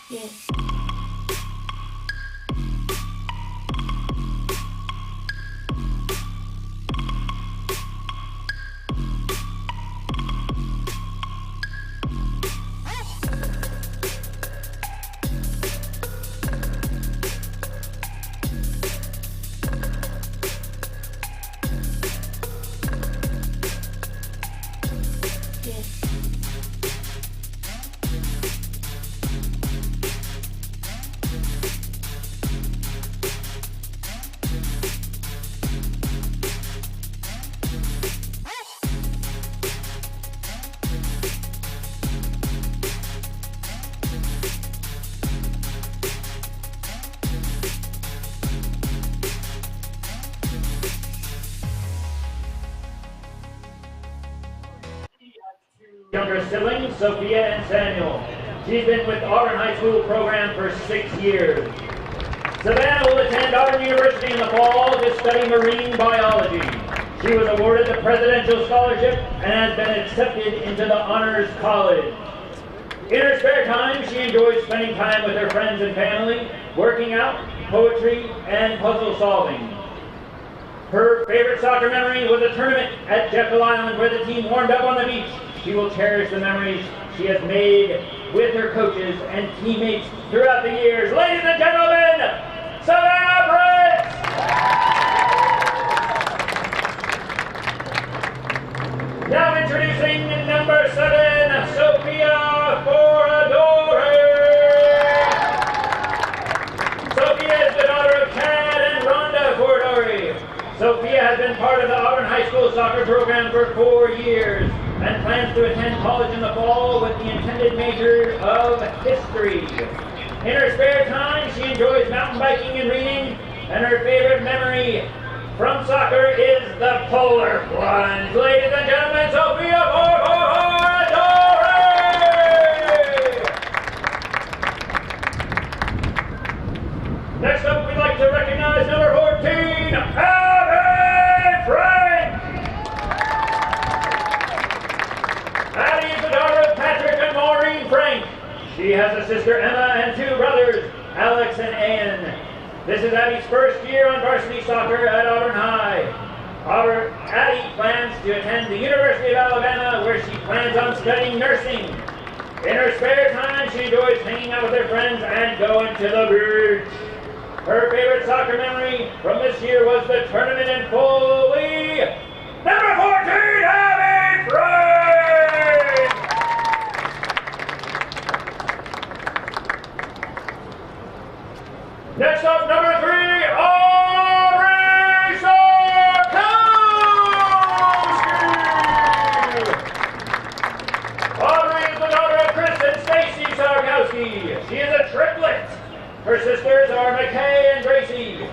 Yeah. Younger siblings, Sophia and Samuel. She's been with Auburn High School program for 6 years. Savannah will attend Auburn University in the fall to study marine biology. She was awarded the Presidential Scholarship and has been accepted into the Honors College. In her spare time, she enjoys spending time with her friends and family, working out, poetry, and puzzle solving. Her favorite soccer memory was a tournament at Jekyll Island where the team warmed up on the beach. She will cherish the memories she has made with her coaches and teammates throughout the years. Ladies and gentlemen, Savannah Briggs! Now introducing number 7, Sophia Foradori. Sophia is the daughter of Chad and Rhonda Foradori. Sophia has been part of the Auburn High School soccer program for 4 years and plans to attend college in the fall with the intended major of history. In her spare time, she enjoys mountain biking and reading, and her favorite memory from soccer is the polar plunge. Ladies and gentlemen, Sophia Foradori! Next up, we'd like to recognize number 14, Abby Frank! Abby is the daughter of Patrick and Maureen Frank. She has a sister, Emma, and 2 brothers, Alex and Ann. This is Abby's first year on varsity soccer at Auburn High. Abby plans to attend the University of Alabama, where she plans on studying nursing. In her spare time, she enjoys hanging out with her friends and going to the beach. Her favorite soccer memory from this year was the tournament in Foley. Number 14, Abby Frank! Next up, number 3, Aubrey Sarkowski! Aubrey is the daughter of Chris and Stacy Sarkowski. She is a triplet. Her sisters are McKay and Gracie.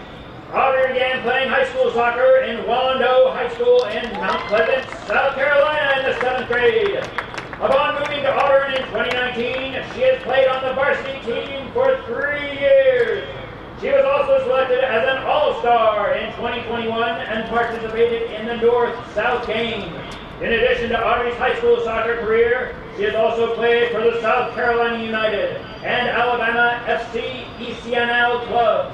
Aubrey began playing high school soccer in Wallando High School in Mount Pleasant, South Carolina in the 7th grade. Upon moving to Auburn in 2019, she has played on the varsity team for 3 years. She was also selected as an All-Star in 2021 and participated in the North-South game. In addition to Aubrey's high school soccer career, she has also played for the South Carolina United and Alabama FC ECNL club.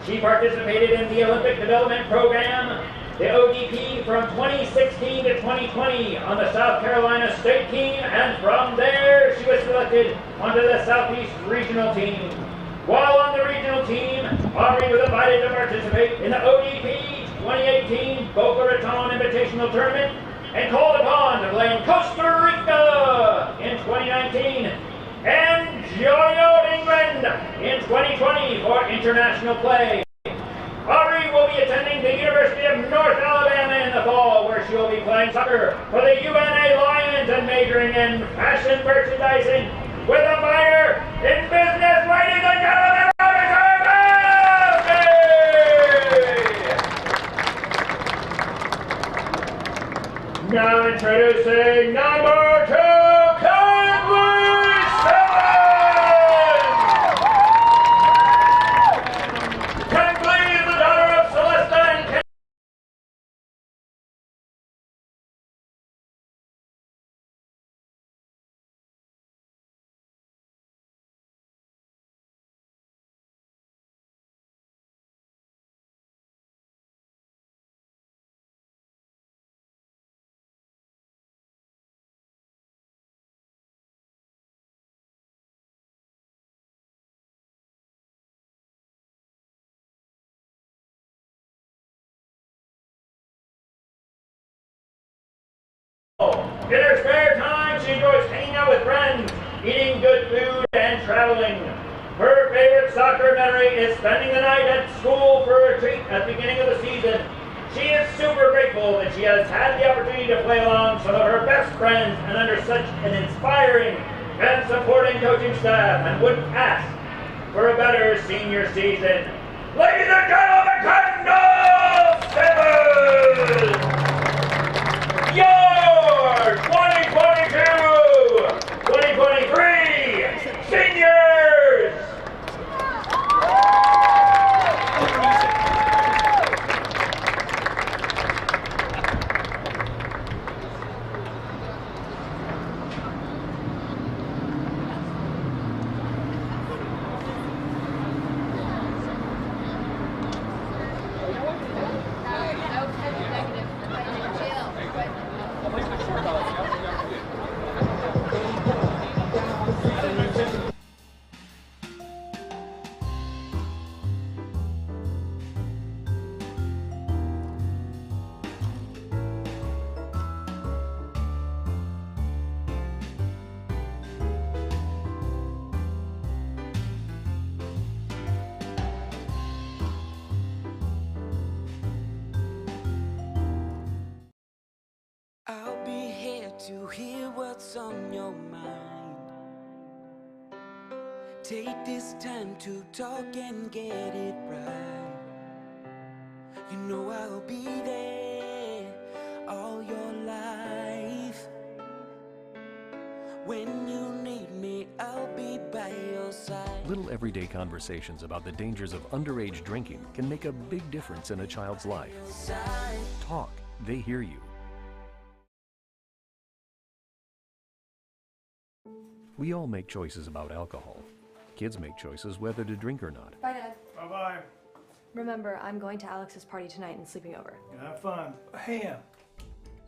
She participated in the Olympic Development Program, the ODP, from 2016 to 2020 on the South Carolina State team, and from there she was selected onto the Southeast Regional team. While on the regional team, Aubrey was invited to participate in the ODP 2018 Boca Raton Invitational Tournament and called upon to play in Costa Rica in 2019 and join out England in 2020 for international play. Aubrey will be attending the University of North Alabama in the fall, where she will be playing soccer for the UNA Lions and majoring in fashion merchandising with a minor in business. Ladies and gentlemen, now introducing number 2, Kenley Simmons! Kenley is the daughter of Celesta and In her spare time, she enjoys hanging out with friends, eating good food, and traveling. Her favorite soccer memory is spending the night at school for a treat at the beginning of the season. She is super grateful that she has had the opportunity to play along some of her best friends and under such an inspiring and supporting coaching staff, and would ask for a better senior season. Ladies and gentlemen, Kendall Simmons! Your 2022-2023 seniors! I'll be here to hear what's on your mind. Take this time to talk and get it right. You know I'll be there all your life. When you need me, I'll be by your side. Little everyday conversations about the dangers of underage drinking can make a big difference in a child's life. Talk, they hear you. We all make choices about alcohol. Kids make choices whether to drink or not. Bye, Dad. Bye-bye. Remember, I'm going to Alex's party tonight and sleeping over. Have fun. Hey,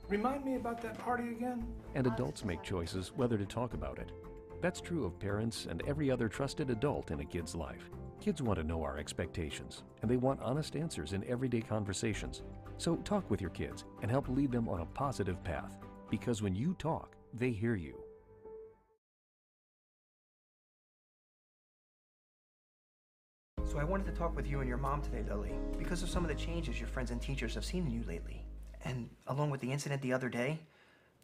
remind me about that party again? And adults make choices whether to talk about it. That's true of parents and every other trusted adult in a kid's life. Kids want to know our expectations, and they want honest answers in everyday conversations. So talk with your kids and help lead them on a positive path. Because when you talk, they hear you. So I wanted to talk with you and your mom today, Lily, because of some of the changes your friends and teachers have seen in you lately. And along with the incident the other day,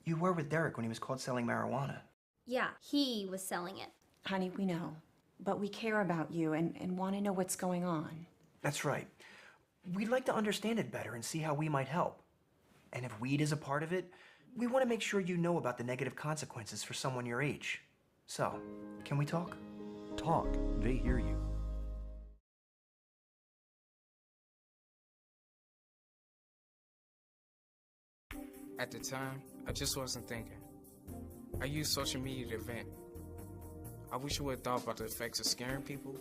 you were with Derek when he was caught selling marijuana. Yeah, he was selling it. Honey, we know. But we care about you and want to know what's going on. That's right. We'd like to understand it better and see how we might help. And if weed is a part of it, we want to make sure you know about the negative consequences for someone your age. So, can we talk? Talk, they hear you. At the time, I just wasn't thinking. I used social media to vent. I wish I would have thought about the effects of scaring people.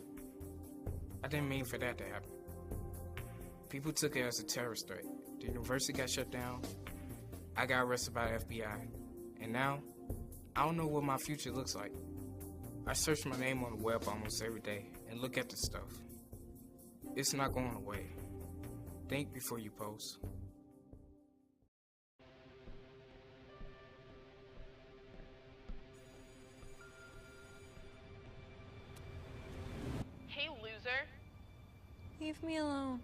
I didn't mean for that to happen. People took it as a terrorist threat. The university got shut down. I got arrested by the FBI. And now, I don't know what my future looks like. I search my name on the web almost every day and look at the stuff. It's not going away. Think before you post. Hey, loser. Leave me alone.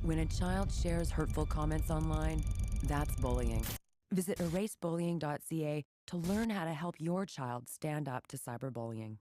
When a child shares hurtful comments online, that's bullying. Visit erasebullying.ca to learn how to help your child stand up to cyberbullying.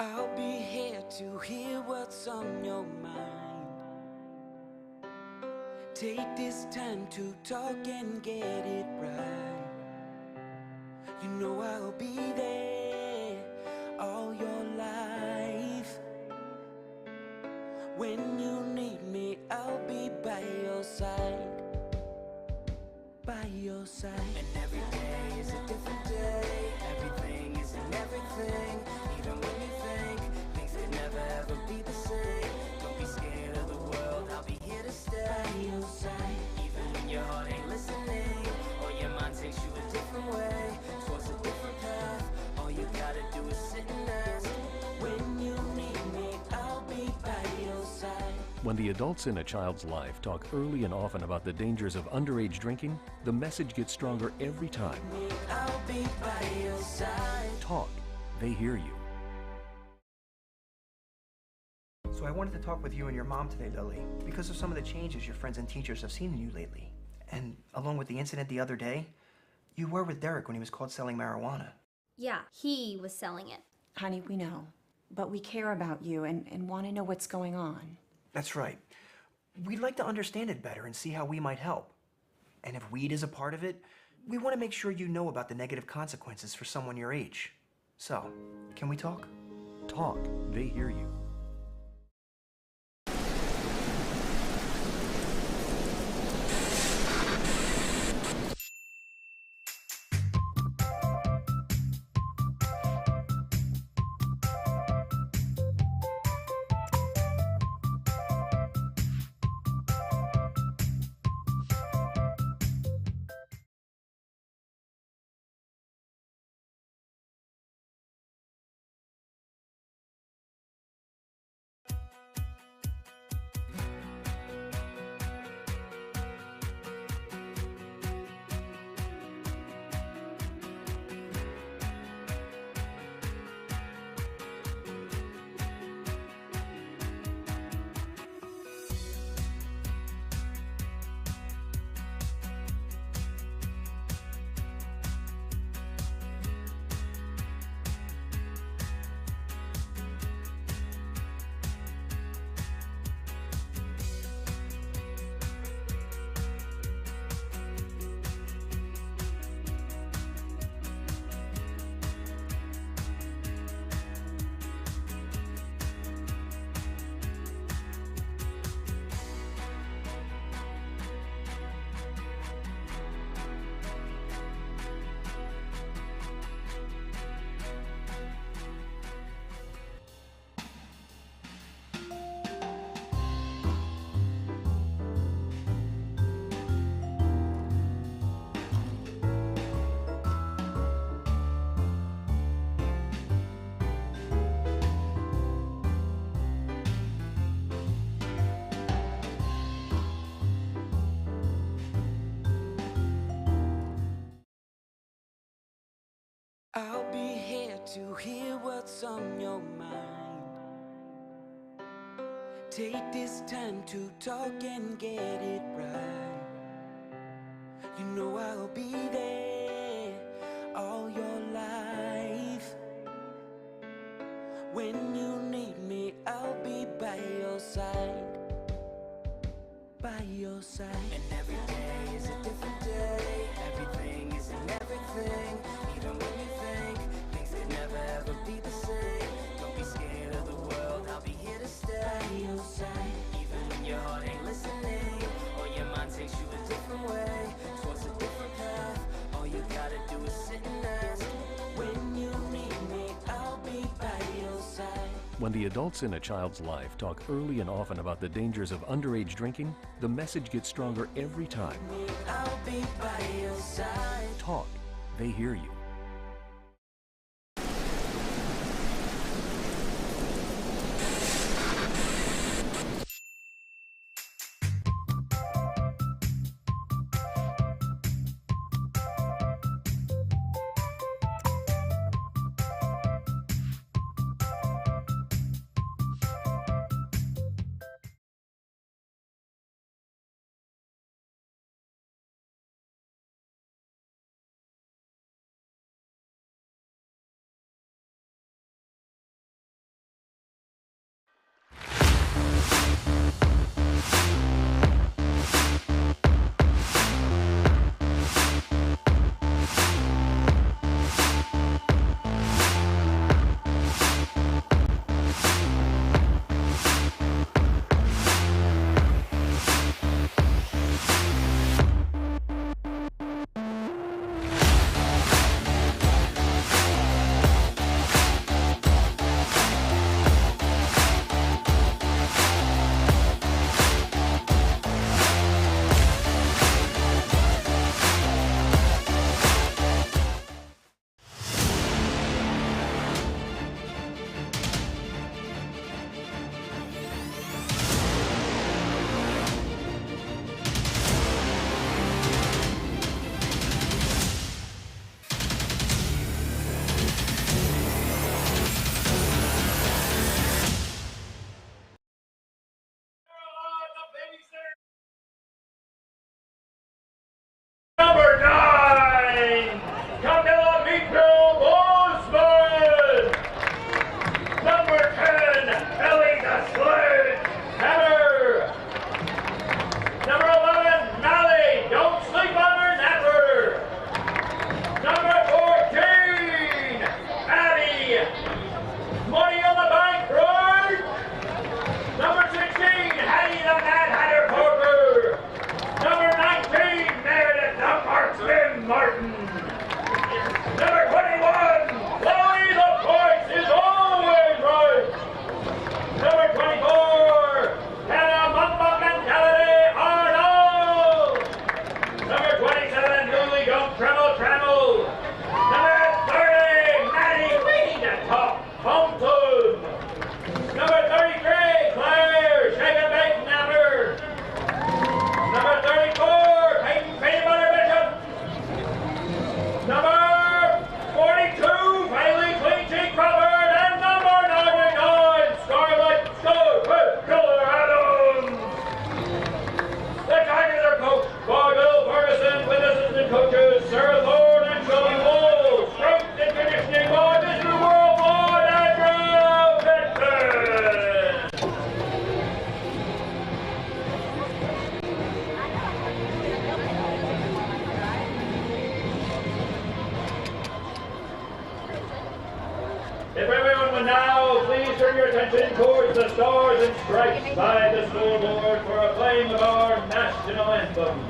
I'll be here to hear what's on your mind. Take this time to talk and get it right. You know I'll be there all your life. When you need me, I'll be by your side. By your side. And every day is a different day. Everything is in everything. Even when you think things could never ever be the same, don't be scared of the world, I'll be here to stay. By your side. Even when your heart ain't listening, or your mind takes you a different way, towards a different path, all you gotta do is sit and ask. When you need me, I'll be by your side. When the adults in a child's life talk early and often about the dangers of underage drinking, the message gets stronger every time. I'll be by your side. Talk. They hear you. So I wanted to talk with you and your mom today, Lily, because of some of the changes your friends and teachers have seen in you lately. And along with the incident the other day, you were with Derek when he was caught selling marijuana. Yeah, he was selling it. Honey, we know. But we care about you and want to know what's going on. That's right. We'd like to understand it better and see how we might help. And if weed is a part of it, we want to make sure you know about the negative consequences for someone your age. So, can we talk? Talk. They hear you. I'll be here to hear what's on your mind. Take this time to talk and get it right. You know I'll be there all your life. When you need me, I'll be by your side. By your side. And every day is a different day. Everything is in everything. Even when you think things could never ever be the same, don't be scared of the world, I'll be here to stay. By your side. Even when your heart ain't listening, or your mind takes you a different way, towards a different path, all you gotta do is sit and ask. When you need me, I'll be by your side. When the adults in a child's life talk early and often about the dangers of underage drinking, the message gets stronger every time. I'll be by your side. Talk. They hear you. Martin. Number 21, Chloe, the voice is always right. Number 24, Hannah Mamba Mentality Arnold. Number 27, Julie Don't Tremble Tremble. Number 30, Maddie Reed at top, Thompson. Number 33, Claire Shake and Bake Napper. Number 34, Peyton Peanut Butter Bishop. Number 42, Bailey Clean Cheek Crawford. And number 99, Scarlet Scarlet Killer Adams. The Tigers are coached by Bill Ferguson with assistant coaches Sarah Thorne and Shelley Wall. Strength and conditioning by Mr. Worldwide Andrew Benson. If everyone would now please turn your attention towards the Stars and Stripes by the school board for a playing of our national anthem.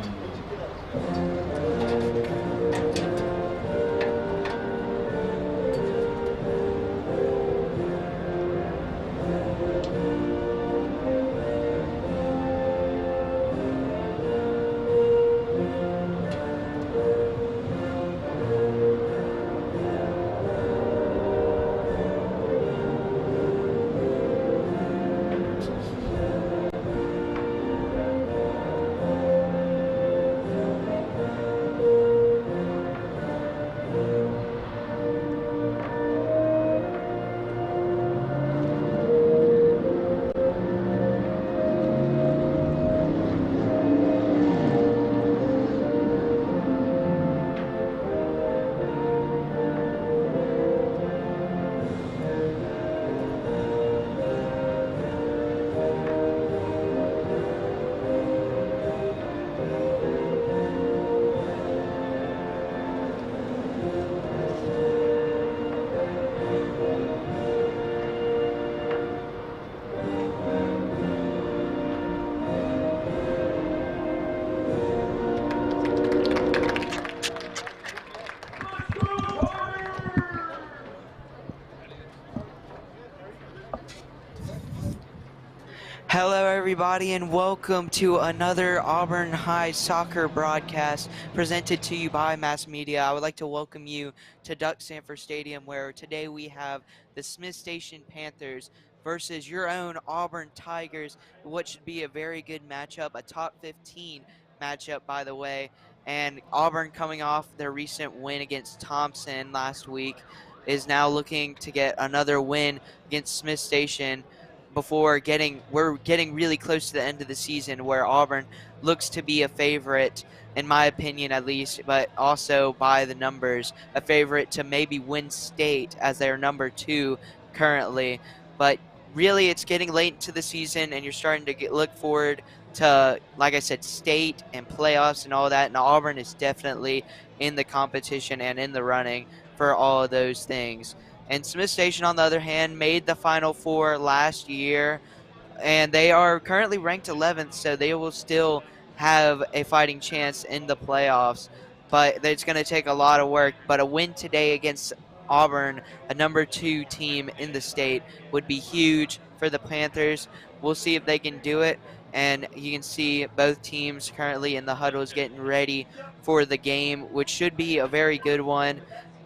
Hello everybody and welcome to another Auburn High soccer broadcast presented to you by Mass Media. I would like to welcome you to Duck Sanford Stadium, where today we have the Smith Station Panthers versus your own Auburn Tigers, what should be a very good matchup, a top 15 matchup by the way. And Auburn, coming off their recent win against Thompson last week, is now looking to get another win against Smith Station before we're getting really close to the end of the season, where Auburn looks to be a favorite, in my opinion at least, but also by the numbers, a favorite to maybe win state, as they're number 2 currently. But really, it's getting late into the season, and you're starting to look forward to, like I said, state and playoffs and all that, and Auburn is definitely in the competition and in the running for all of those things. And Smith Station, on the other hand, made the Final Four last year, and they are currently ranked 11th, so they will still have a fighting chance in the playoffs. But it's going to take a lot of work. But a win today against Auburn, a number 2 team in the state, would be huge for the Panthers. We'll see if they can do it. And you can see both teams currently in the huddles getting ready for the game, which should be a very good one.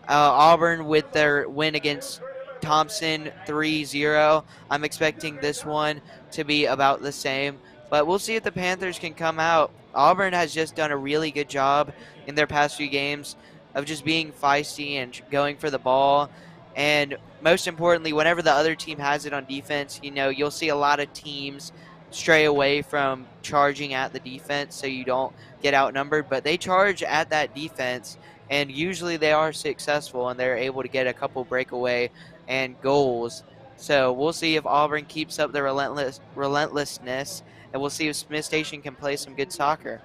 Auburn with their win against Thompson 3-0. I'm expecting this one to be about the same, but we'll see if the Panthers can come out. Auburn has just done a really good job in their past few games of just being feisty and going for the ball. And most importantly, whenever the other team has it on defense, you'll see a lot of teams stray away from charging at the defense so you don't get outnumbered, but they charge at that defense, and usually they are successful, and they're able to get a couple breakaway and goals. So we'll see if Auburn keeps up their relentlessness, and we'll see if Smith Station can play some good soccer.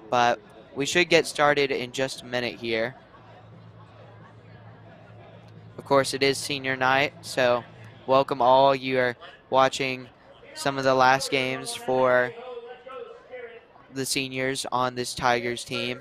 But we should get started in just a minute here. Of course, it is senior night, so welcome all. You are watching some of the last games for the seniors on this Tigers team.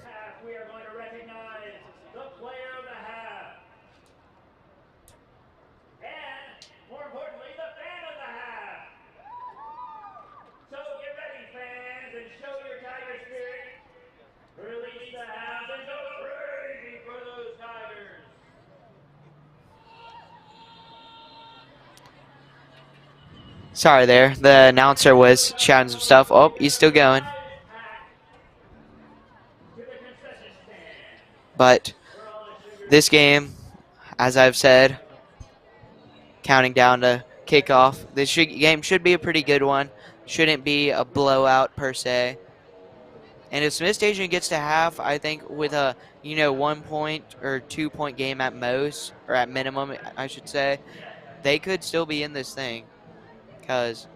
Sorry there. The announcer was shouting some stuff. Oh, he's still going. But this game, as I've said, counting down to kickoff, this game should be a pretty good one. Shouldn't be a blowout per se. And if Smith Station gets to half, I think with a 1 point or 2 point game at most, or at minimum, I should say, they could still be in this thing. Because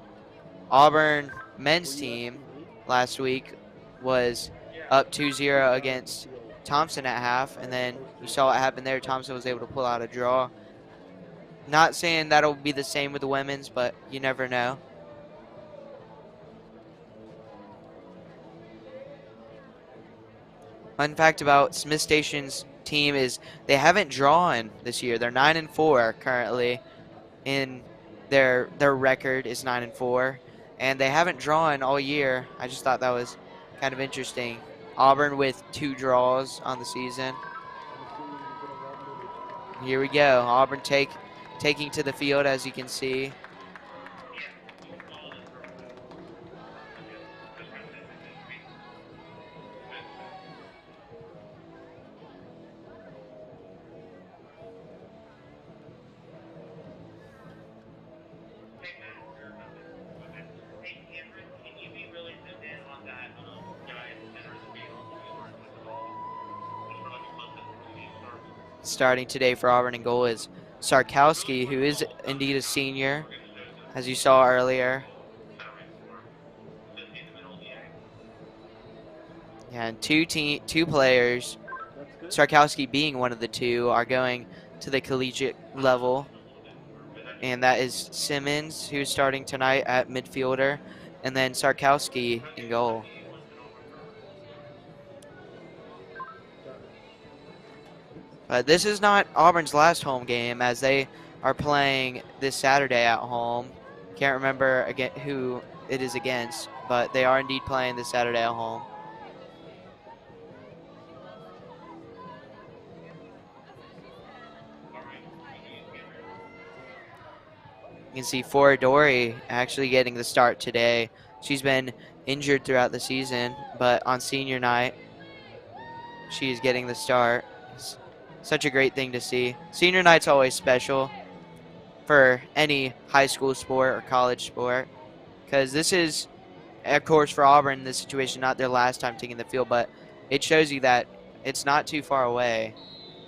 Auburn men's team last week was up 2-0 against Thompson at half, and then you saw what happened there. Thompson was able to pull out a draw. Not saying that'll be the same with the women's, but you never know. Fun fact about Smith Station's team is they haven't drawn this year. They're 9-4 currently. In their record is 9-4, and they haven't drawn all year. I just thought that was kind of interesting. Auburn with 2 draws on the season. Here we go. Auburn taking to the field, as you can see. Starting today for Auburn in goal is Sarkowski, who is indeed a senior, as you saw earlier. Yeah, and two players, Sarkowski being one of the 2, are going to the collegiate level. And that is Simmons, who's starting tonight at midfielder, and then Sarkowski in goal. But this is not Auburn's last home game, as they are playing this Saturday at home. Can't remember again who it is against, but they are indeed playing this Saturday at home. You can see Foradori actually getting the start today. She's been injured throughout the season, but on senior night, she's getting the start. It's such a great thing to see. Senior night's always special for any high school sport or college sport, because this is, of course, for Auburn in this situation, not their last time taking the field, but it shows you that it's not too far away,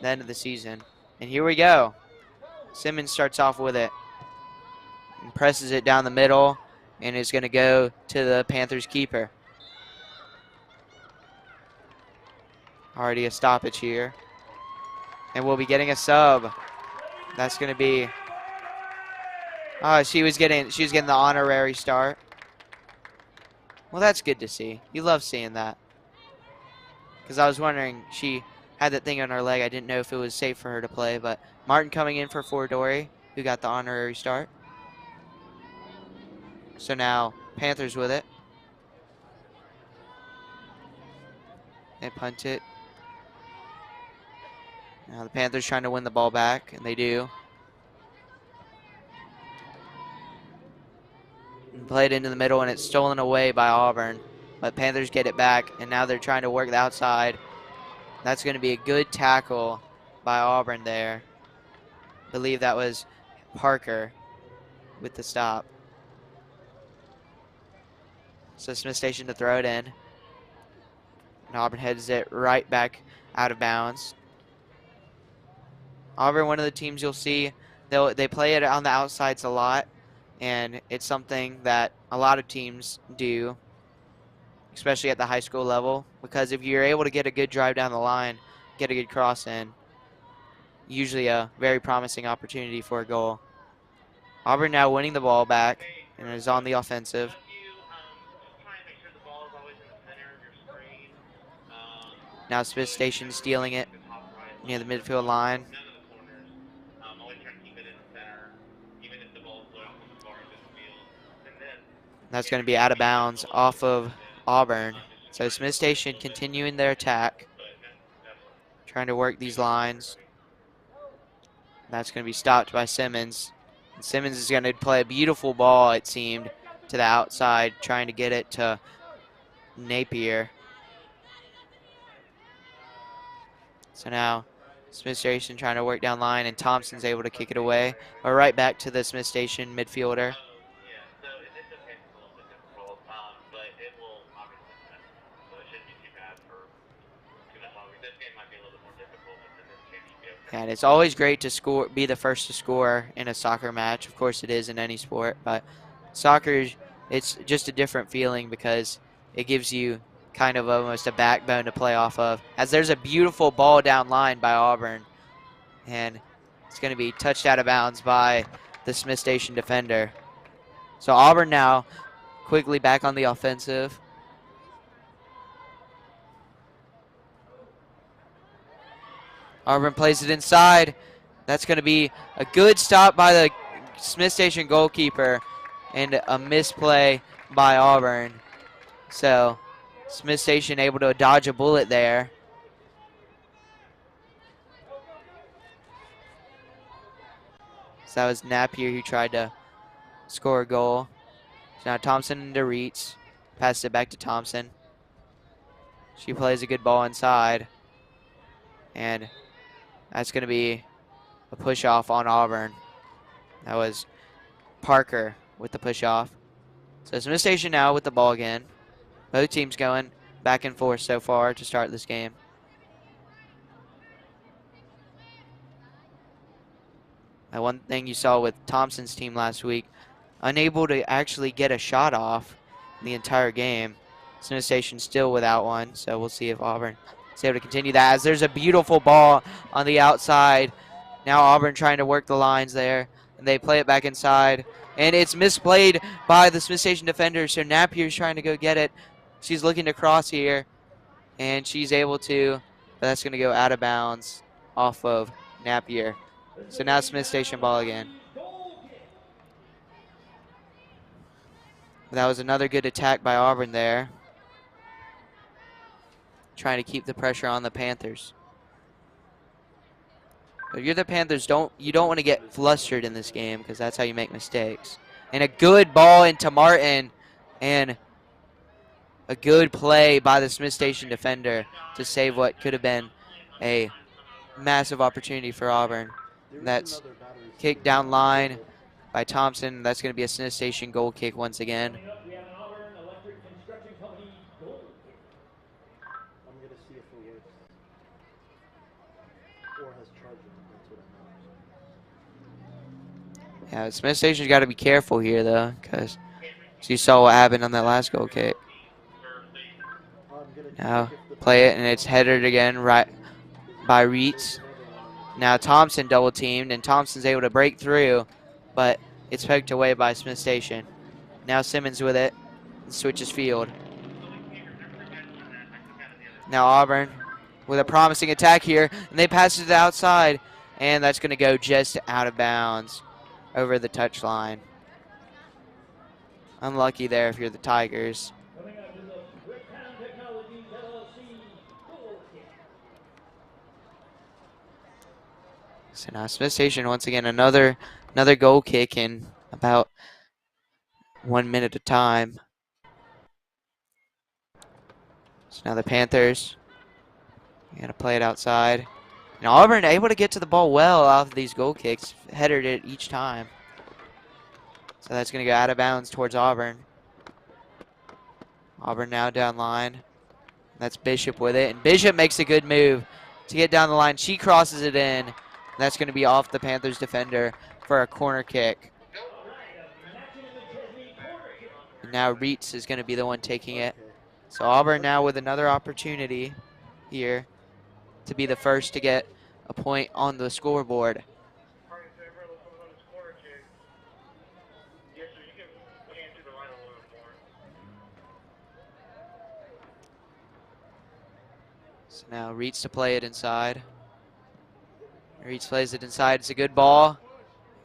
the end of the season. And here we go. Simmons starts off with it and presses it down the middle, and is going to go to the Panthers keeper. Already a stoppage here. And we'll be getting a sub. That's going to be, she was getting the honorary start. Well, that's good to see. You love seeing that. Because I was wondering, she had that thing on her leg. I didn't know if it was safe for her to play, but Martin coming in for Foradori, who got the honorary start. So now Panthers with it. They punt it. Now the Panthers trying to win the ball back, and they do. And play it into the middle, and it's stolen away by Auburn. But Panthers get it back, and now they're trying to work the outside. That's going to be a good tackle by Auburn there. I believe that was Parker with the stop. So Smith Station to throw it in. And Auburn heads it right back out of bounds. Auburn, one of the teams you'll see, they play it on the outsides a lot, and it's something that a lot of teams do, especially at the high school level, because if you're able to get a good drive down the line, get a good cross in, usually a very promising opportunity for a goal. Auburn now winning the ball back and is on the offensive. Now Smith Station stealing it near the midfield line. That's going to be out of bounds off of Auburn. So Smith Station continuing their attack, trying to work these lines. That's going to be stopped by Simmons. Simmons is going to play a beautiful ball, it seemed, to the outside, trying to get it to Napier. So now Smith Station trying to work down line, and Thompson's able to kick it away. Or right back to the Smith Station midfielder. And it's always great to score, be the first to score in a soccer match. Of course it is in any sport, but soccer, it's just a different feeling because it gives you kind of almost a backbone to play off of. As there's a beautiful ball down line by Auburn, and it's going to be touched out of bounds by the Smith Station defender. So Auburn now quickly back on the offensive. Auburn plays it inside. That's going to be a good stop by the Smith Station goalkeeper and a misplay by Auburn. So Smith Station able to dodge a bullet there. So that was Napier who tried to score a goal. So now Thompson into Reitz. Passes it back to Thompson. She plays a good ball inside. And that's going to be a push off on Auburn. That was Parker with the push off. So Smith Station now with the ball again. Both teams going back and forth so far to start this game. Now one thing you saw with Thompson's team last week, unable to actually get a shot off the entire game. Smith Station still without one, so we'll see if Auburn is able to continue that. As there's a beautiful ball on the outside. Now Auburn trying to work the lines there, and they play it back inside. And it's misplayed by the Smith Station defender, so Napier's trying to go get it. She's looking to cross here, and she's able to, but that's going to go out of bounds off of Napier. So now Smith Station ball again. That was another good attack by Auburn there, trying to keep the pressure on the Panthers. If you're the Panthers, you don't want to get flustered in this game because that's how you make mistakes. And a good ball into Martin, and a good play by the Smith Station defender to save what could have been a massive opportunity for Auburn. And that's kicked down line by Thompson. That's going to be a Smith Station goal kick once again. Yeah, Smith Station's got to be careful here, though, because you saw what happened on that last goal kick. Now play it, and it's headed again right by Reitz. Now Thompson double teamed, and Thompson's able to break through, but it's poked away by Smith Station. Now Simmons with it, and switches field. Now Auburn with a promising attack here, and they pass it to the outside, and that's going to go just out of bounds over the touchline. Unlucky there if you're the Tigers. So now Smith Station once again another goal kick in about 1 minute of time. So now the Panthers gonna play it outside. And Auburn able to get to the ball well off of these goal kicks, headed it each time. So that's going to go out of bounds towards Auburn. Auburn now down line. That's Bishop with it. And Bishop makes a good move to get down the line. She crosses it in. And that's going to be off the Panthers defender for a corner kick. And now Reitz is going to be the one taking it. So Auburn now with another opportunity here to be the first to get a point on the scoreboard. So now Reitz to play it inside. Reitz plays it inside. It's a good ball.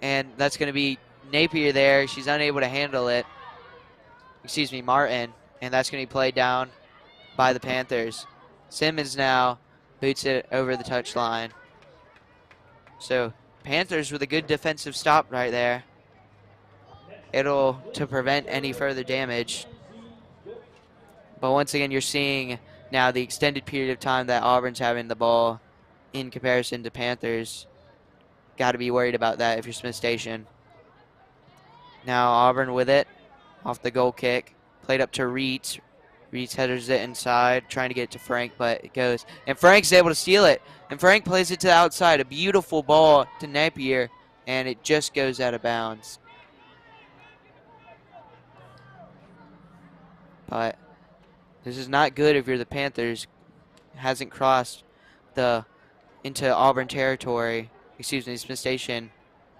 And that's going to be Napier there. She's unable to handle it. Excuse me, Martin. And that's going to be played down by the Panthers. Simmons now boots it over the touchline. So Panthers with a good defensive stop right there. to prevent any further damage. But once again, you're seeing now the extended period of time that Auburn's having the ball in comparison to Panthers. Got to be worried about that if you're Smith Station. Now Auburn with it off the goal kick. Played up to Reitz. Reitz headers it inside, trying to get it to Frank, but it goes. And Frank's able to steal it. And Frank plays it to the outside. A beautiful ball to Napier, and it just goes out of bounds. But this is not good if you're the Panthers. Hasn't crossed into Auburn territory. Excuse me, Smith Station.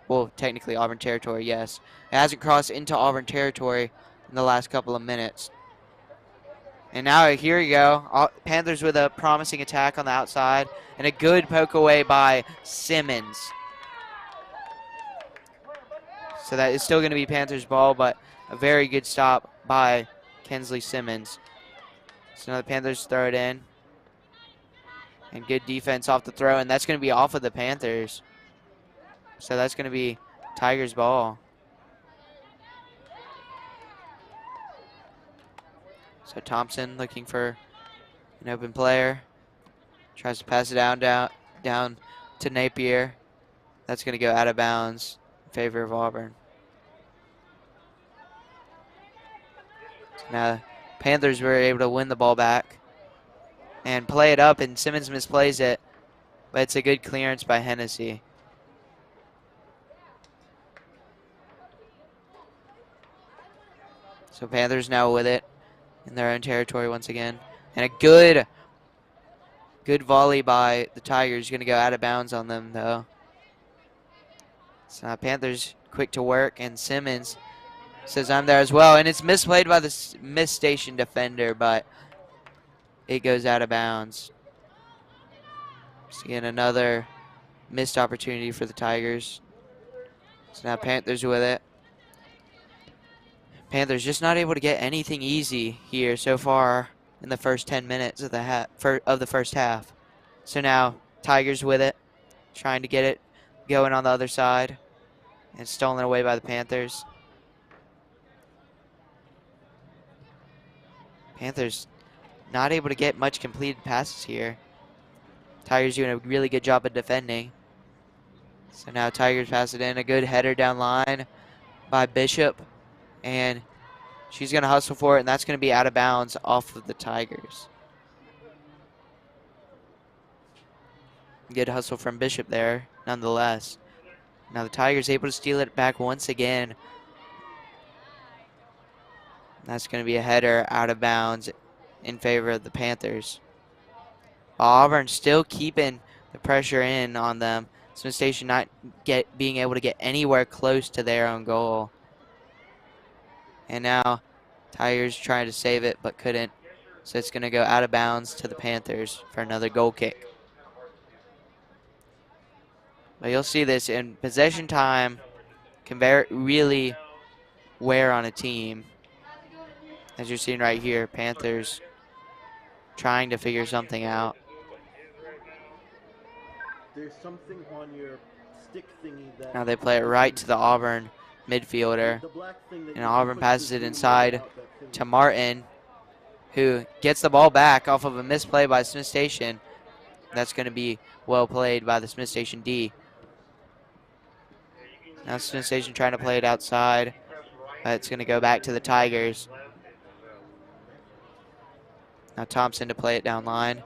Well, technically Auburn territory, yes. It hasn't crossed into Auburn territory in the last couple of minutes. And now here you go. Panthers with a promising attack on the outside. And a good poke away by Simmons. So that is still going to be Panthers ball, but a very good stop by Kensley Simmons. So now the Panthers throw it in. And good defense off the throw, and that's going to be off of the Panthers. So that's going to be Tigers ball. So Thompson looking for an open player. Tries to pass it down to Napier. That's going to go out of bounds in favor of Auburn. So now Panthers were able to win the ball back and play it up, and Simmons misplays it, but it's a good clearance by Hennessy. So Panthers now with it in their own territory once again. And a good volley by the Tigers. Going to go out of bounds on them, though. So Panthers quick to work, and Simmons says, I'm there as well. And it's misplayed by the Smith Station defender, but it goes out of bounds. So again, another missed opportunity for the Tigers. So now Panthers with it. Panthers just not able to get anything easy here so far in the first 10 minutes of the first half. So now Tigers with it, trying to get it going on the other side, and stolen away by the Panthers. Panthers not able to get much completed passes here. Tigers doing a really good job of defending. So now Tigers pass it in. A good header down line by Bishop. And she's going to hustle for it, and that's going to be out of bounds off of the Tigers. Good hustle from Bishop there, nonetheless. Now the Tigers able to steal it back once again. That's going to be a header out of bounds in favor of the Panthers. Auburn still keeping the pressure in on them. Smith Station not being able to get anywhere close to their own goal. And now Tigers trying to save it but couldn't. So it's going to go out of bounds to the Panthers for another goal kick. But you'll see this in possession time can really wear on a team. As you're seeing right here, Panthers trying to figure something out. There's something on your stick thingy that Now they play it right to the Auburn midfielder. And Auburn passes it inside to Martin, who gets the ball back off of a misplay by Smith Station. That's going to be well played by the Smith Station D. Now Smith Station trying to play it outside. It's going to go back to the Tigers. Now Thompson to play it down line.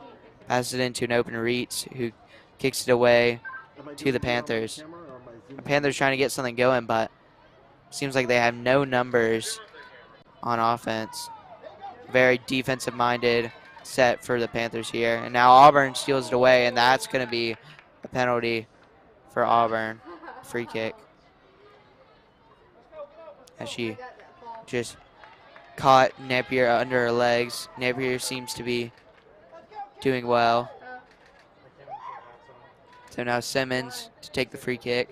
Passes it into an open Reitz, who kicks it away to the Panthers. The Panthers trying to get something going, but seems like they have no numbers on offense. Very defensive-minded set for the Panthers here. And now Auburn steals it away, and that's going to be a penalty for Auburn. Free kick. As she just caught Napier under her legs. Napier seems to be doing well. So now Simmons to take the free kick.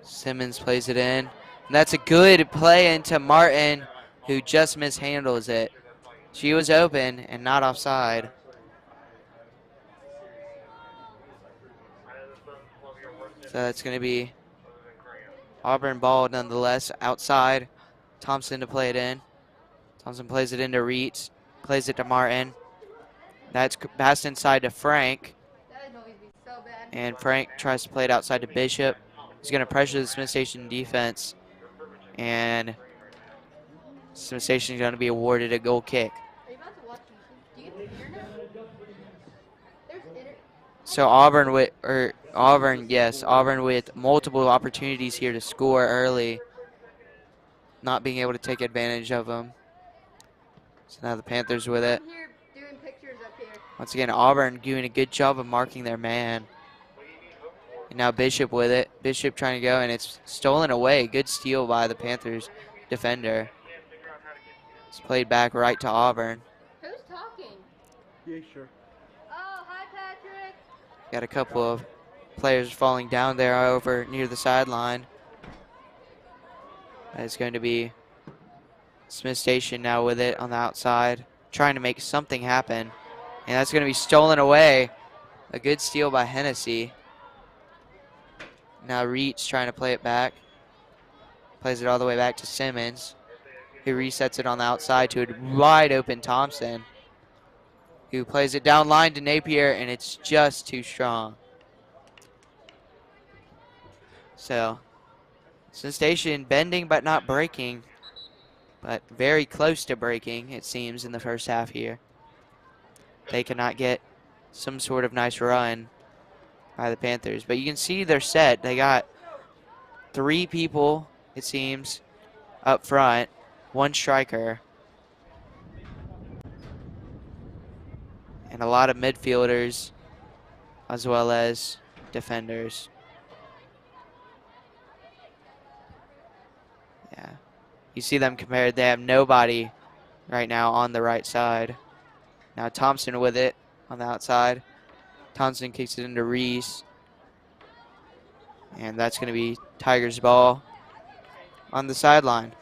Simmons plays it in. And that's a good play into Martin, who just mishandles it. She was open and not offside. So that's going to be Auburn ball nonetheless. Outside, Thompson to play it in. Thompson plays it into Reitz, plays it to Martin. That's passed inside to Frank. And Frank tries to play it outside to Bishop. He's going to pressure the Smith Station defense. And Smith Station is going to be awarded a goal kick. So Auburn with multiple opportunities here to score early, not being able to take advantage of them. So now the Panthers with it. Once again, Auburn doing a good job of marking their man. And now Bishop with it. Bishop trying to go, and it's stolen away. Good steal by the Panthers defender. It's played back right to Auburn. Who's talking? Yeah, sure. Oh, hi, Patrick. Got a couple of players falling down there over near the sideline. It's going to be Smith Station now with it on the outside, trying to make something happen. And that's going to be stolen away. A good steal by Hennessy. Now Reitz trying to play it back. Plays it all the way back to Simmons. He resets it on the outside to a wide open Thompson, who plays it down line to Napier, and it's just too strong. So, Smith Station bending but not breaking, but very close to breaking, it seems, in the first half here. They cannot get some sort of nice run by the Panthers. But you can see they're set. They got 3 people, it seems, up front, 1 striker, and a lot of midfielders as well as defenders. Yeah, you see them compared. They have nobody right now on the right side. Now Thompson with it on the outside. Thompson kicks it into Reese. And that's going to be Tigers' ball on the sideline.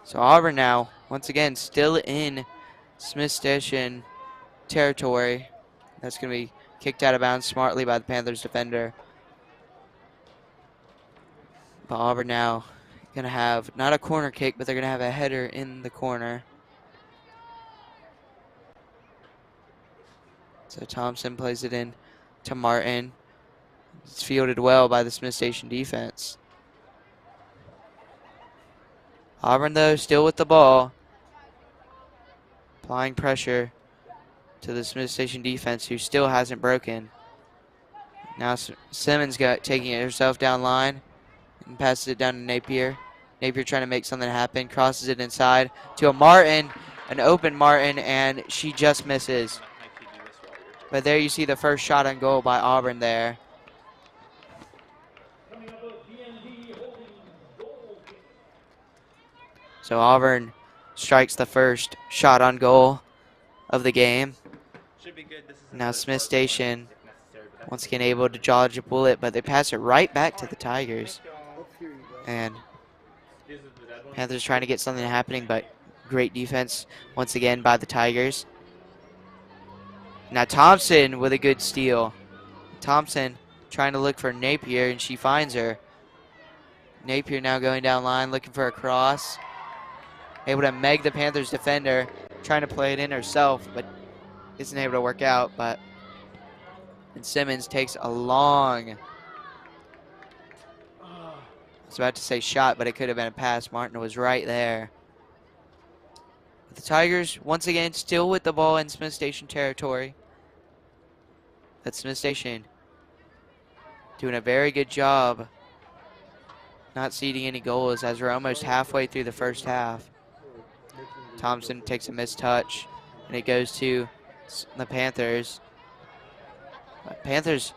So Auburn now, once again, still in Smith Station territory. That's going to be kicked out of bounds smartly by the Panthers defender. But Auburn now going to have not a corner kick, but they're going to have a header in the corner. So Thompson plays it in to Martin. It's fielded well by the Smith Station defense. Auburn, though, still with the ball. Applying pressure to the Smith Station defense, who still hasn't broken. Now Simmons taking it herself down line and passes it down to Napier. Napier trying to make something happen, crosses it inside to a Martin, an open Martin, and she just misses. But there you see the first shot on goal by Auburn there. So Auburn strikes the first shot on goal of the game. Now Smith Station once again able to dodge a bullet, but they pass it right back to the Tigers. And Panthers trying to get something happening, but great defense once again by the Tigers. Now Thompson with a good steal. Thompson trying to look for Napier, and she finds her. Napier now going down line, looking for a cross. Able to meg the Panthers defender, trying to play it in herself, but isn't able to work out. And Simmons takes a long, I was about to say shot, but it could have been a pass. Martin was right there. But the Tigers, once again, still with the ball in Smith Station territory. That's Smith Station doing a very good job not ceding any goals as we're almost halfway through the first half. Thompson takes a missed touch, and it goes to the Panthers. Panthers,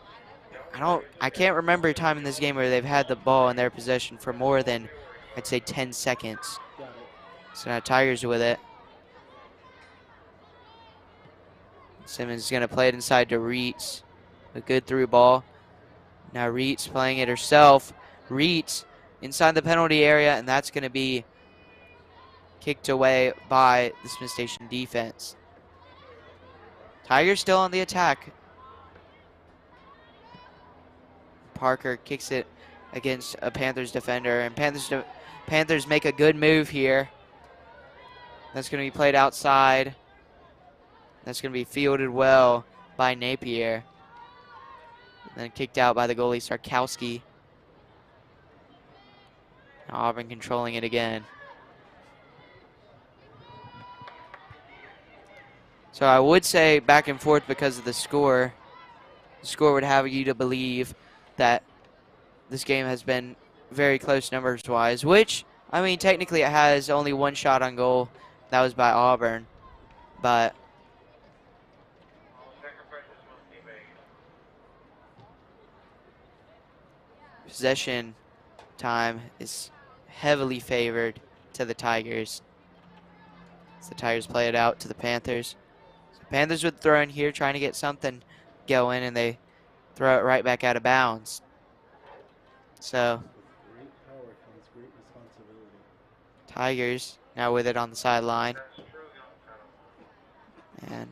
I can't remember a time in this game where they've had the ball in their possession for more than, I'd say, 10 seconds. So now Tigers with it. Simmons is going to play it inside to Reitz. A good through ball. Now Reitz playing it herself. Reitz inside the penalty area, and that's going to be kicked away by the Smith Station defense. Tigers still on the attack. Parker kicks it against a Panthers defender, and Panthers make a good move here. That's going to be played outside. That's going to be fielded well by Napier. And then kicked out by the goalie, Sarkowski. Auburn controlling it again. So I would say back and forth because of the score. The score would have you to believe that this game has been very close numbers-wise, which, I mean, technically it has only one shot on goal. That was by Auburn. But possession time is heavily favored to the Tigers. As the Tigers play it out to the Panthers. So Panthers would throw in here trying to get something going, and they throw it right back out of bounds. So Tigers now with it on the sideline. And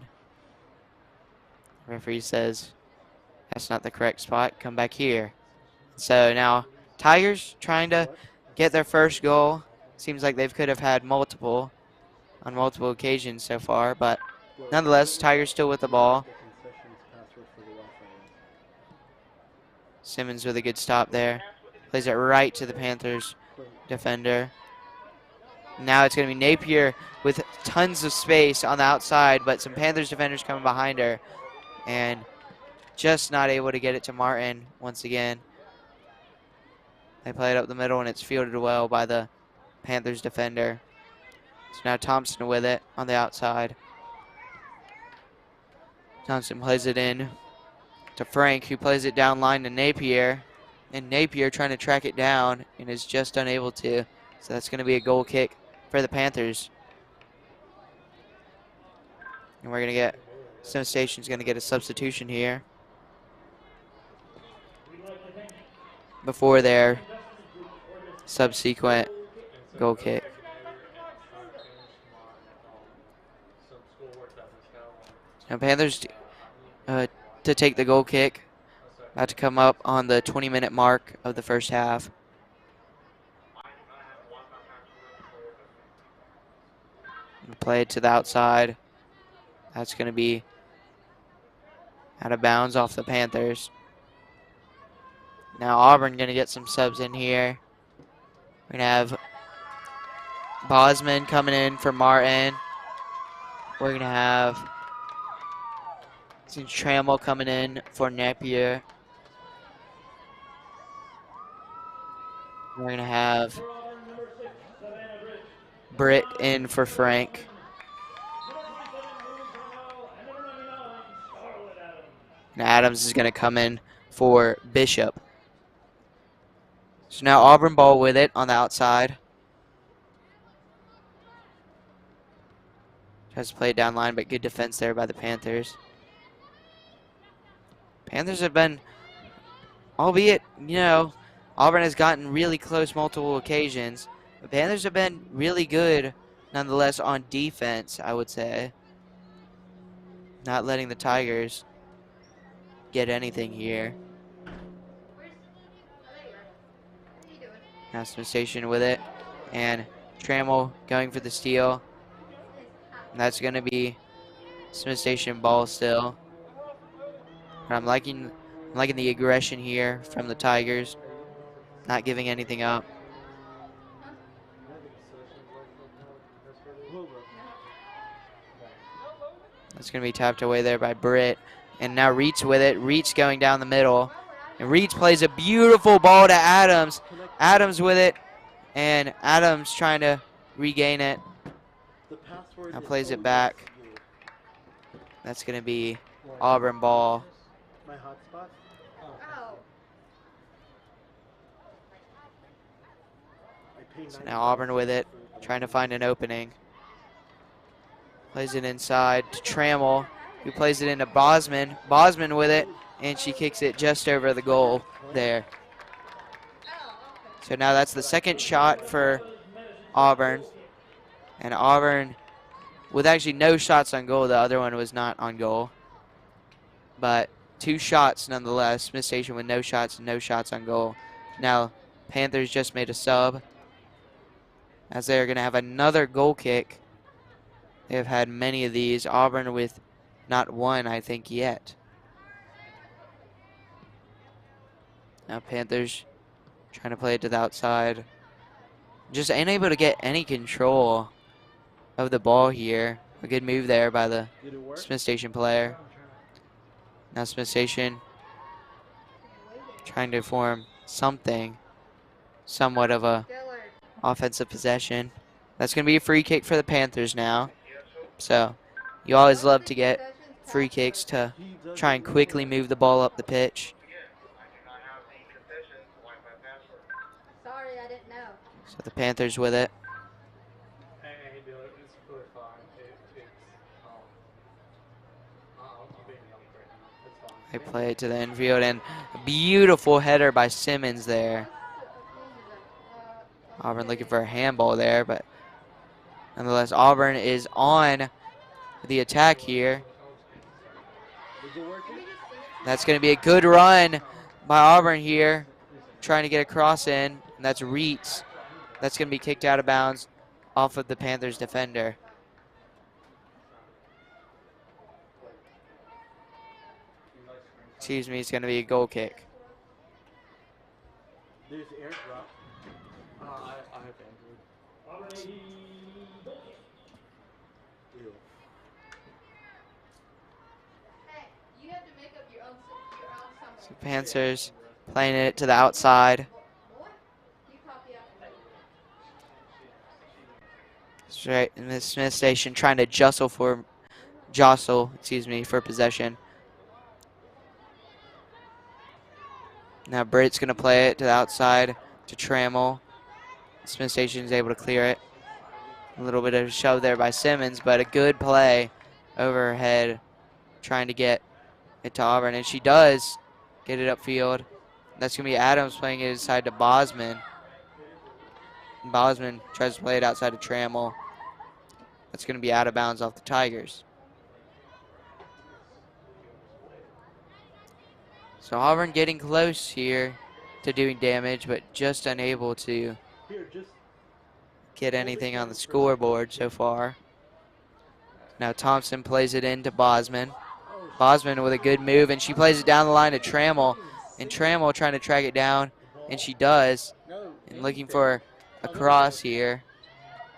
the referee says that's not the correct spot. Come back here. So now Tigers trying to get their first goal. Seems like they could have had multiple on multiple occasions so far, but nonetheless, Tigers still with the ball. Simmons with a good stop there. Plays it right to the Panthers defender. Now it's going to be Napier with tons of space on the outside, but some Panthers defenders coming behind her. And just not able to get it to Martin once again. They play it up the middle, and it's fielded well by the Panthers defender. So now Thompson with it on the outside. Thompson plays it in to Frank, who plays it down line to Napier. And Napier trying to track it down and is just unable to. So that's going to be a goal kick for the Panthers. And we're going to get, Sim Station's going to get a substitution here before their subsequent goal kick. Now Panthers to take the goal kick. About to come up on the 20-minute mark of the first half. Play it to the outside. That's going to be out of bounds off the Panthers. Now Auburn going to get some subs in here. We're going to have Bosman coming in for Martin. We're going to have Trammell coming in for Napier. We're going to have Britt in for Frank. And Adams is going to come in for Bishop. So now Auburn ball with it on the outside. Tries to play it down line, but good defense there by the Panthers. Panthers have been, albeit, you know, Auburn has gotten really close multiple occasions. The Panthers have been really good, nonetheless, on defense, I would say. Not letting the Tigers get anything here. Now Sim Station with it. And Trammell going for the steal. And that's going to be Sim Station ball still. But I'm liking the aggression here from the Tigers. Not giving anything up. That's going to be tapped away there by Britt. And now Reitz with it. Reitz going down the middle. And Reitz plays a beautiful ball to Adams. Adams with it. And Adams trying to regain it. Now plays it back. That's going to be Auburn ball. So now Auburn with it, trying to find an opening. Plays it inside to Trammell, who plays it into Bosman. Bosman with it, and she kicks it just over the goal there. So now that's the second shot for Auburn. And Auburn, with actually no shots on goal, the other one was not on goal. But 2 shots nonetheless. Smith Station with no shots and no shots on goal. Now, Panthers just made a sub as they're going to have another goal kick. They have had many of these. Auburn with not one, I think, yet. Now Panthers trying to play it to the outside. Just unable to get any control of the ball here. A good move there by the Smith Station player. Now Smith Station trying to form something, somewhat of a offensive possession. That's going to be a free kick for the Panthers now. So you always love to get free kicks to try and quickly move the ball up the pitch. Sorry, I didn't know. So the Panthers with it. Hey, Dylan, it's really fine. I'm being young right now. It's fine. They play it to the infield, and a beautiful header by Simmons there. Auburn looking for a handball there, but nonetheless, Auburn is on the attack here. That's going to be a good run by Auburn here, trying to get a cross in, and that's Reitz. That's going to be kicked out of bounds off of the Panthers defender. Excuse me, it's going to be a goal kick. There's airdrop. I have Android. Ew. Hey, you have to make up your own summer. So Panthers playing it to the outside. You copy after me. Straight in the Smith Station trying to jostle for possession. Now Britt's going to play it to the outside to Trammell. Smith Station is able to clear it. A little bit of a shove there by Simmons, but a good play over her head trying to get it to Auburn, and she does get it upfield. That's going to be Adams playing it inside to Bosman. And Bosman tries to play it outside to Trammell. That's going to be out of bounds off the Tigers. So Auburn getting close here to doing damage, but just unable to get anything on the scoreboard so far. Now Thompson plays it into Bosman. Bosman with a good move, and she plays it down the line to Trammell. And Trammell trying to track it down, and she does. And looking for a cross here.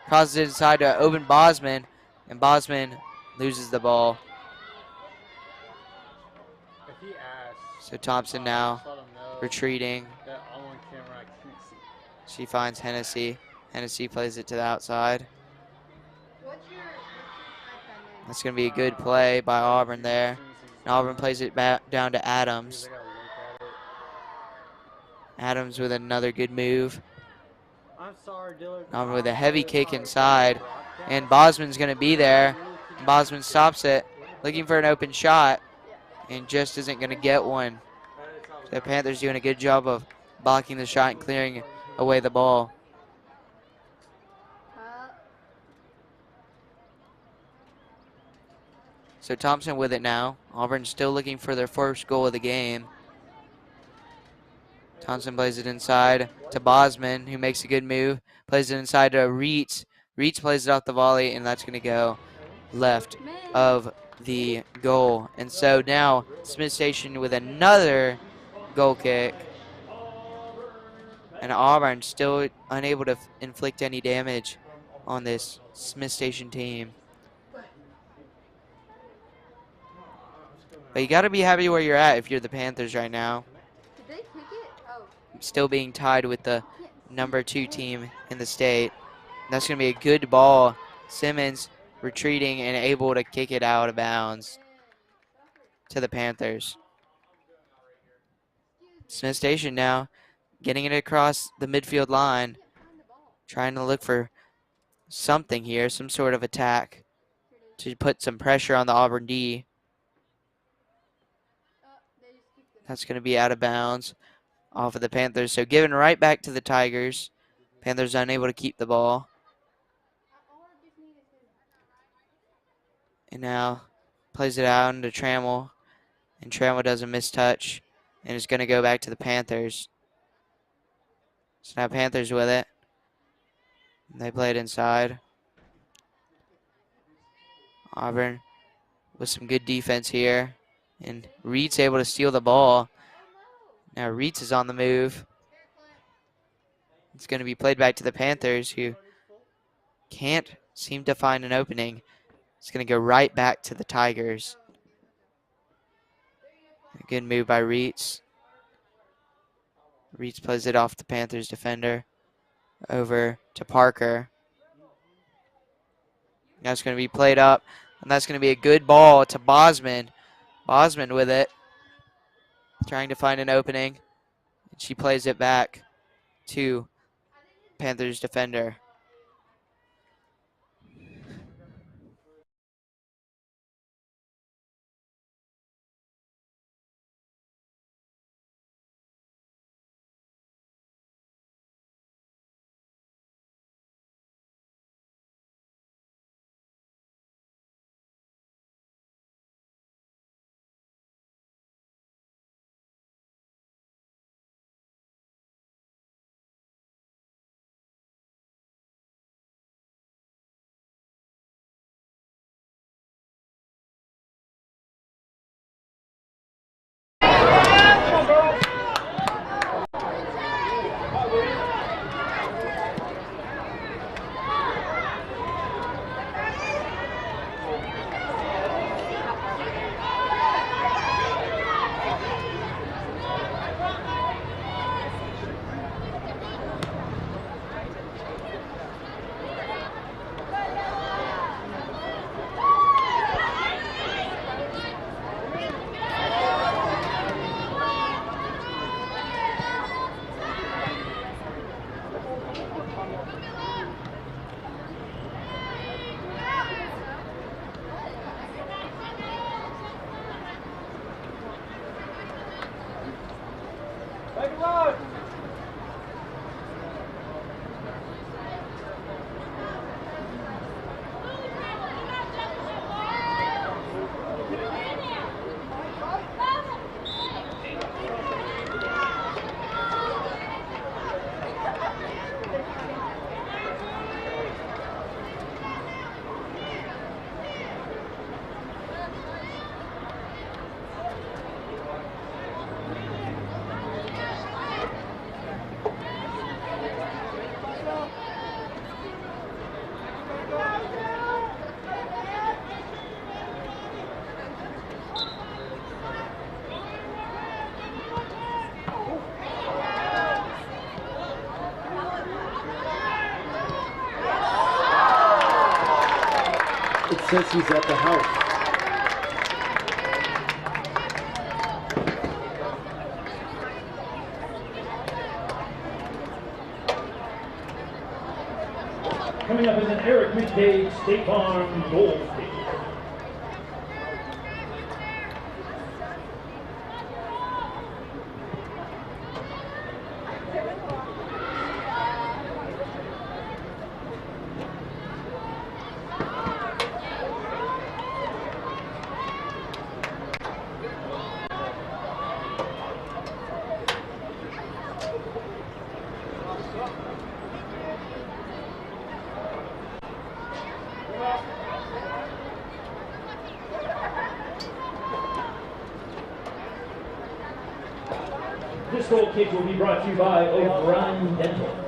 Crosses it inside to open Bosman, and Bosman loses the ball. So Thompson now retreating. She finds Hennessy. Hennessy plays it to the outside. That's going to be a good play by Auburn there. And Auburn plays it back down to Adams. Adams with another good move. Auburn with a heavy kick inside. And Bosman's going to be there. Bosman stops it, looking for an open shot, and just isn't going to get one. So the Panthers doing a good job of blocking the shot and clearing away the ball. So Thompson with it now. Auburn still looking for their first goal of the game. Thompson plays it inside to Bosman, who makes a good move. Plays it inside to Reitz. Reitz plays it off the volley, and that's going to go left of the goal. And so now Smith Station with another goal kick. And Auburn still unable to inflict any damage on this Smith Station team. But you got to be happy where you're at if you're the Panthers right now. Did they kick it? Oh. Still being tied with the number 2 team in the state. That's going to be a good ball. Simmons retreating and able to kick it out of bounds to the Panthers. Smith Station now getting it across the midfield line, trying to look for something here, some sort of attack to put some pressure on the Auburn D. That's going to be out of bounds off of the Panthers. So given right back to the Tigers. Panthers unable to keep the ball. And now plays it out into Trammell. And Trammell does a mistouch and is going to go back to the Panthers. So now Panthers with it. They play it inside. Auburn with some good defense here. And Reed's able to steal the ball. Now Reeds is on the move. It's going to be played back to the Panthers, who can't seem to find an opening. It's going to go right back to the Tigers. A good move by Reeds. Reeds plays it off the Panthers defender over to Parker. That's going to be played up, and that's going to be a good ball to Bosman. Bosman with it, trying to find an opening. And she plays it back to Panthers defender. It says he's at the house. Coming up is an Eric McDade State Farm goal station. This goal kick will be brought to you by Auburn Dental.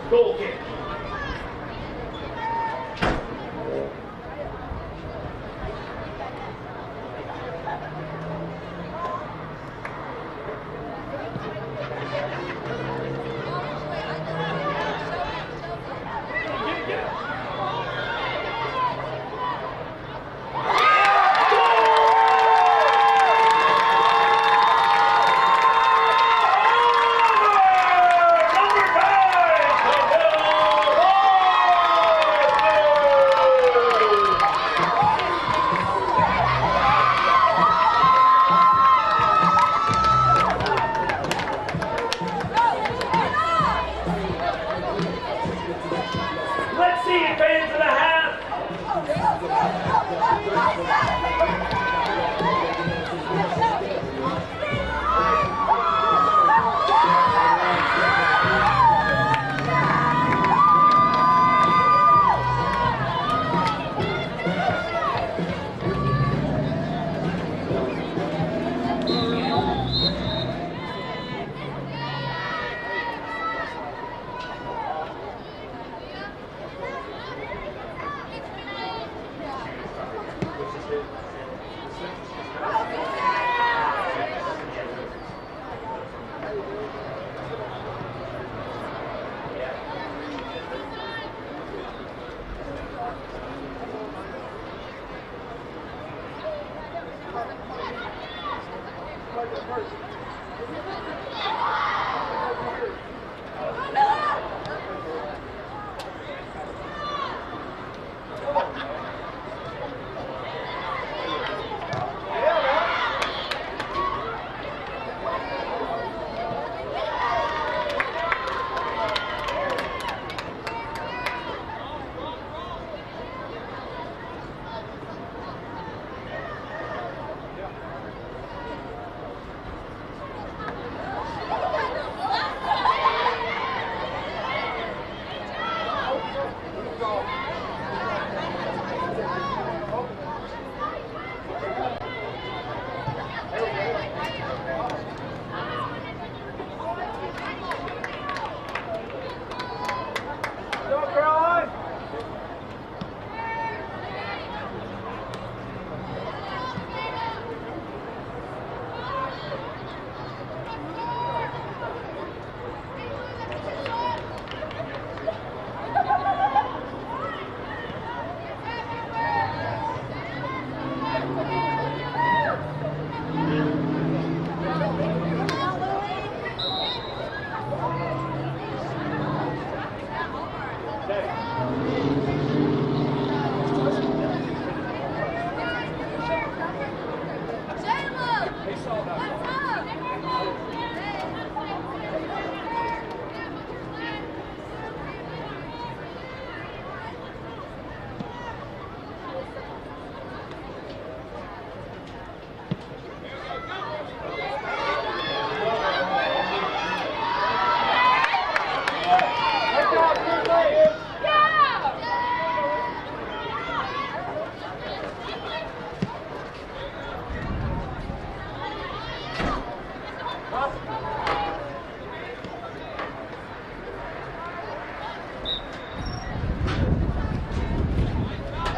Goal kick. Let's see it, fans of the half.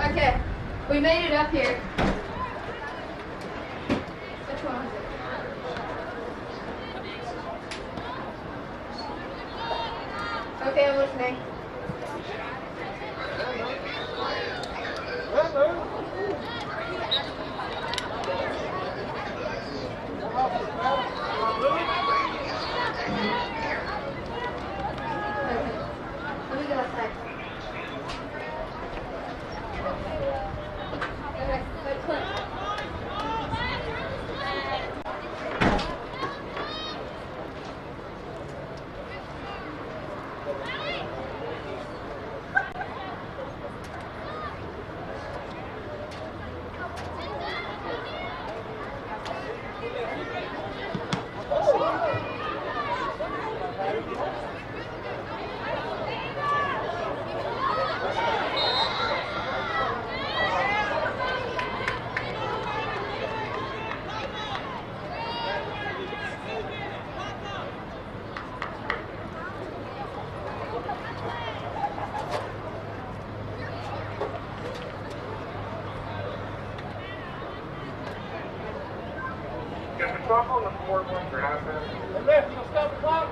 Okay, we made it up here. Which one was it? Okay, I'm listening. Let me go outside. Okay, but Clint. stop on the floor when you're half there. The left, you'll stop the clock.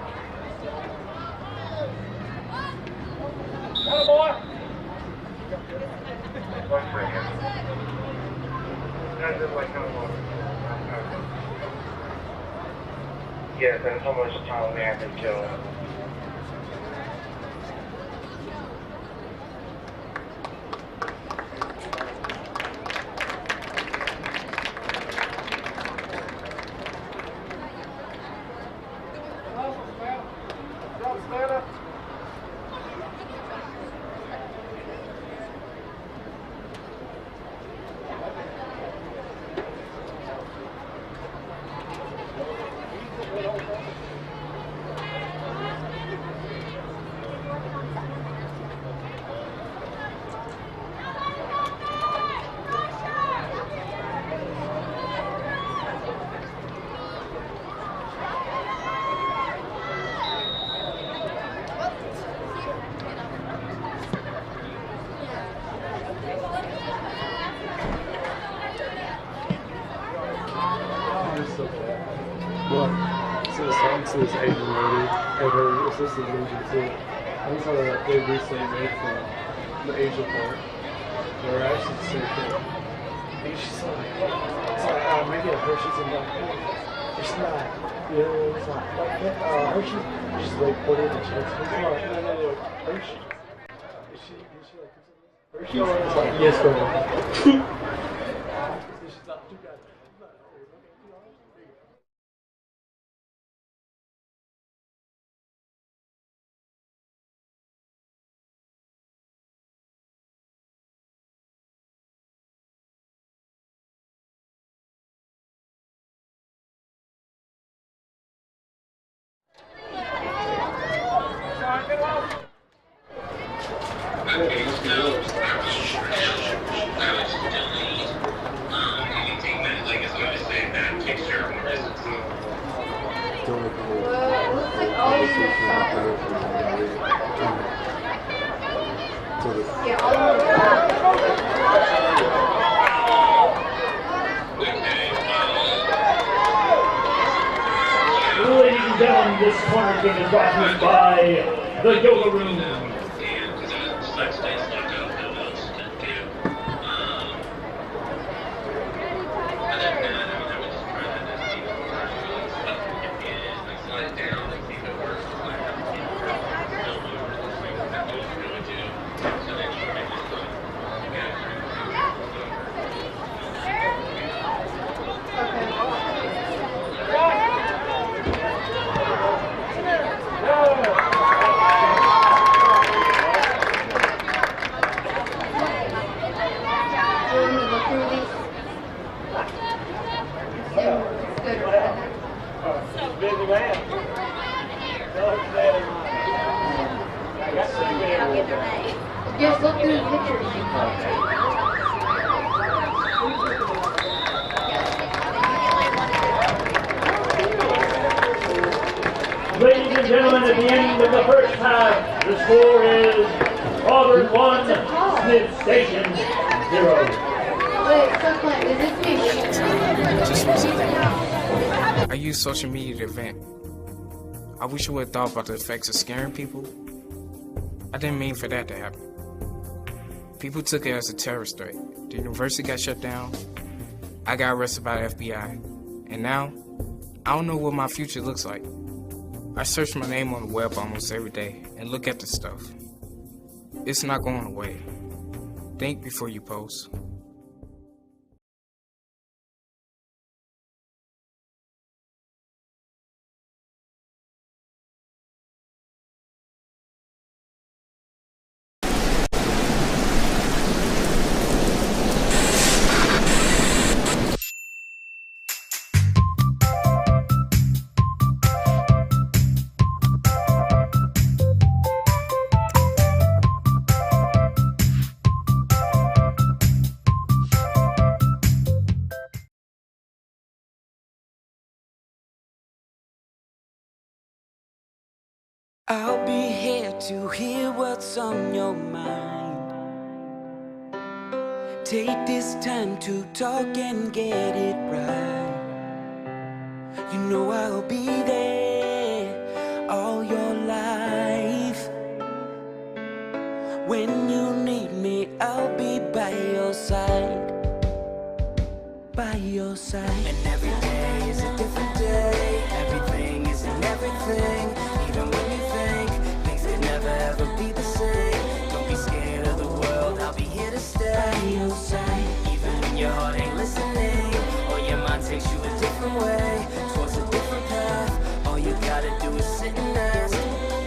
Got a boy. One for him. That's just like how long. Yes, and how much time we have to kill. To this Asian lady and her assistant losing too. I just saw that they recently made from the Asia part. They're actually the same thing. And she's like, maybe a Hershey's in that. It's not. You know, it's not like that. Hershey's, she's like pointing at the chest. It's not. No, Hershey. Is she like, Hershey's? It's like, yes, go on. She's not too bad. Ladies and gentlemen, this corner game is brought to you by the Yoga Room. Just look through the pictures. Ladies and gentlemen, at the end of the first half, the score is Auburn 1, Smith Station 0. Wait, so Clint, is this me? I use social media to vent. I wish I would have thought about the effects of scaring people. I didn't mean for that to happen. People took it as a terrorist threat. The university got shut down. I got arrested by the FBI. And now, I don't know what my future looks like. I search my name on the web almost every day and look at the stuff. It's not going away. Think before you post. I'll be here to hear what's on your mind. Take this time to talk and get it right. know I'll be there all your life. When you need me, I'll be by your side. By your side. And every day is a different day. Everything isn't everything. Even when you think things could never ever be the same. Don't be scared of the world, I'll be here to stay. By your side. Even when your heart ain't listening, or your mind takes you a different way, towards a different path. All you gotta do is sit and ask.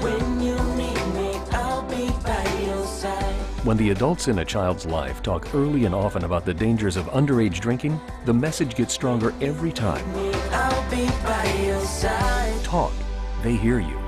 When you need me, I'll be by your side. When the adults in a child's life talk early and often about the dangers of underage drinking, the message gets stronger every time. I'll be by your side. Talk. They hear you.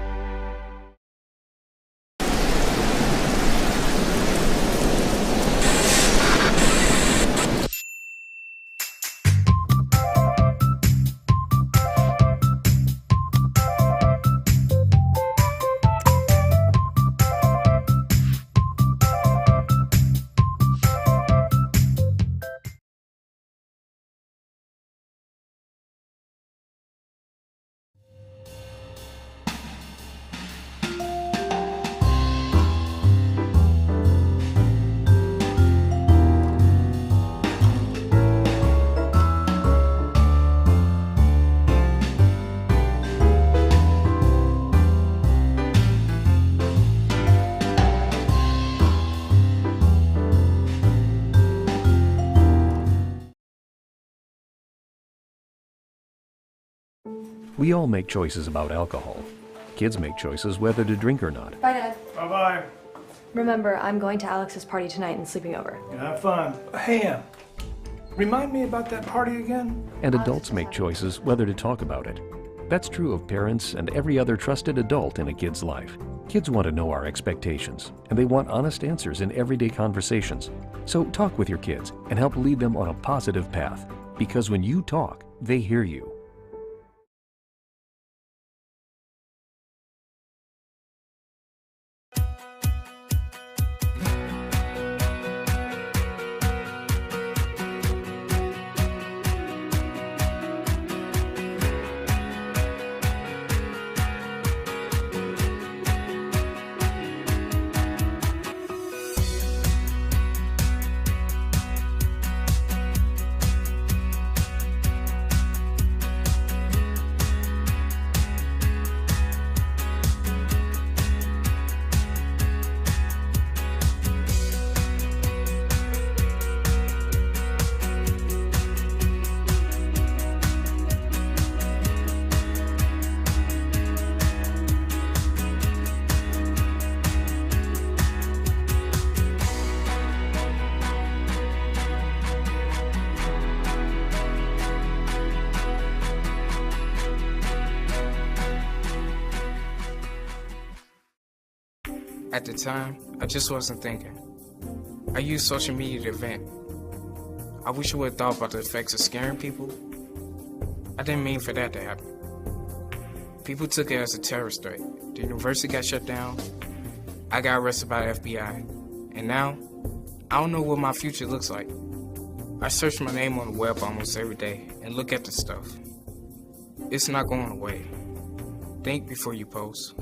We all make choices about alcohol. Kids make choices whether to drink or not. Bye, Dad. Bye-bye. Remember, I'm going to Alex's party tonight and sleeping over. Have fun. Hey, remind me about that party again? And adults make choices whether to talk about it. That's true of parents and every other trusted adult in a kid's life. Kids want to know our expectations, and they want honest answers in everyday conversations. So talk with your kids and help lead them on a positive path. Because when you talk, they hear you. At the time, I just wasn't thinking. I used social media to vent. I wish I would have thought about the effects of scaring people. I didn't mean for that to happen. People took it as a terrorist threat. The university got shut down. I got arrested by the FBI. And now, I don't know what my future looks like. I search my name on the web almost every day and look at the stuff. It's not going away. Think before you post.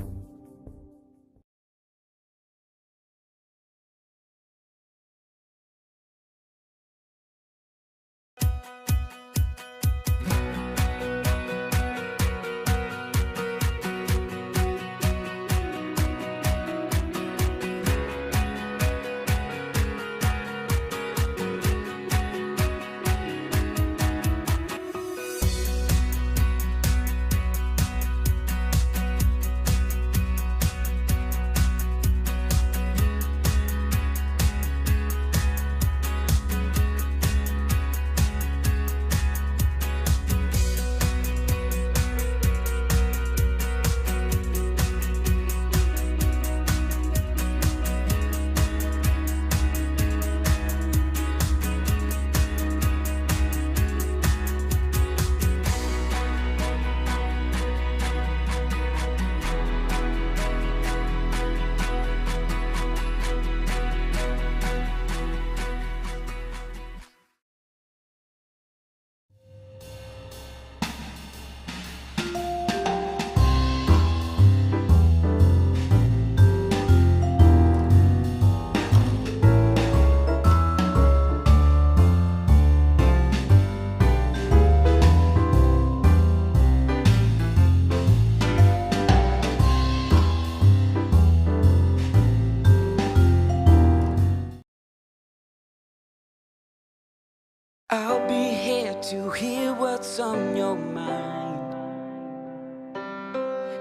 to hear what's on your mind.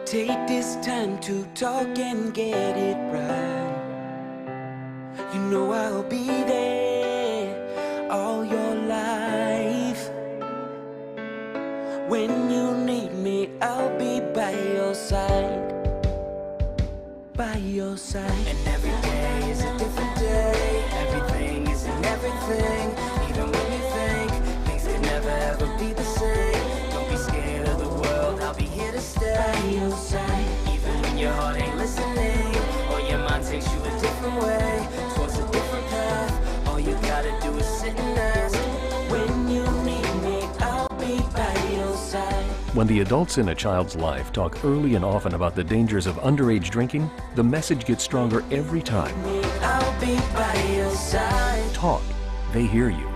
Take this time to talk and get it right. You know I'll be there all your life. When you need me, I'll be by your side. By your side. And every day is a different day. Everything isn't everything. Even when you think things can never ever be the same, don't be scared of the world, I'll be here to stay. By your side. Even when your heart ain't listening, or your mind takes you a different way, towards a different path, all you gotta do is sit and ask. When you need me, I'll be by your side. When the adults in a child's life talk early and often about the dangers of underage drinking, the message gets stronger every time. I'll be by your side. Talk. They hear you.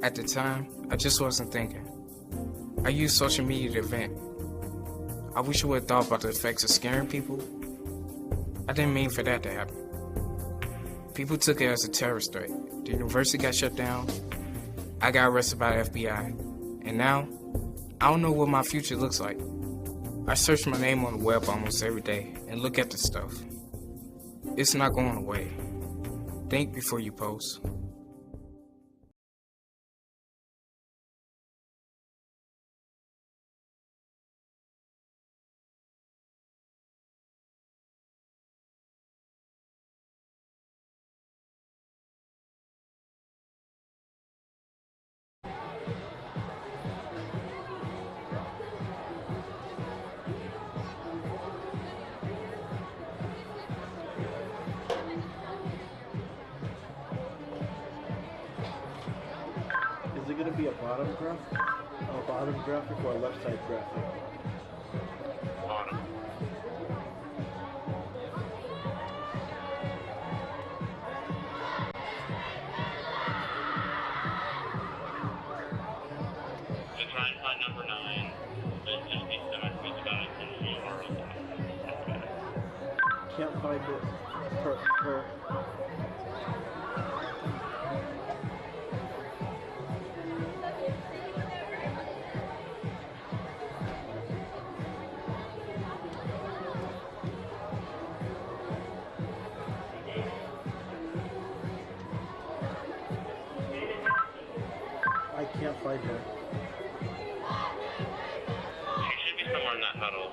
At the time, I just wasn't thinking. I used social media to vent. I wish I would have thought about the effects of scaring people. I didn't mean for that to happen. People took it as a terrorist threat. The university got shut down. I got arrested by the FBI. And now, I don't know what my future looks like. I search my name on the web almost every day and look at the stuff. It's not going away. Think before you post. Is it going to be a bottom graphic or a left side graphic? Bottom. So try and find number 9, but it's just these documents about it and you are okay. Can't find it per I can't find her. She should be somewhere in that huddle.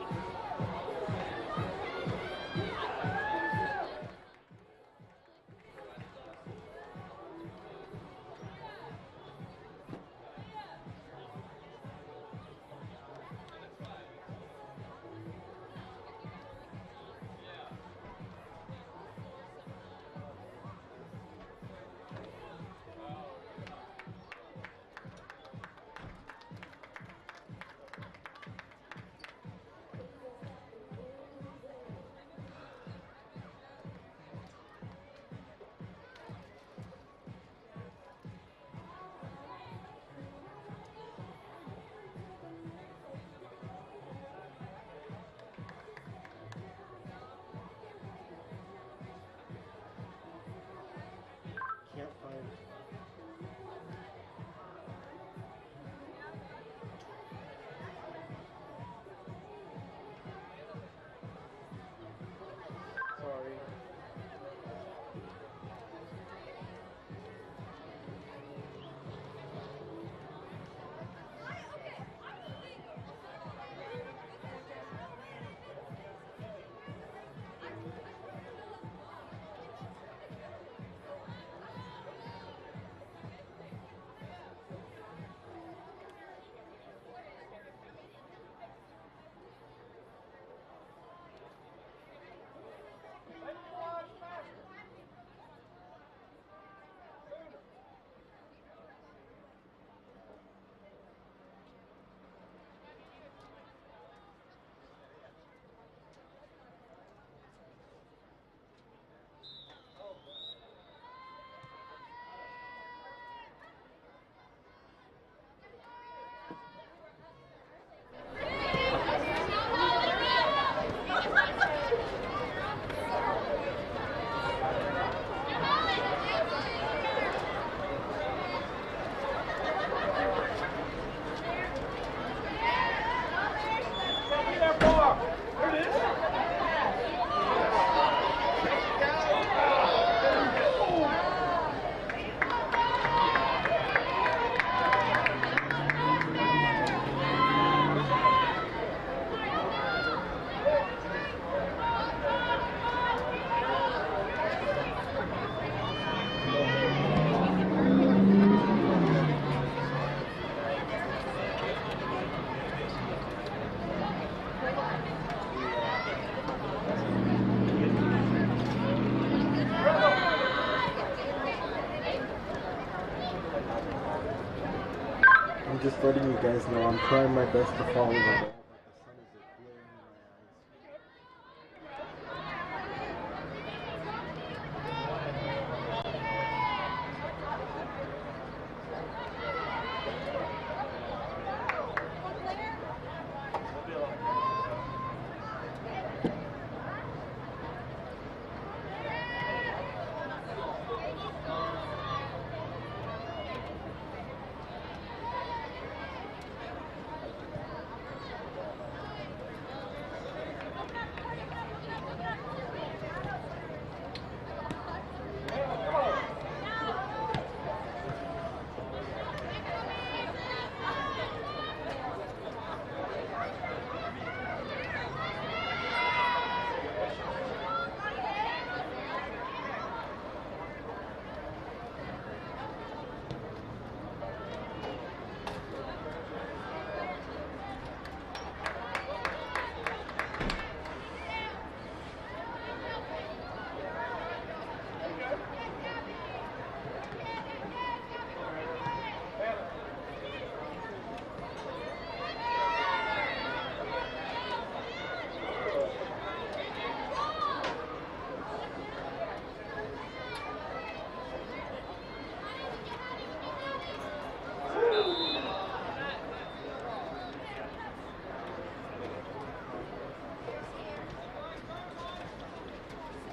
just letting you guys know I'm trying my best to follow the ball, but the sun is glaring in my eyes.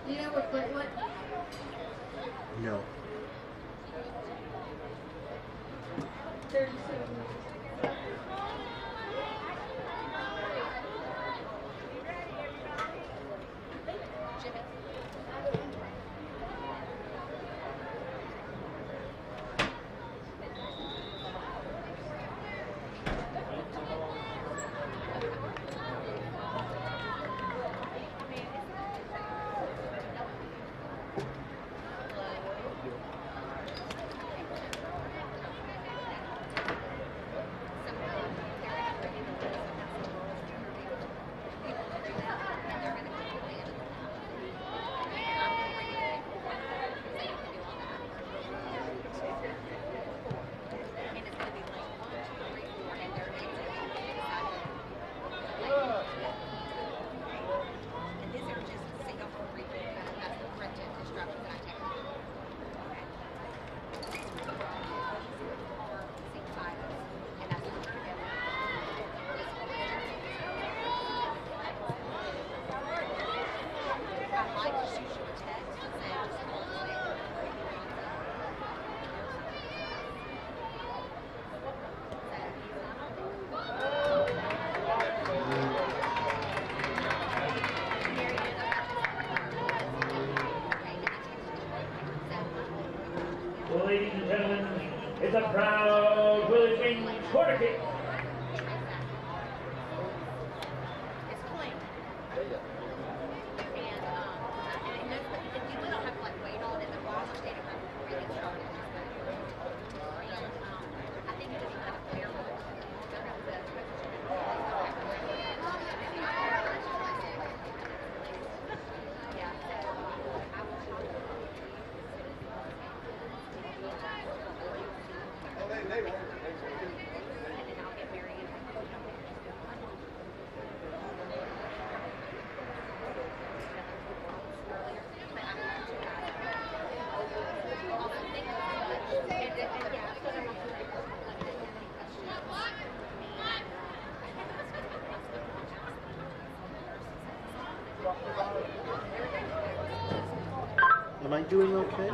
You know what Fleetwood? No. 37. Well, ladies and gentlemen, it's a proud Willie Wing corner kick. Am I doing okay?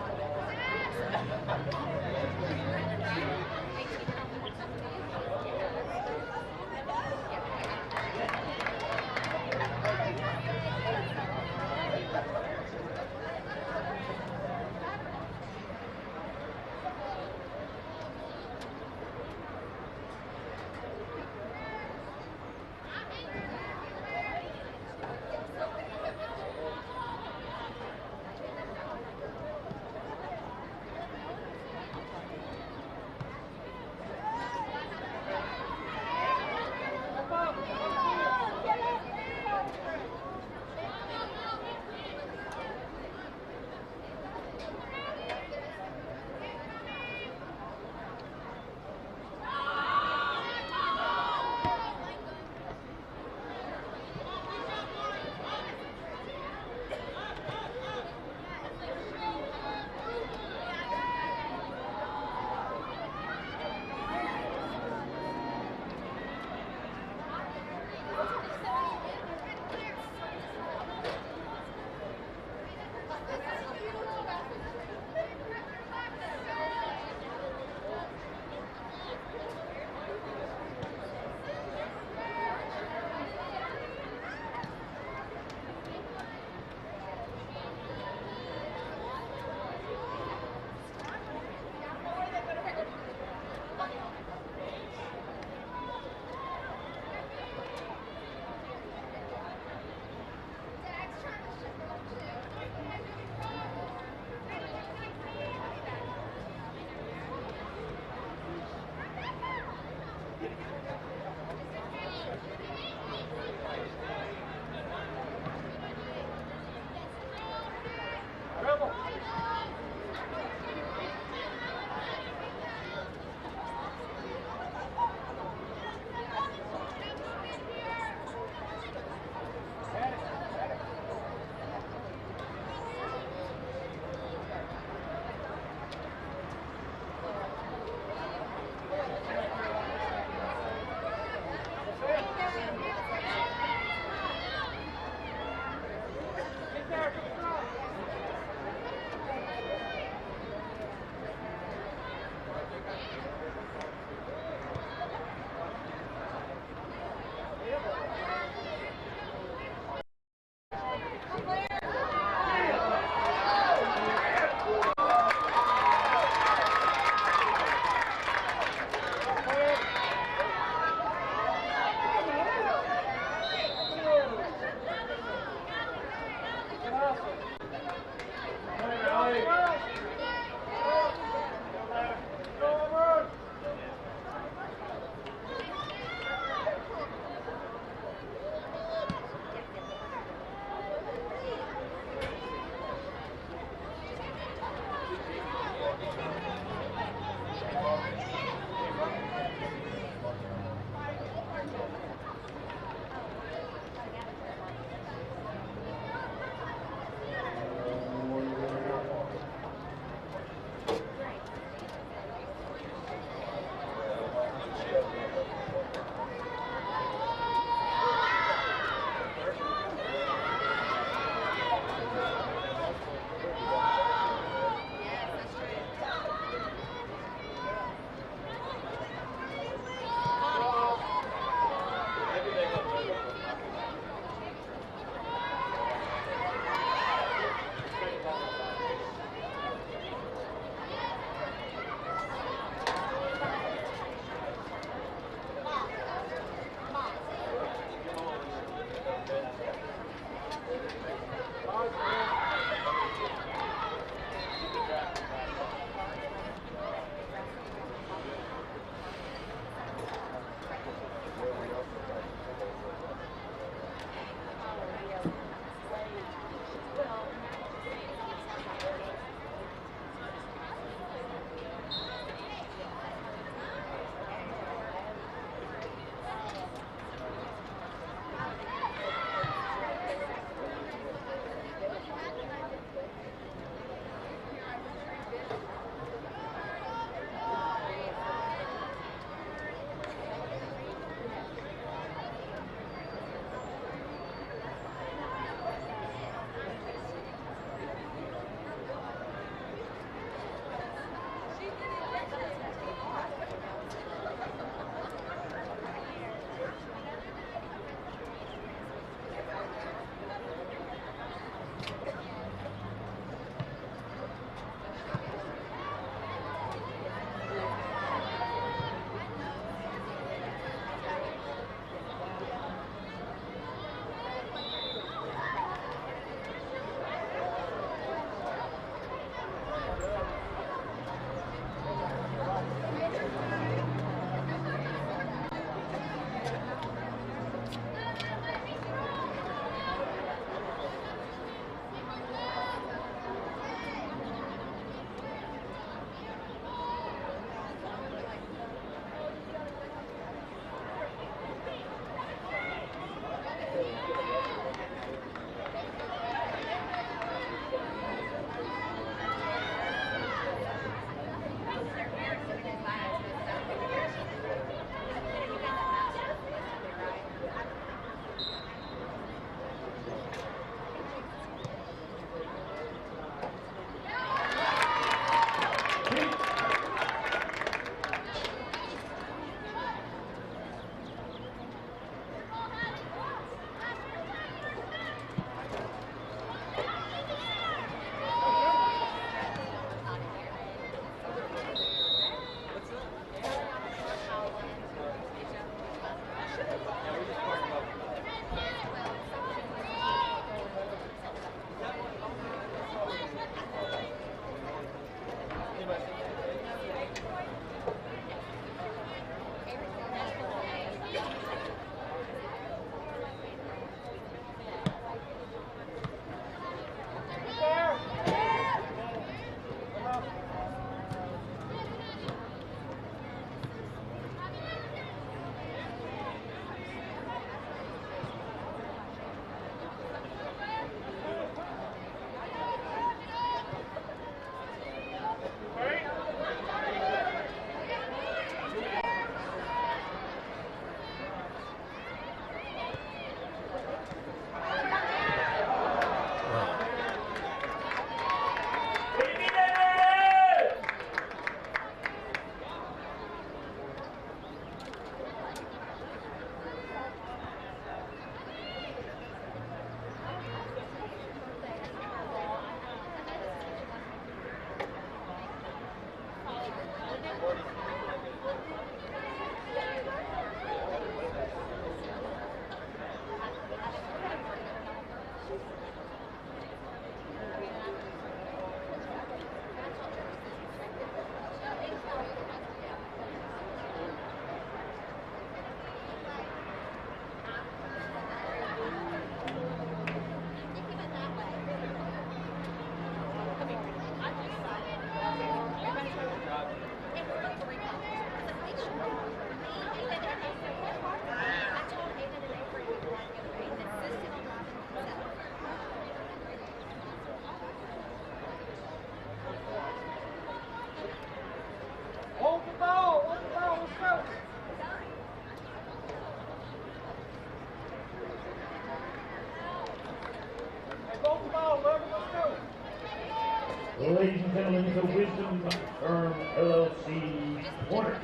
Ladies and gentlemen, the Wisdom Firm LLC corner.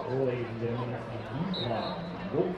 Ladies and gentlemen, go.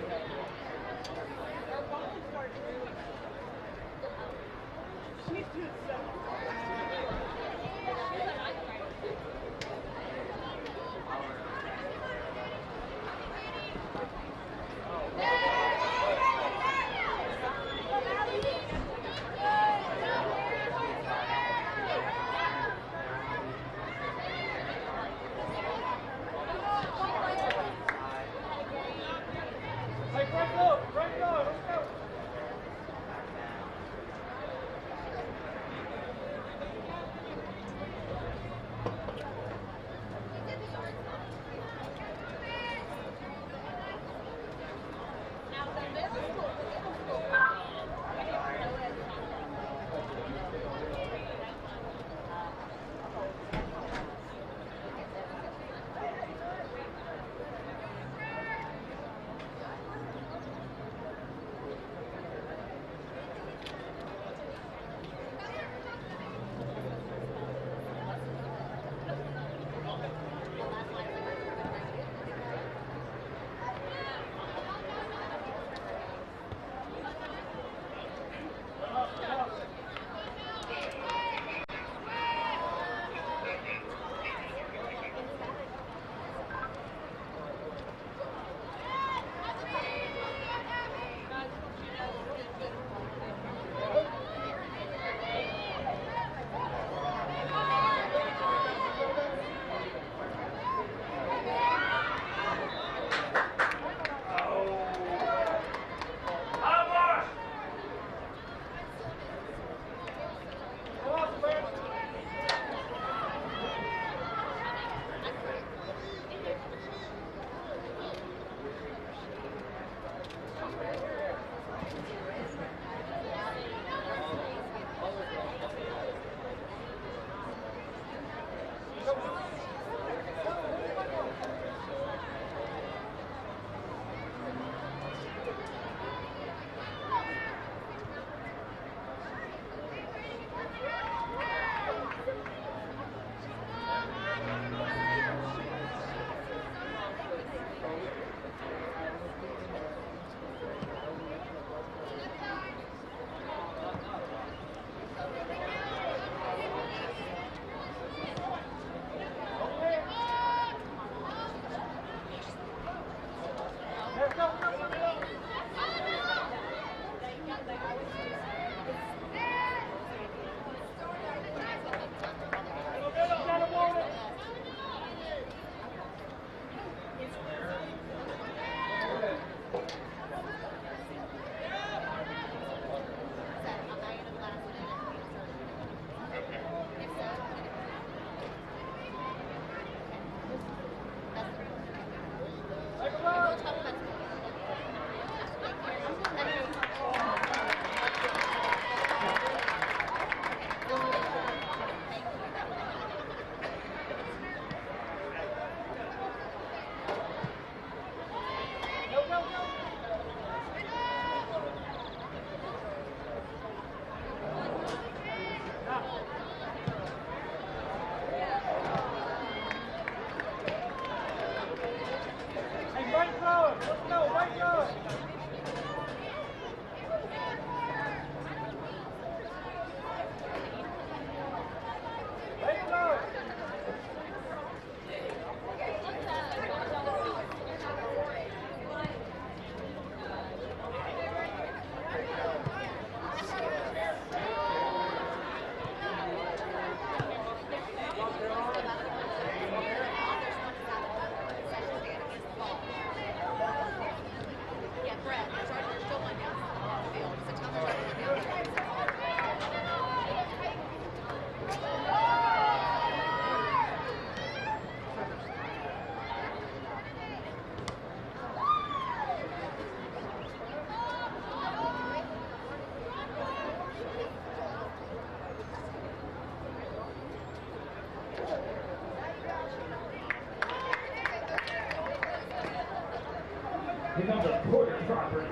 Here comes a Porter property.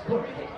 Corner kick.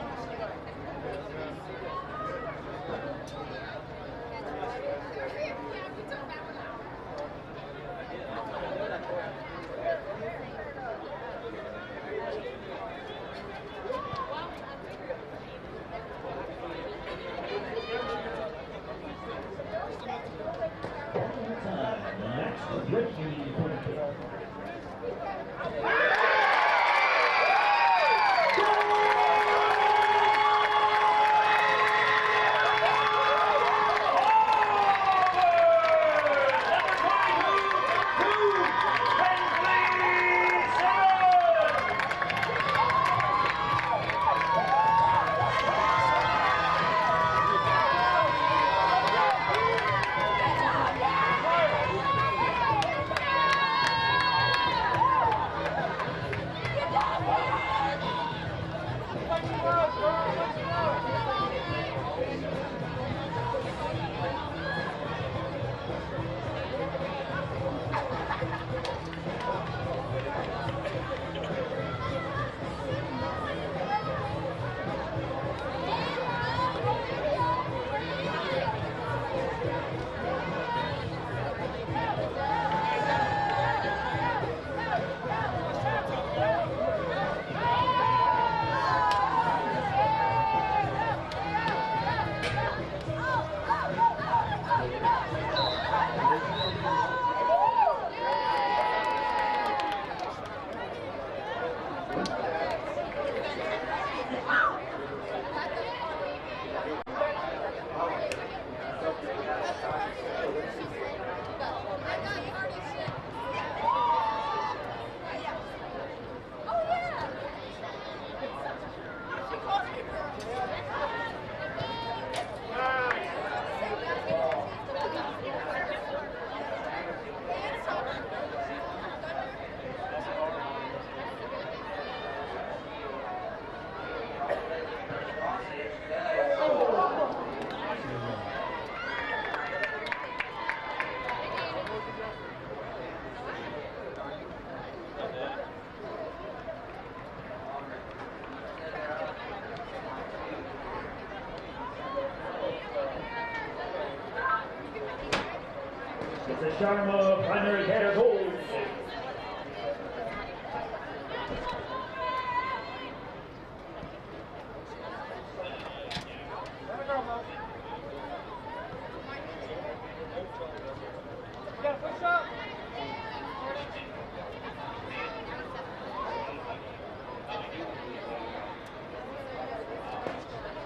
It's a Sharma primary header goal.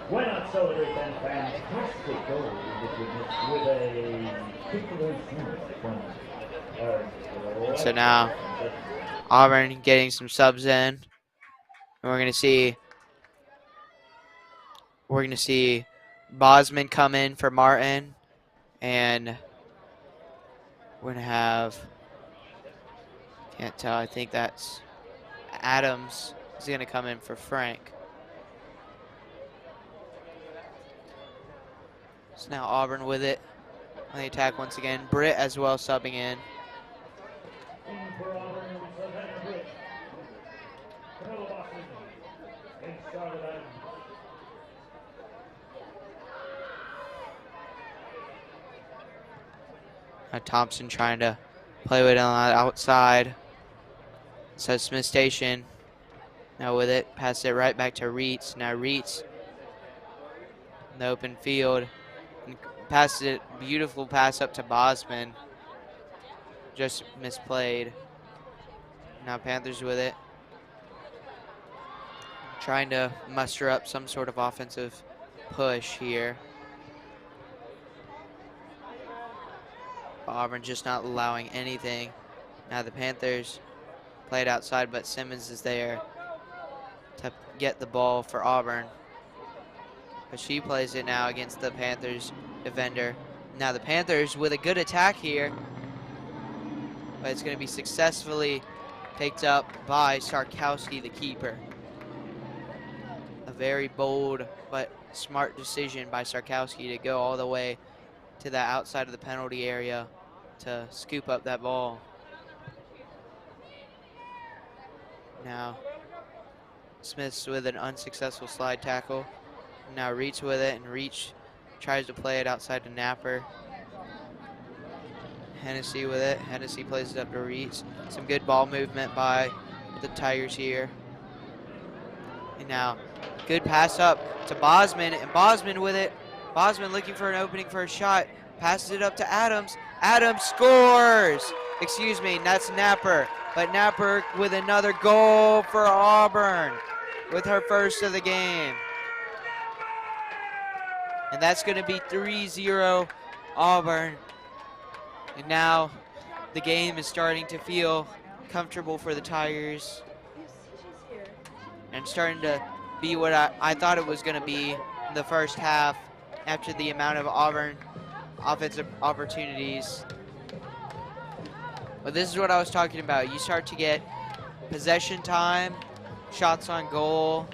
Why not celebrate that fantastic goal with a from So now Auburn getting some subs in. And we're gonna see Bosman come in for Martin, and we're gonna have, can't tell, I think that's Adams is gonna come in for Frank. So now Auburn with it on the attack once again. Britt as well subbing in. Now Thompson trying to play with it on the outside. So Smith Station now with it, pass it right back to Reitz. Now Reitz in the open field. And pass it, beautiful pass up to Bosman. Just misplayed. Now Panthers with it. Trying to muster up some sort of offensive push here. Auburn just not allowing anything. Now the Panthers played outside, but Simmons is there to get the ball for Auburn. But she plays it now against the Panthers defender. Now the Panthers with a good attack here, but it's going to be successfully picked up by Sarkowski, the keeper. A very bold but smart decision by Sarkowski to go all the way to the outside of the penalty area to scoop up that ball. Now Smith's with an unsuccessful slide tackle. Now Reach with it, and Reach tries to play it outside to Napper. Hennessy with it. Hennessy plays it up to Reach. Some good ball movement by the Tigers here. And now, good pass up to Bosman, and Bosman with it. Bosman looking for an opening for a shot. Passes it up to Adams. Adams scores! Excuse me, that's Napper. But Napper with another goal for Auburn with her first of the game. And that's going to be 3-0 Auburn. And now the game is starting to feel comfortable for the Tigers. And starting to be what I thought it was going to be in the first half after the amount of Auburn offensive opportunities. But this is what I was talking about. You start to get possession time, shots on goal,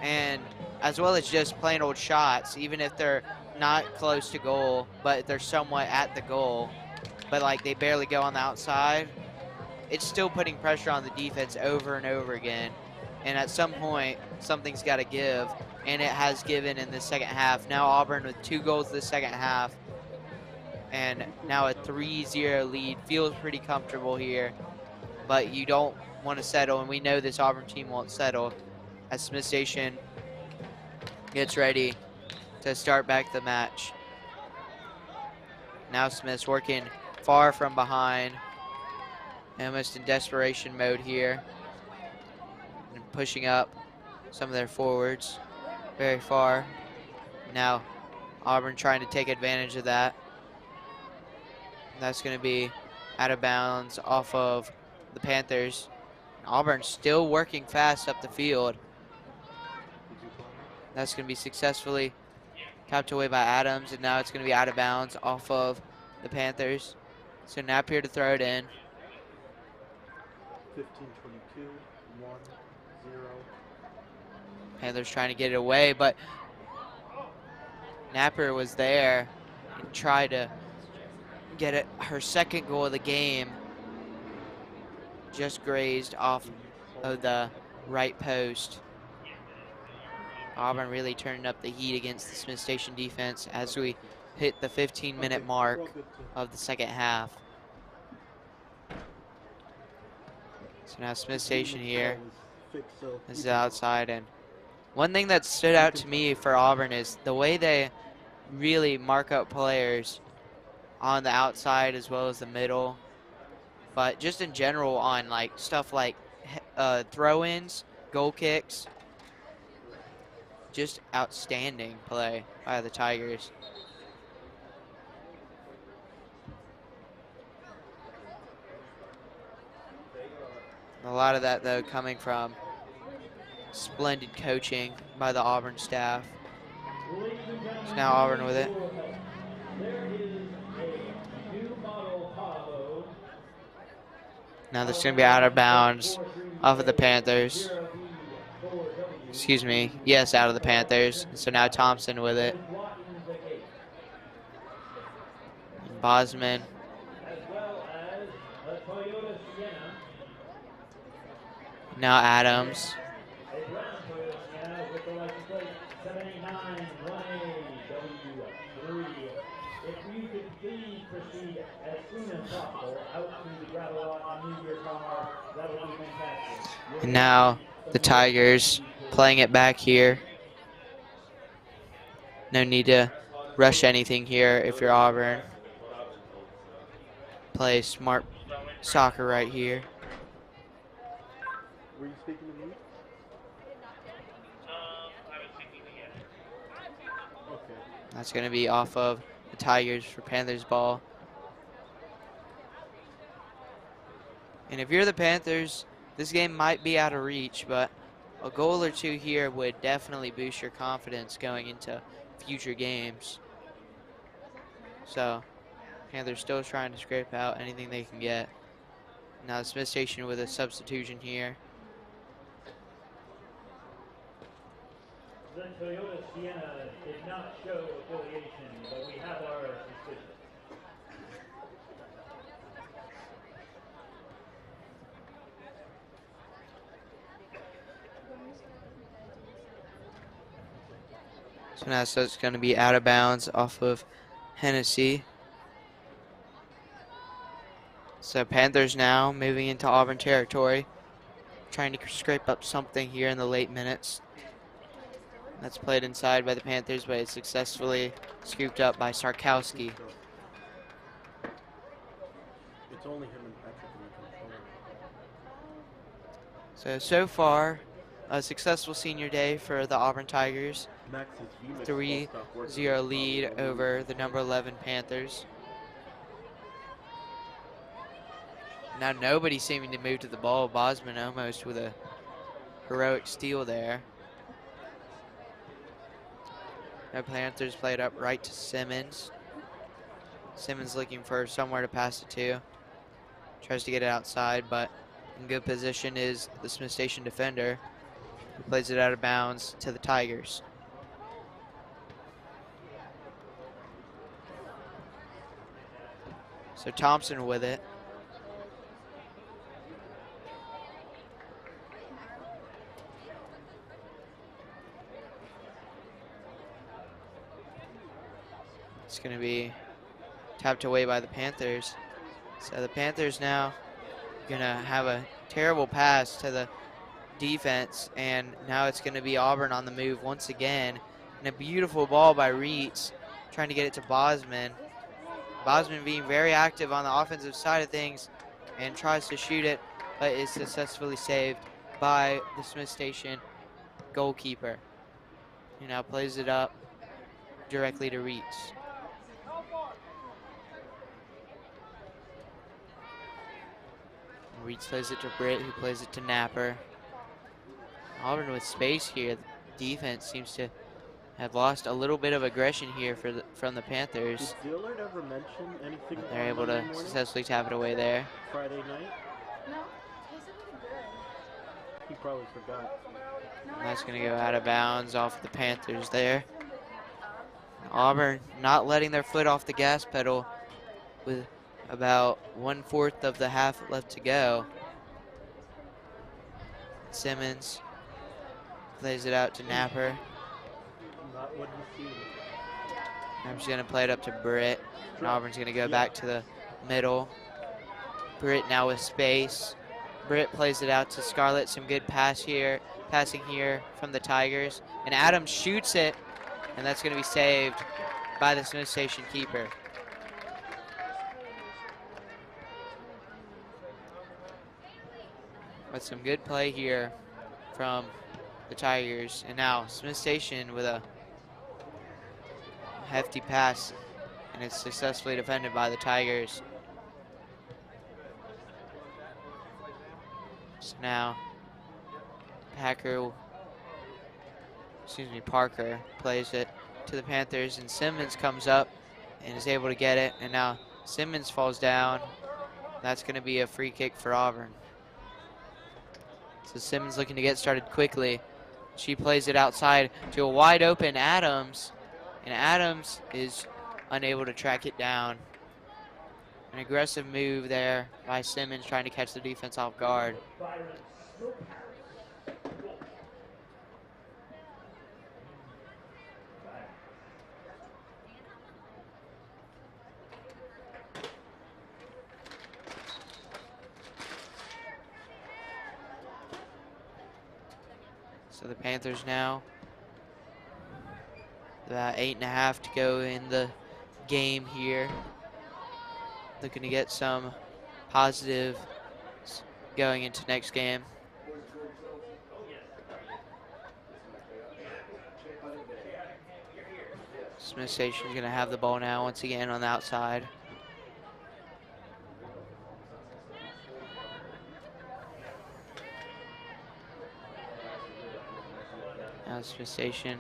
and as well as just plain old shots, even if they're not close to goal, but they're somewhat at the goal, but like they barely go on the outside. It's still putting pressure on the defense over and over again. And at some point, something's got to give, and it has given in the second half. Now Auburn with 2 goals in the second half, and now a 3-0 lead. Feels pretty comfortable here, but you don't want to settle, and we know this Auburn team won't settle as Smith Station gets ready to start back the match. Now Smith's working far from behind, almost in desperation mode here, and pushing up some of their forwards very far. Now Auburn trying to take advantage of that. That's going to be out of bounds off of the Panthers. Auburn still working fast up the field. That's going to be successfully tapped away by Adams, and now it's going to be out of bounds off of the Panthers. So Napier to throw it in. 15-22, 1-0. Panthers trying to get it away, but Napier was there and tried to get it, her second goal of the game. Just grazed off of the right post. Auburn really turning up the heat against the Smith Station defense as we hit the 15-minute mark of the second half. So now Smith Station here is outside, and one thing that stood out to me for Auburn is the way they really mark up players on the outside as well as the middle, but just in general on like stuff like throw-ins, goal kicks. Just outstanding play by the Tigers. A lot of that, though, coming from splendid coaching by the Auburn staff. So now Auburn with it. Now this is going to be out of bounds off of the Panthers. Excuse me. Yes, out of the Panthers. So now Thompson with it. And Bosman. Now Adams. And now the Tigers playing it back here. No need to rush anything here if you're Auburn. Play smart soccer right here. Were you speaking to me? Okay. That's going to be off of the Tigers for Panthers ball. And if you're the Panthers, this game might be out of reach, but a goal or two here would definitely boost your confidence going into future games. So Panthers still trying to scrape out anything they can get. Now the Smith Station with a substitution here. The Toyota Sienna did not show affiliation, but we have our suspicions. So now it's going to be out of bounds off of Hennessy. So Panthers now moving into Auburn territory, trying to scrape up something here in the late minutes. That's played inside by the Panthers, but it's successfully scooped up by Sarkowski. It's only him and Patrick in the control. So far, a successful senior day for the Auburn Tigers. 3-0 lead over the number 11 Panthers. Now nobody seeming to move to the ball. Bosman almost with a heroic steal there. Now Panthers played up right to Simmons. Simmons looking for somewhere to pass it to. Tries to get it outside, but in good position is the Smith Station defender, who plays it out of bounds to the Tigers. So Thompson with it. It's going to be tapped away by the Panthers. So the Panthers now going to have a terrible pass to the defense, and now it's going to be Auburn on the move once again. And a beautiful ball by Reitz, trying to get it to Bosman. Bosman being very active on the offensive side of things and tries to shoot it, but is successfully saved by the Smith Station goalkeeper. He now plays it up directly to Reitz. Reitz plays it to Britt, who plays it to Napper. Auburn with space here. The defense seems to have lost a little bit of aggression here from the Panthers. Did Dillard ever mention anything? They're able to successfully tap it away there. Friday night? No, he's really good. He probably forgot. And that's going to go out of bounds off the Panthers there. Auburn not letting their foot off the gas pedal with about 1/4 of the half left to go. Simmons plays it out to Napper. Not what you see. Napper's going to play it up to Britt. And Auburn's going to go back to the middle. Britt now with space. Britt plays it out to Scarlett. Some good passing here from the Tigers. And Adams shoots it, and that's going to be saved by the Smith Station keeper. But some good play here from the Tigers. And now Smith Station with a hefty pass, and it's successfully defended by the Tigers. So now Parker plays it to the Panthers, and Simmons comes up and is able to get it, and now Simmons falls down. That's going to be a free kick for Auburn. So Simmons looking to get started quickly. She plays it outside to a wide open Adams, and Adams is unable to track it down. An aggressive move there by Simmons, trying to catch the defense off guard. So the Panthers now, about 8.5 to go in the game here. Looking to get some positives going into next game. Smith Station is going to have the ball now once again on the outside. Now Smith Station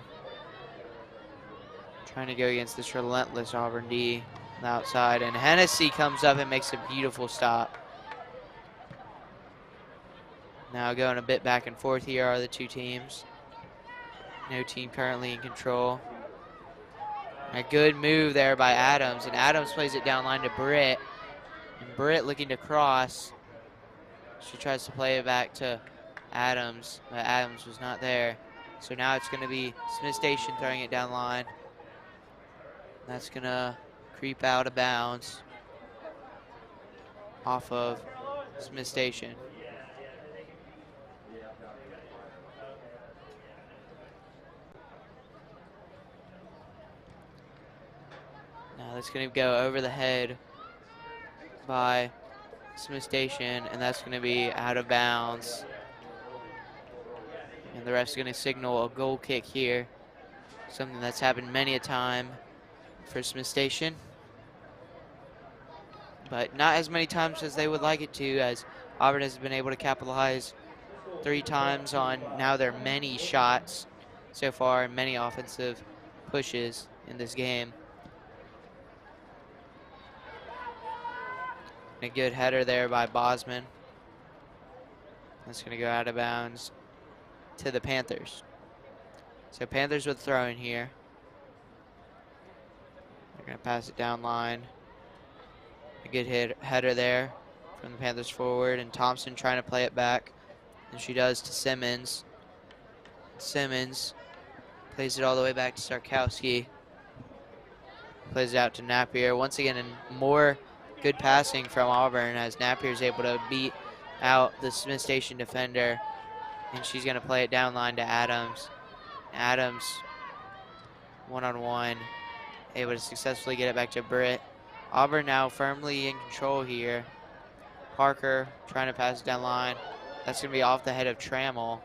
trying to go against this relentless Auburn D on the outside, and Hennessy comes up and makes a beautiful stop. Now going a bit back and forth here are the two teams. No team currently in control. A good move there by Adams, and Adams plays it down line to Britt, and Britt looking to cross. She tries to play it back to Adams, but Adams was not there. So now it's going to be Smith Station throwing it down the line. That's going to creep out of bounds off of Smith Station. Now that's going to go over the head by Smith Station, and that's going to be out of bounds. And the ref's going to signal a goal kick here, something that's happened many a time for Smith Station, but not as many times as they would like it to, as Auburn has been able to capitalize 3 times on now their many shots so far and many offensive pushes in this game. And a good header there by Bosman. That's going to go out of bounds to the Panthers. So Panthers with throw in here. They're going to pass it down line. A good header there from the Panthers forward, and Thompson trying to play it back, and she does to Simmons. Simmons plays it all the way back to Sarkowski. Plays it out to Napier. Once again, and more good passing from Auburn, as Napier is able to beat out the Smith Station defender, and she's going to play it down line to Adams. Adams, one-on-one, able to successfully get it back to Britt. Auburn now firmly in control here. Parker trying to pass it down line. That's going to be off the head of Trammell.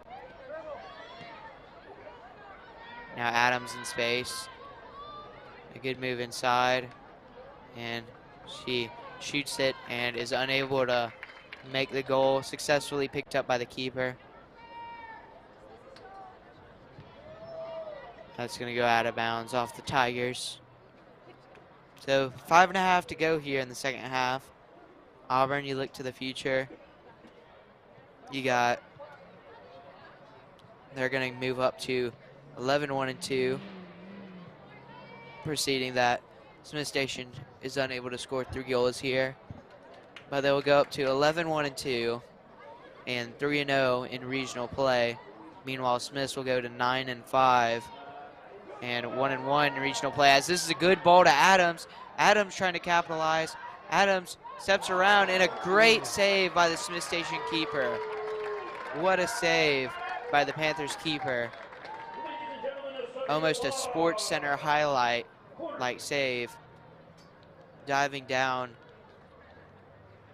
Now Adams in space. A good move inside. And she shoots it and is unable to make the goal. Successfully picked up by the keeper. That's going to go out of bounds off the Tigers. So 5.5 to go here in the second half. Auburn, you look to the future. You got, they're going to move up to 11-1-2. Preceding that, Smith Station is unable to score 3 goals here. But they will go up to 11-1-2 and 3-0 in regional play. Meanwhile, Smiths will go to 9-5. And 1-1 in regional play, as this is a good ball to Adams. Adams trying to capitalize. Adams steps around, and a great save by the Smith Station keeper. What a save by the Panthers keeper. Almost a Sports Center highlight like save. Diving down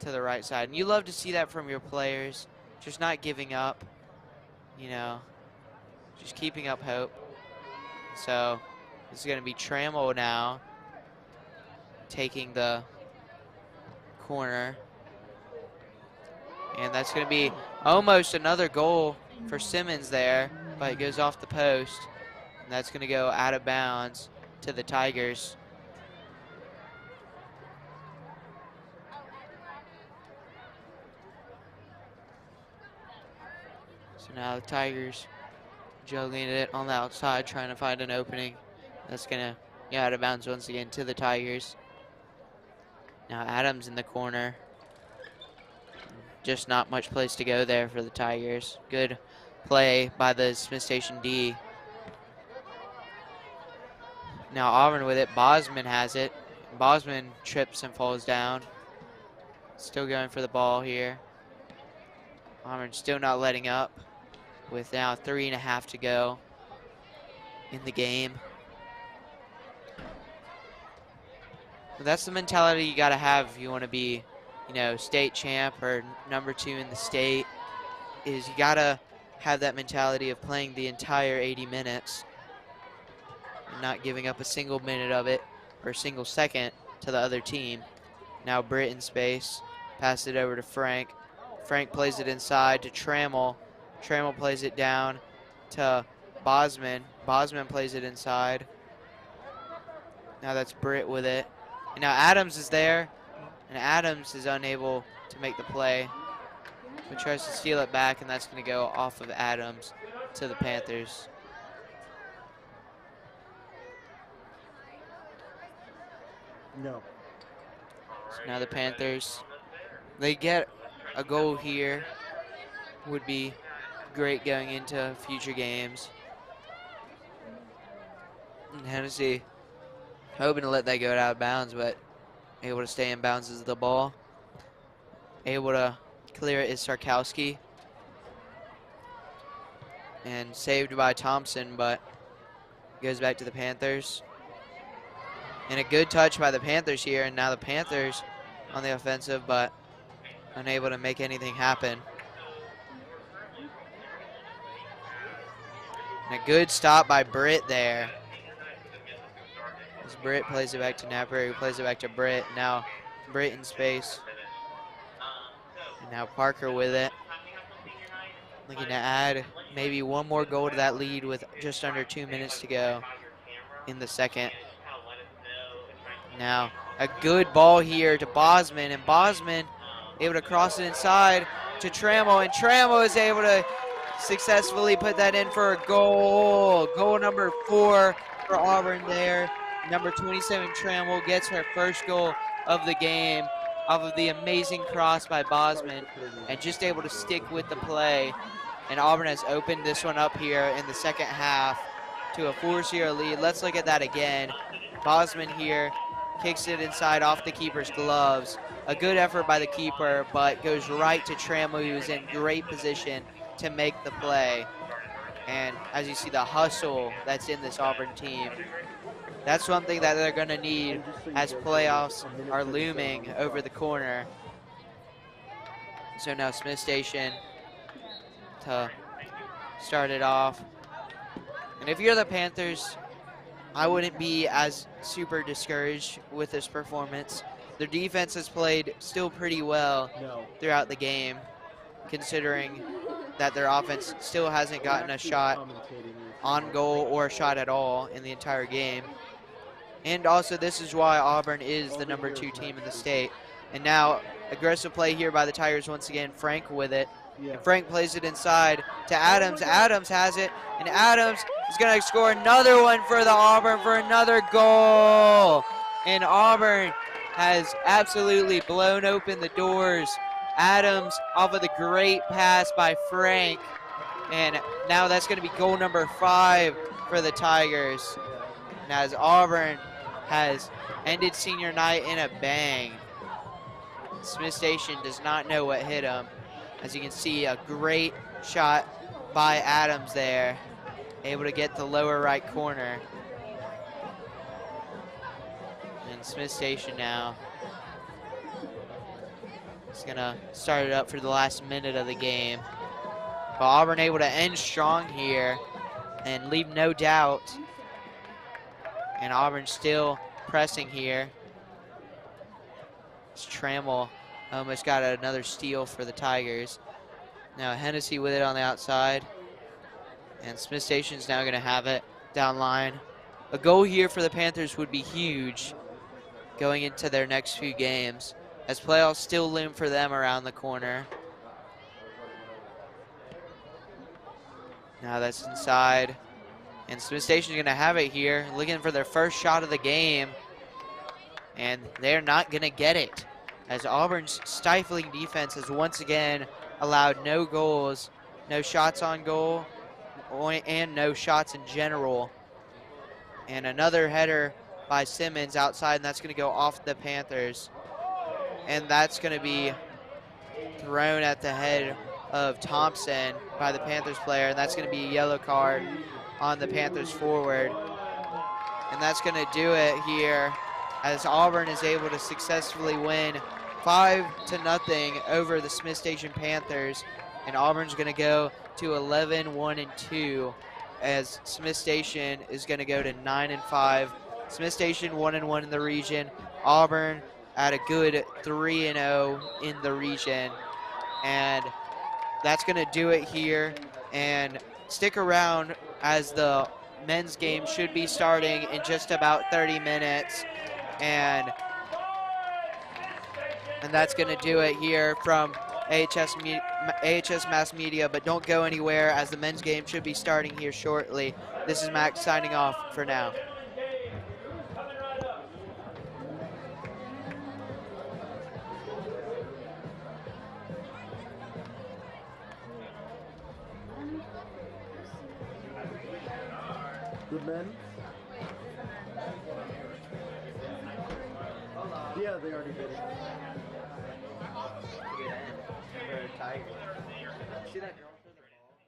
to the right side. And you love to see that from your players. Just not giving up, you know, just keeping up hope. So this is going to be Trammell now taking the corner. And that's going to be almost another goal for Simmons there, but it goes off the post. And that's going to go out of bounds to the Tigers. So now the Tigers juggling it on the outside, trying to find an opening. That's going to get out of bounds once again to the Tigers. Now Adams in the corner. Just not much place to go there for the Tigers. Good play by the Smith Station D. Now Auburn with it. Bosman has it. Bosman trips and falls down. Still going for the ball here. Auburn still not letting up, with now 3.5 to go in the game. But that's the mentality you got to have if you want to be, you know, state champ or #2 in the state, is you got to have that mentality of playing the entire 80 minutes and not giving up a single minute of it or a single second to the other team. Now Britt in space, pass it over to Frank. Frank plays it inside to Trammell. Trammell plays it down to Bosman. Bosman plays it inside. Now that's Britt with it. And now Adams is there, and Adams is unable to make the play, but tries to steal it back, and that's going to go off of Adams to the Panthers. No. So now the Panthers, they get a goal here, would be great going into future games. And Hennessy hoping to let that go out of bounds, but able to stay in bounds as the ball. Able to clear it is Sarkowski. And saved by Thompson, but goes back to the Panthers. And a good touch by the Panthers here, and now the Panthers on the offensive, but unable to make anything happen. And a good stop by Britt there. As Britt plays it back to Napper, who plays it back to Britt. Now Britt in space. And now Parker with it. Looking to add maybe one more goal to that lead with just under 2 minutes to go in the second. Now a good ball here to Bosman, and Bosman able to cross it inside to Trammell, and Trammell is able to successfully put that in for a goal. Goal number 4 for Auburn there. Number 27 Trammell gets her first goal of the game off of the amazing cross by Bosman, and just able to stick with the play. And Auburn has opened this one up here in the second half to a 4-0 lead. Let's look at that again. Bosman here kicks it inside off the keeper's gloves. A good effort by the keeper, but goes right to Trammell, who's in great position to make the play. And as you see, the hustle that's in this Auburn team, that's one thing that they're going to need as playoffs are looming over the corner. So now Smith Station to start it off. And if you're the Panthers, I wouldn't be as super discouraged with this performance. Their defense has played still pretty well throughout the game, considering that their offense still hasn't gotten a shot on goal or a shot at all in the entire game. And also, this is why Auburn is the number 2 team in the state. And now, aggressive play here by the Tigers once again. Frank with it. And Frank plays it inside to Adams. Adams has it, and Adams is going to score another one for the Auburn for another goal. And Auburn has absolutely blown open the doors. Adams off of the great pass by Frank. And now that's going to be goal number 5 for the Tigers. And as Auburn has ended senior night in a bang, Smith Station does not know what hit him. As you can see, a great shot by Adams there, able to get the lower right corner. And Smith Station now is gonna start it up for the last minute of the game. But Auburn able to end strong here and leave no doubt. And Auburn still pressing here. Trammell almost got another steal for the Tigers. Now Hennessy with it on the outside. And Smith Station's now gonna have it down line. A goal here for the Panthers would be huge going into their next few games, as playoffs still loom for them around the corner. Now that's inside. And Smith Station's gonna have it here, looking for their first shot of the game. And they're not gonna get it, as Auburn's stifling defense has once again allowed no goals, no shots on goal, and no shots in general. And another header by Simmons outside, and that's gonna go off the Panthers. And that's gonna be thrown at the head of Thompson by the Panthers player, and that's gonna be a yellow card on the Panthers forward. And that's gonna do it here, as Auburn is able to successfully win 5-0 over the Smith Station Panthers. And Auburn's gonna go to 11-1-2, as Smith Station is gonna go to 9-5. Smith Station 1-1 in the region. Auburn at a good 3-0 in the region. And that's gonna do it here. And stick around, as the men's game should be starting in just about 30 minutes. And that's going to do it here from AHS Mass Media. But don't go anywhere, as the men's game should be starting here shortly. This is Max signing off for now. The men Yeah, they already did it. Good end for a Tiger. See that girl throw the ball?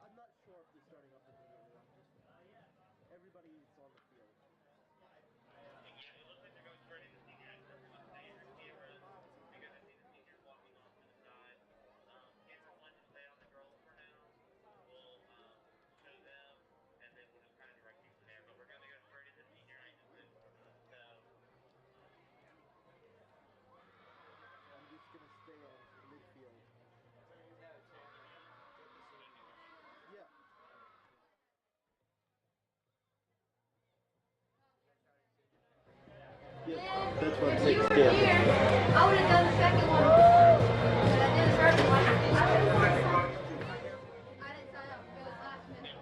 I'm not sure if they're starting up immediately. Everybody's on the field. I'm just gonna stay on midfield. Yeah. Yeah, that's what If you were 6 here, did. I would have done the second one. But I did the first one. I didn't sign up. It was last minute.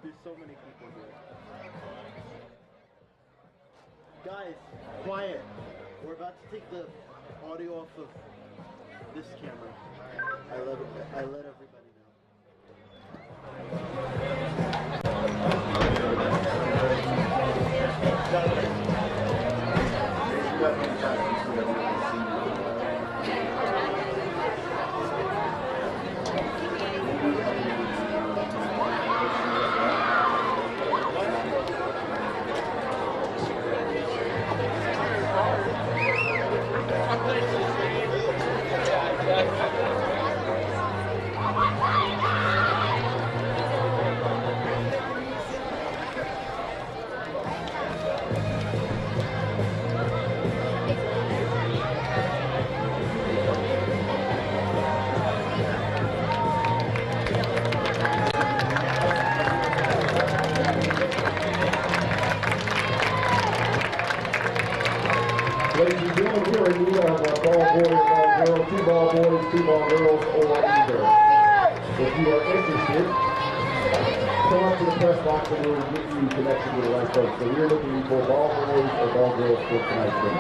There's so many people here. Guys, quiet. We're about to take the audio off of this camera. I let everybody know. Ladies and gentlemen, we're in need of a ball boy, ball girl, 2 ball boys, 2 ball girls, or either. If you are interested, come up to the press box and we'll get you connected with the right folks. So we're looking for ball boys or ball girls for tonight's game.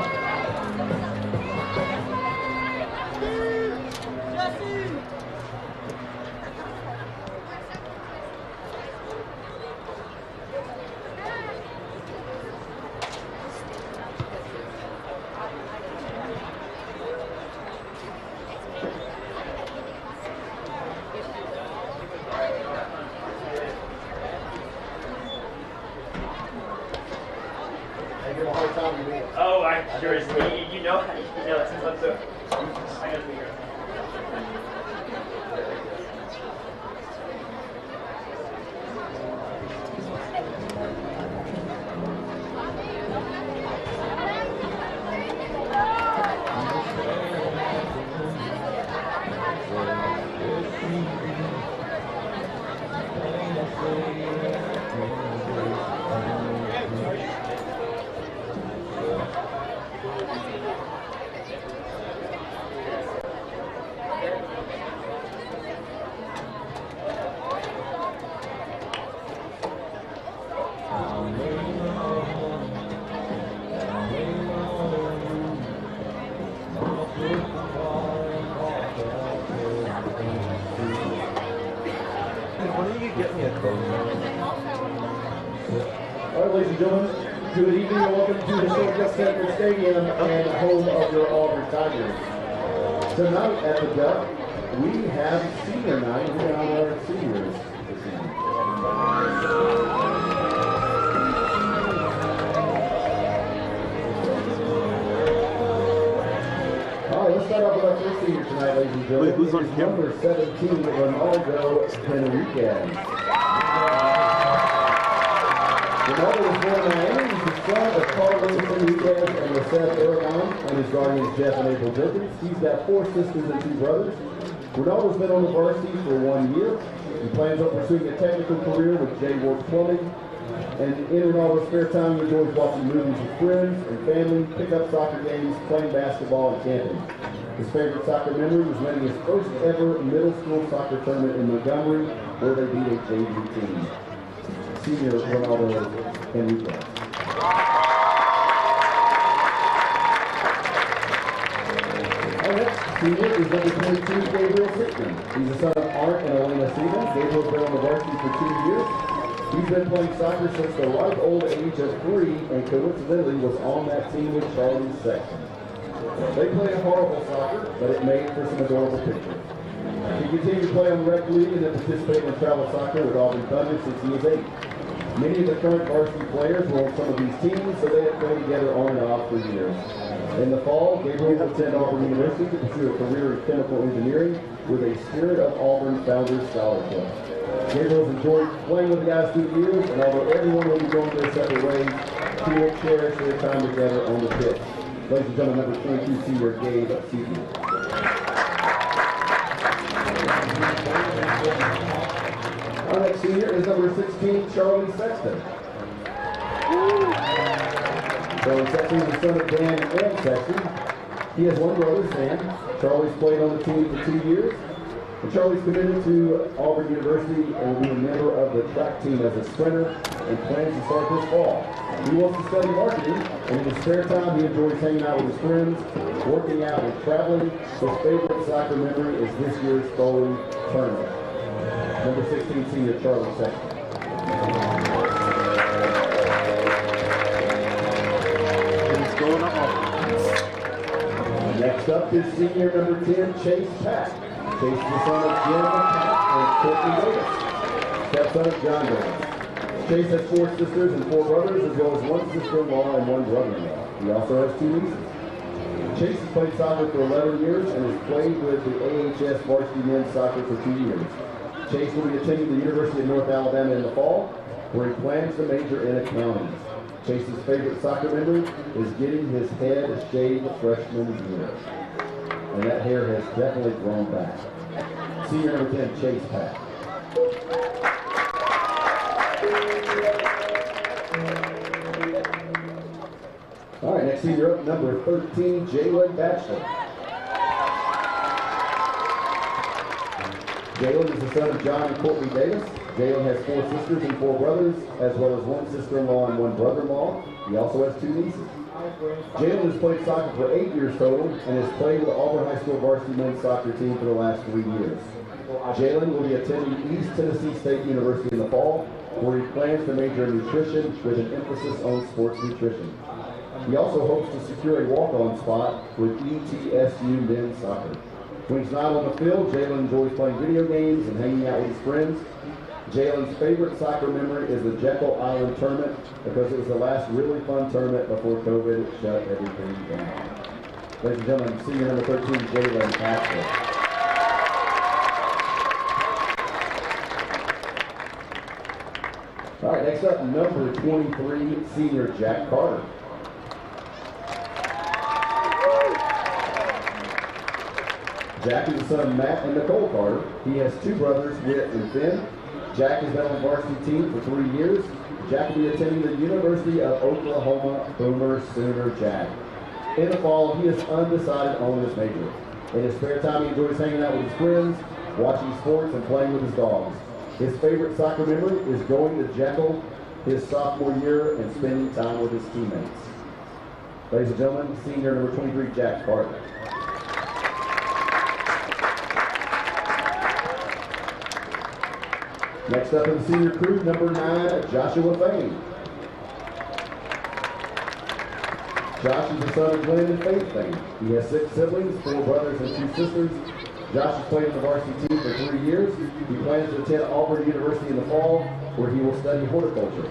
Oh, I'm seriously, you know, it's so. I gotta be here. All right, ladies and gentlemen, good evening and welcome to the Auburn Sanford Stadium and home of your Auburn Tigers. Tonight at the Duck, we have senior night. We honor our seniors this evening. All right, let's start off with our first senior tonight, ladies and gentlemen. Who's on camera? Number 17, Ronaldo Henriquez. Ronaldo was born in Miami. He's the son of Carlos Henriquez and Lisette Aragon and his guardians Jeff and April Jenkins. He's got 4 sisters and 2 brothers. Ronaldo's been on the varsity for 1 year. He plans on pursuing a technical career with J. Work Plumbing. And in Ronaldo's spare time, he enjoys watching movies with friends and family, pick-up soccer games, playing basketball, and camping. His favorite soccer memory was winning his first ever middle school soccer tournament in Montgomery, where they beat a JV team. Senior Ronaldo Henriquez. senior is number 22, Gabriel Sickman. He's the son of Art and Elena Siemens. Gabriel's been on the varsity for 2 years. He's been playing soccer since the ripe old age of 3, and coincidentally was on that team with Charlie Sexton. They play horrible soccer, but it made for some adorable pictures. He continued to play on the rec league and then participated in travel soccer with Auburn Thunder since he was 8. Many of the current varsity players were on some of these teams, so they had played together on and off for years. In the fall, Gabriel will attend Auburn University to pursue a career in chemical engineering with a Spirit of Auburn Founders Scholarship. Gabriel's enjoyed playing with the guys through the years, and although everyone will be going their separate ways, he will cherish their time together on the pitch. Ladies and gentlemen, number 22 senior Gabe Seaton. Our next senior is number 16, Charlie Sexton. Charlie Sexton is the son of Dan and Sexton. He has one brother, Sam. Charlie's played on the team for 2 years. And Charlie's committed to Auburn University and will be a member of the track team as a sprinter and plans to start this fall. He wants to study marketing, and in his spare time he enjoys hanging out with his friends, working out and traveling. His favorite soccer memory is this year's bowling tournament. Number 16 senior Charlie Sexton. He's going to Auburn. Next up is senior number 10, Chase Pack. Chase is the son of Jim and Courtney Davis, stepson of John Davis. Chase has 4 sisters and 4 brothers, as well as 1 sister-in-law and 1 brother-in-law. He also has 2 nieces. Chase has played soccer for 11 years and has played with the AHS varsity men's soccer for 2 years. Chase will be attending the University of North Alabama in the fall, where he plans to major in accounting. Chase's favorite soccer memory is getting his head shaved freshman year. And that hair has definitely grown back. Senior number 10, Chase Pack. All right, next senior up, number 13, Jalen Batchelor. Jalen is the son of John and Courtney Davis. Jalen has 4 sisters and 4 brothers, as well as 1 sister-in-law and 1 brother-in-law. He also has 2 nieces. Jalen has played soccer for 8 years total and has played with the Auburn High School varsity men's soccer team for the last 3 years. Jalen will be attending East Tennessee State University in the fall, where he plans to major in nutrition with an emphasis on sports nutrition. He also hopes to secure a walk-on spot with ETSU men's soccer. When he's not on the field, Jalen enjoys playing video games and hanging out with his friends. Jalen's favorite soccer memory is the Jekyll Island tournament because it was the last really fun tournament before COVID shut everything down. Ladies and gentlemen, senior number 13, Jalen Batchelor. All right, next up, number 23, senior Jack Carter. Jack is the son of Matt and Nicole Carter. He has 2 brothers, Whit and Finn. Jack has been on the varsity team for 3 years. Jack will be attending the University of Oklahoma Boomer Sooner Jack. In the fall, he is undecided on his major. In his spare time, he enjoys hanging out with his friends, watching sports, and playing with his dogs. His favorite soccer memory is going to Jekyll his sophomore year and spending time with his teammates. Ladies and gentlemen, senior number 23, Jack Carter. Next up in the senior crew, number 9, Joshua Fain. Josh is the son of Glenn and Faith Fain. He has 6 siblings, 4 brothers and 2 sisters. Josh has played on the varsity team for 3 years. He plans to attend Auburn University in the fall, where he will study horticulture.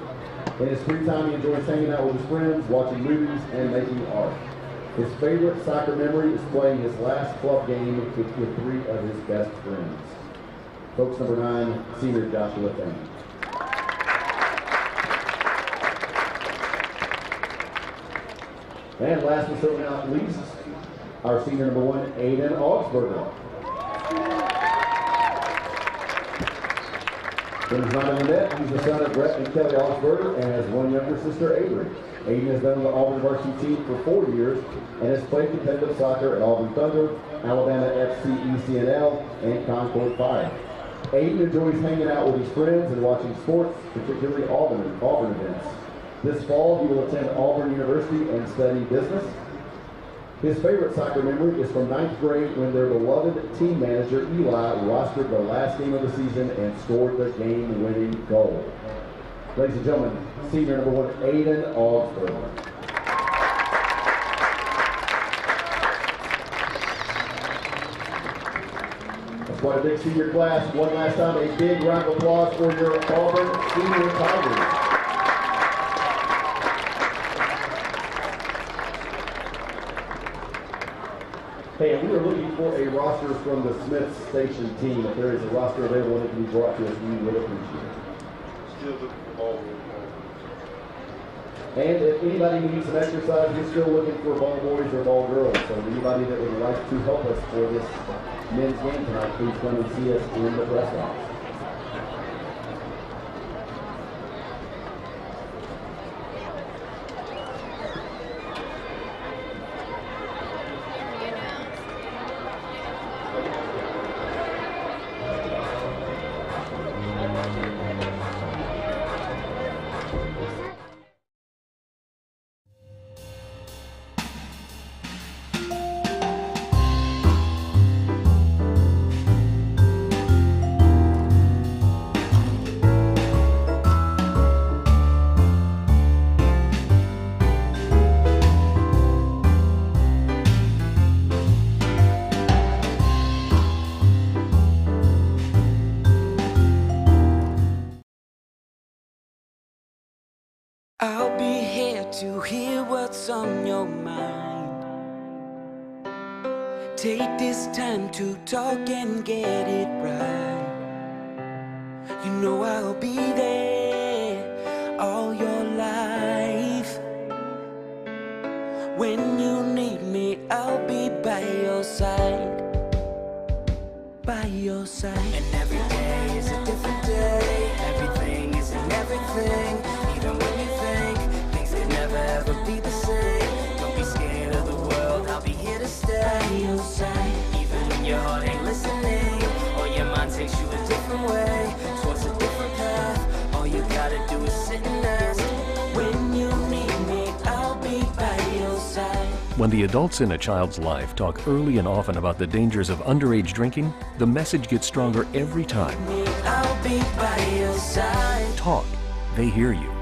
In his free time, he enjoys hanging out with his friends, watching movies, and making art. His favorite soccer memory is playing his last club game with 3 of his best friends. Folks, number 9, senior Joshua Fain. And last but certainly not least, our senior number 1, Aiden Augsburger. When he's not in the net, he's the son of Brett and Kelly Augsburger and has 1 younger sister, Avery. Aiden has been on the Auburn varsity team for 4 years and has played competitive soccer at Auburn Thunder, Alabama FC ECNL, and Concord Fire. Aiden enjoys hanging out with his friends and watching sports, particularly Auburn events. This fall, he will attend Auburn University and study business. His favorite soccer memory is from 9th grade when their beloved team manager Eli rostered the last game of the season and scored the game-winning goal. Ladies and gentlemen, senior number 1, Aiden Auburn. That's quite a big senior class. One last time, a big round of applause for your Auburn Senior Tigers. Hey, and we are looking for a roster from the Smith Station team. If there is a roster available and it can be brought to us, we would appreciate it. Still looking for ball. And if anybody needs some exercise, we're still looking for ball boys or ball girls. So anybody that would like to help us for this men's game tonight, please come and see us in the press box. I'll be here to hear what's on your mind. Take this time to talk and get it right. You know I'll be there all your life. When you need me, I'll be by your side. By your side. And every day is a different day. Everything is in everything. Even when you think things can never ever be the same, don't be scared of the world, I'll be here to stay. By your side. Even when your heart ain't listening, or your mind takes you a different way, towards a different path, all you gotta do is sit and ask. When you need me, I'll be by your side. When the adults in a child's life talk early and often about the dangers of underage drinking, the message gets stronger every time. I'll be by your side. Talk. They hear you.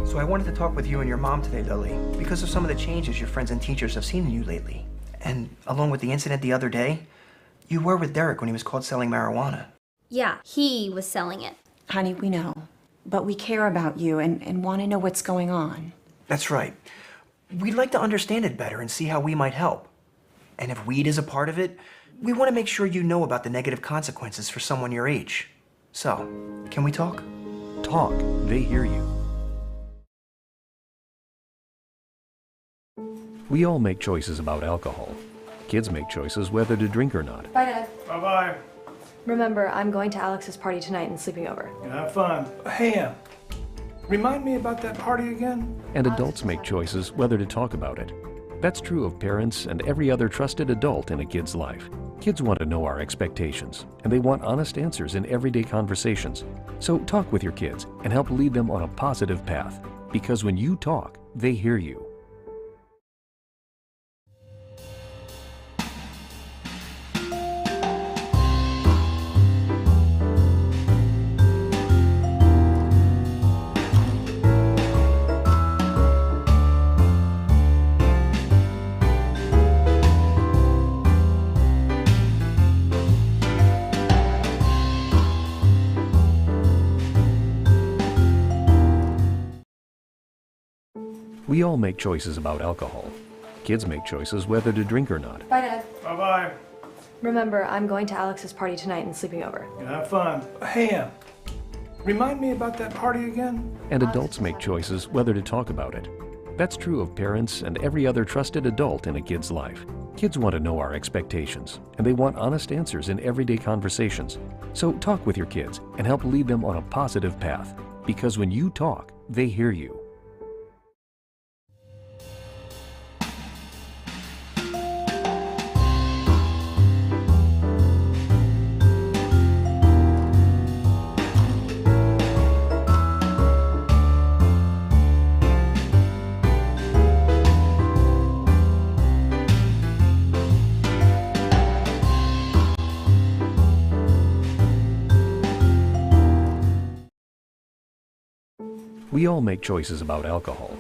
So I wanted to talk with you and your mom today, Lily, because of some of the changes your friends and teachers have seen in you lately. And along with the incident the other day, you were with Derek when he was caught selling marijuana. Yeah, he was selling it. Honey, we know. But we care about you and want to know what's going on. That's right. We'd like to understand it better and see how we might help. And if weed is a part of it, we want to make sure you know about the negative consequences for someone your age. So, can we talk? Talk. They hear you. We all make choices about alcohol. Kids make choices whether to drink or not. Bye, Dad. Bye-bye. Remember, I'm going to Alex's party tonight and sleeping over. Have fun. Hey, Remind me about that party again? And adults make choices whether to talk about it. That's true of parents and every other trusted adult in a kid's life. Kids want to know our expectations, and they want honest answers in everyday conversations. So talk with your kids and help lead them on a positive path, because when you talk, they hear you. We all make choices about alcohol. Kids make choices whether to drink or not. Bye, Dad. Bye-bye. Remember, I'm going to Alex's party tonight and sleeping over. Have fun. Hey, Em, remind me about that party again? And adults make choices whether to talk about it. That's true of parents and every other trusted adult in a kid's life. Kids want to know our expectations, and they want honest answers in everyday conversations. So talk with your kids and help lead them on a positive path, because when you talk, they hear you. We all make choices about alcohol.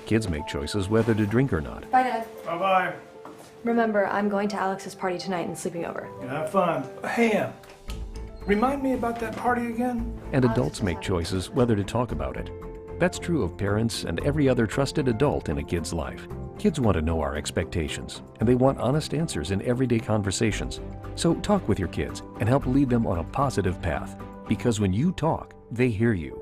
Kids make choices whether to drink or not. Bye, Dad. Bye-bye. Remember, I'm going to Alex's party tonight and sleeping over. Have fun. Hey, Em, remind me about that party again? And adults make choices whether to talk about it. That's true of parents and every other trusted adult in a kid's life. Kids want to know our expectations, and they want honest answers in everyday conversations. So talk with your kids and help lead them on a positive path, because when you talk, they hear you.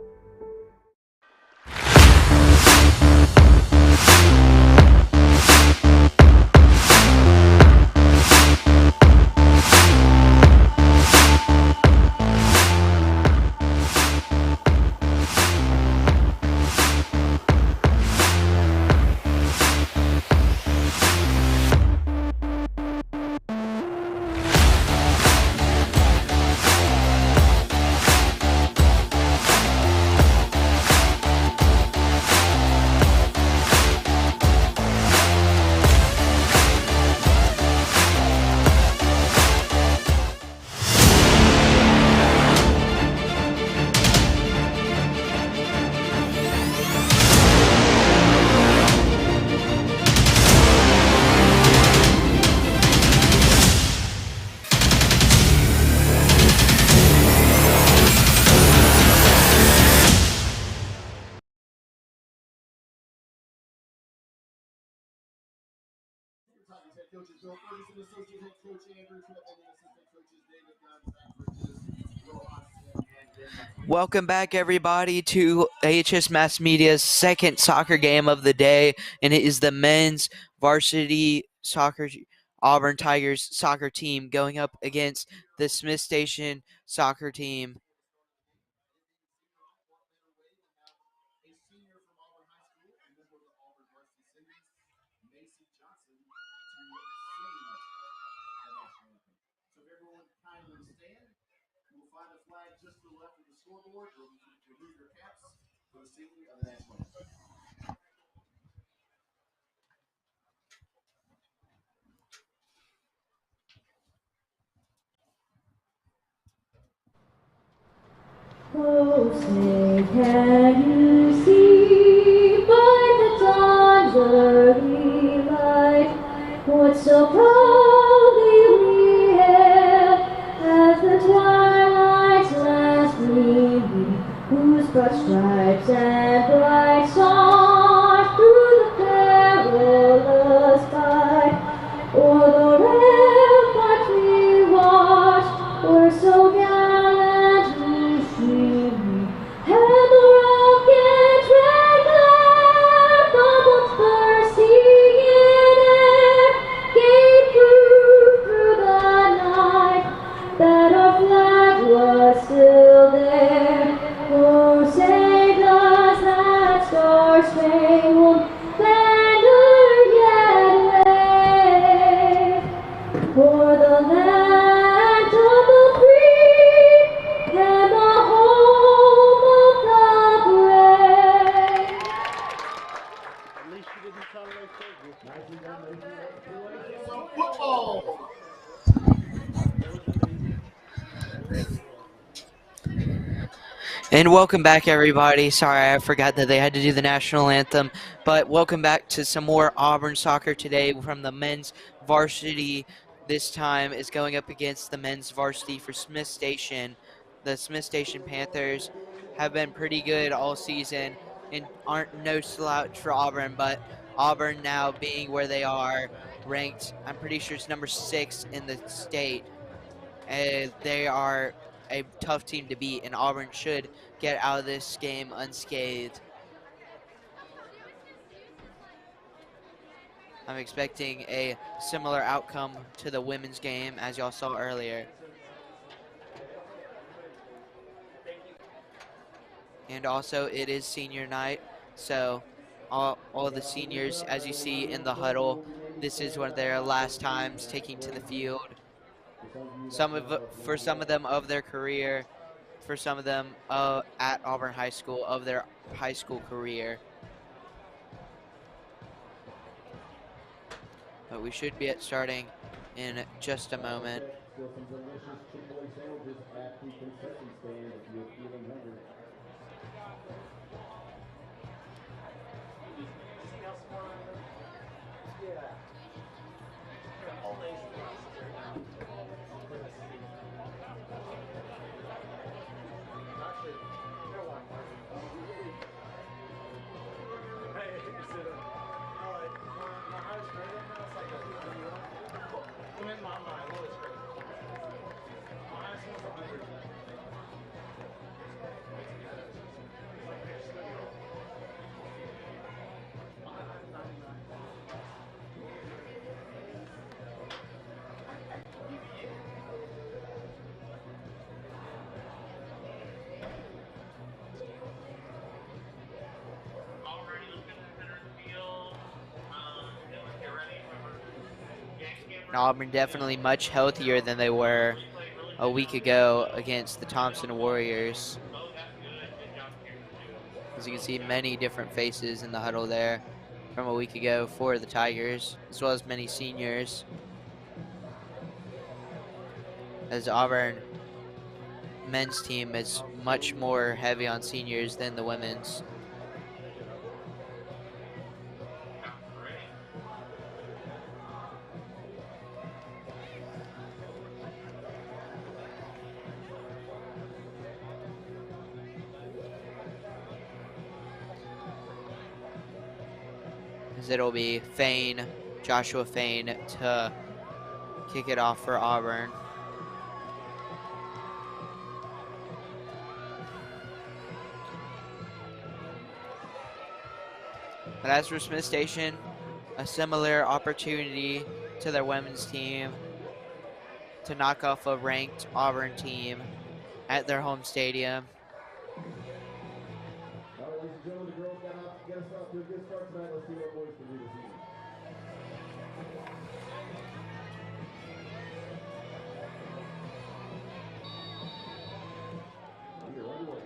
Welcome back, everybody, to AHS Mass Media's second soccer game of the day, and it is the men's varsity soccer Auburn Tigers soccer team going up against the Smith Station soccer team. Oh, say, can you see by the dawn's early light what so proudly we hailed as the twilight's last gleaming, whose broad stripes and bright stars through the perilous fight o'er the ramparts we watched were so gallantly streaming, and the rocket's red glare, bubbles bursting in air, gave proof through the night that our flag was still there. Oh, say does that And welcome back, everybody. Sorry, I forgot that they had to do the national anthem. But welcome back to some more Auburn soccer today from the men's varsity. This time is going up against the men's varsity for Smith Station. The Smith Station Panthers have been pretty good all season and aren't no slouch for Auburn. But Auburn now being where they are, ranked, I'm pretty sure it's number 6 in the state. They are a tough team to beat, and Auburn should get out of this game unscathed. I'm expecting a similar outcome to the women's game as y'all saw earlier. And also it is senior night, so all the seniors, as you see in the huddle, this is one of their last times taking to the field. For some of them of their career, for some of them at Auburn High School of their high school career. But we should be starting in just a moment. Still some delicious Chick-fil-A sandwiches at the concession stand if you're feeling hungry. Auburn definitely much healthier than they were a week ago against the Thompson Warriors. As you can see, many different faces in the huddle there from a week ago for the Tigers, as well as many seniors. As Auburn men's team is much more heavy on seniors than the women's. It'll be Joshua Fain to kick it off for Auburn. But as for Smith Station, a similar opportunity to their women's team to knock off a ranked Auburn team at their home stadium. All right, ladies and gentlemen, the girls got us off to a good start tonight. Let's see what boys can do this evening. You're right away.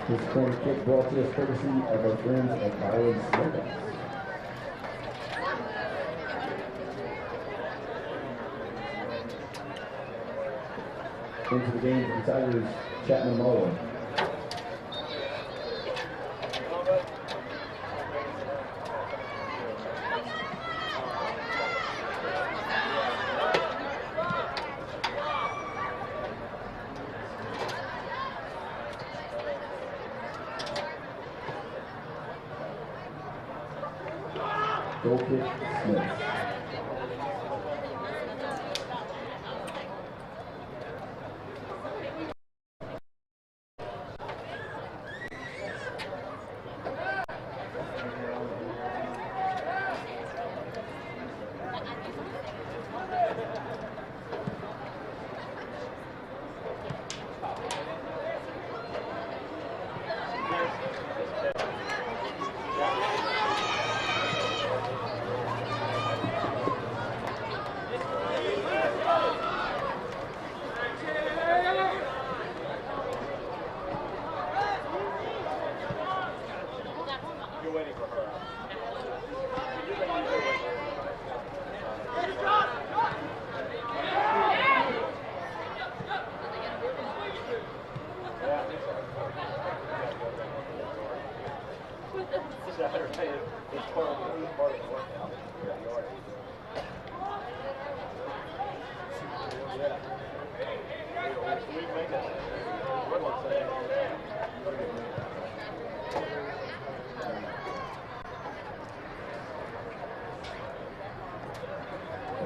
This corner kick brought to us courtesy of our friends at Byron Smokehouse. Into the game for the Tigers, Chapman Marlowe. Goal kick, Smith.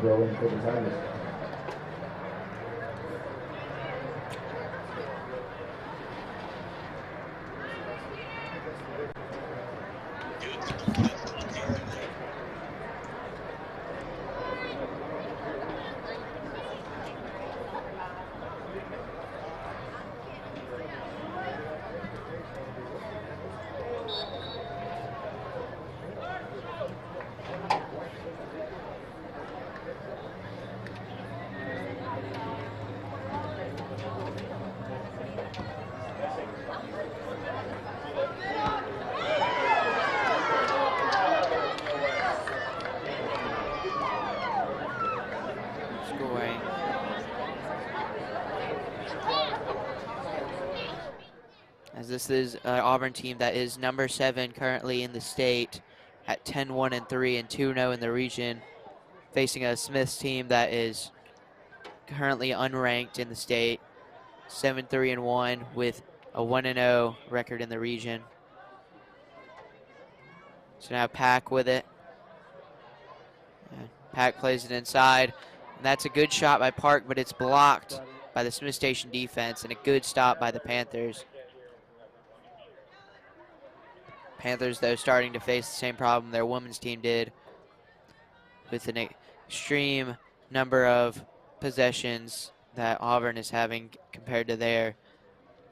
Throw-in for the Tigers. As this is an Auburn team that is number 7 currently in the state at 10-1-3 and 2-0 in the region, facing a Smiths team that is currently unranked in the state, 7-3-1 with a 1-0 record in the region. So now Pack with it. And Pack plays it inside, and that's a good shot by Park, but it's blocked by the Smith Station defense, and a good stop by the Panthers. Panthers, though, starting to face the same problem their women's team did, with an extreme number of possessions that Auburn is having compared to their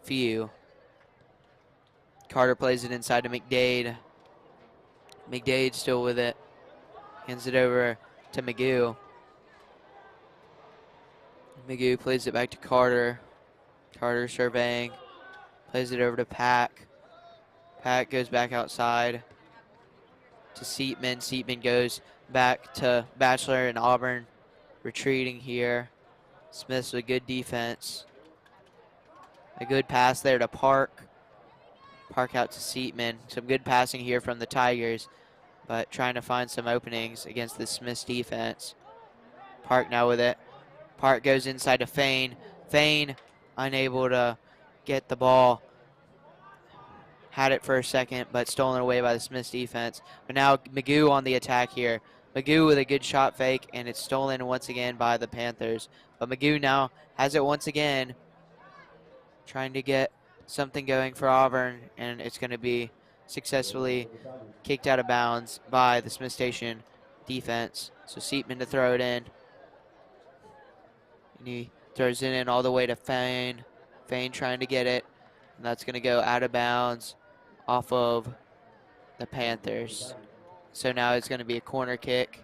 few. Carter plays it inside to McDade. McDade still with it. Hands it over to Magoo. Magoo plays it back to Carter. Carter surveying. Plays it over to Pack. Pack goes back outside to Seatman. Seatman goes back to Bachelor, and Auburn retreating here. Smith's with good defense. A good pass there to Park. Park out to Seatman. Some good passing here from the Tigers, but trying to find some openings against the Smiths defense. Park now with it. Park goes inside to Fain. Fain unable to get the ball. Had it for a second, but stolen away by the Smiths defense. But now Magoo on the attack here. Magoo with a good shot fake, and it's stolen once again by the Panthers. But Magoo now has it once again, trying to get something going for Auburn, and it's going to be successfully kicked out of bounds by the Smith Station defense. So Seatman to throw it in. And he throws it in all the way to Fain. Fain trying to get it, and that's going to go out of bounds off of the Panthers. So now it's going to be a corner kick.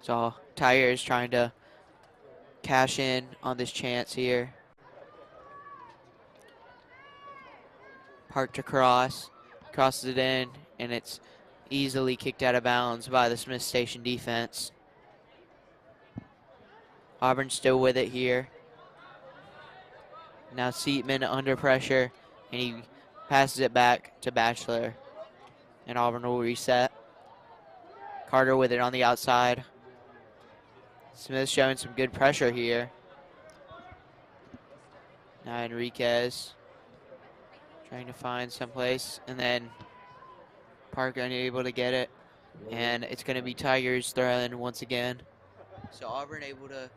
So Tigers trying to cash in on this chance here. Park to cross, crosses it in, and it's easily kicked out of bounds by the Smith Station defense. Auburn still with it here. Now Seatman under pressure, and he passes it back to Batchelor. And Auburn will reset. Carter with it on the outside. Smith showing some good pressure here. Now Enriquez trying to find someplace, and then Parker unable to get it. And it's going to be Tigers throwing once again. So Auburn able to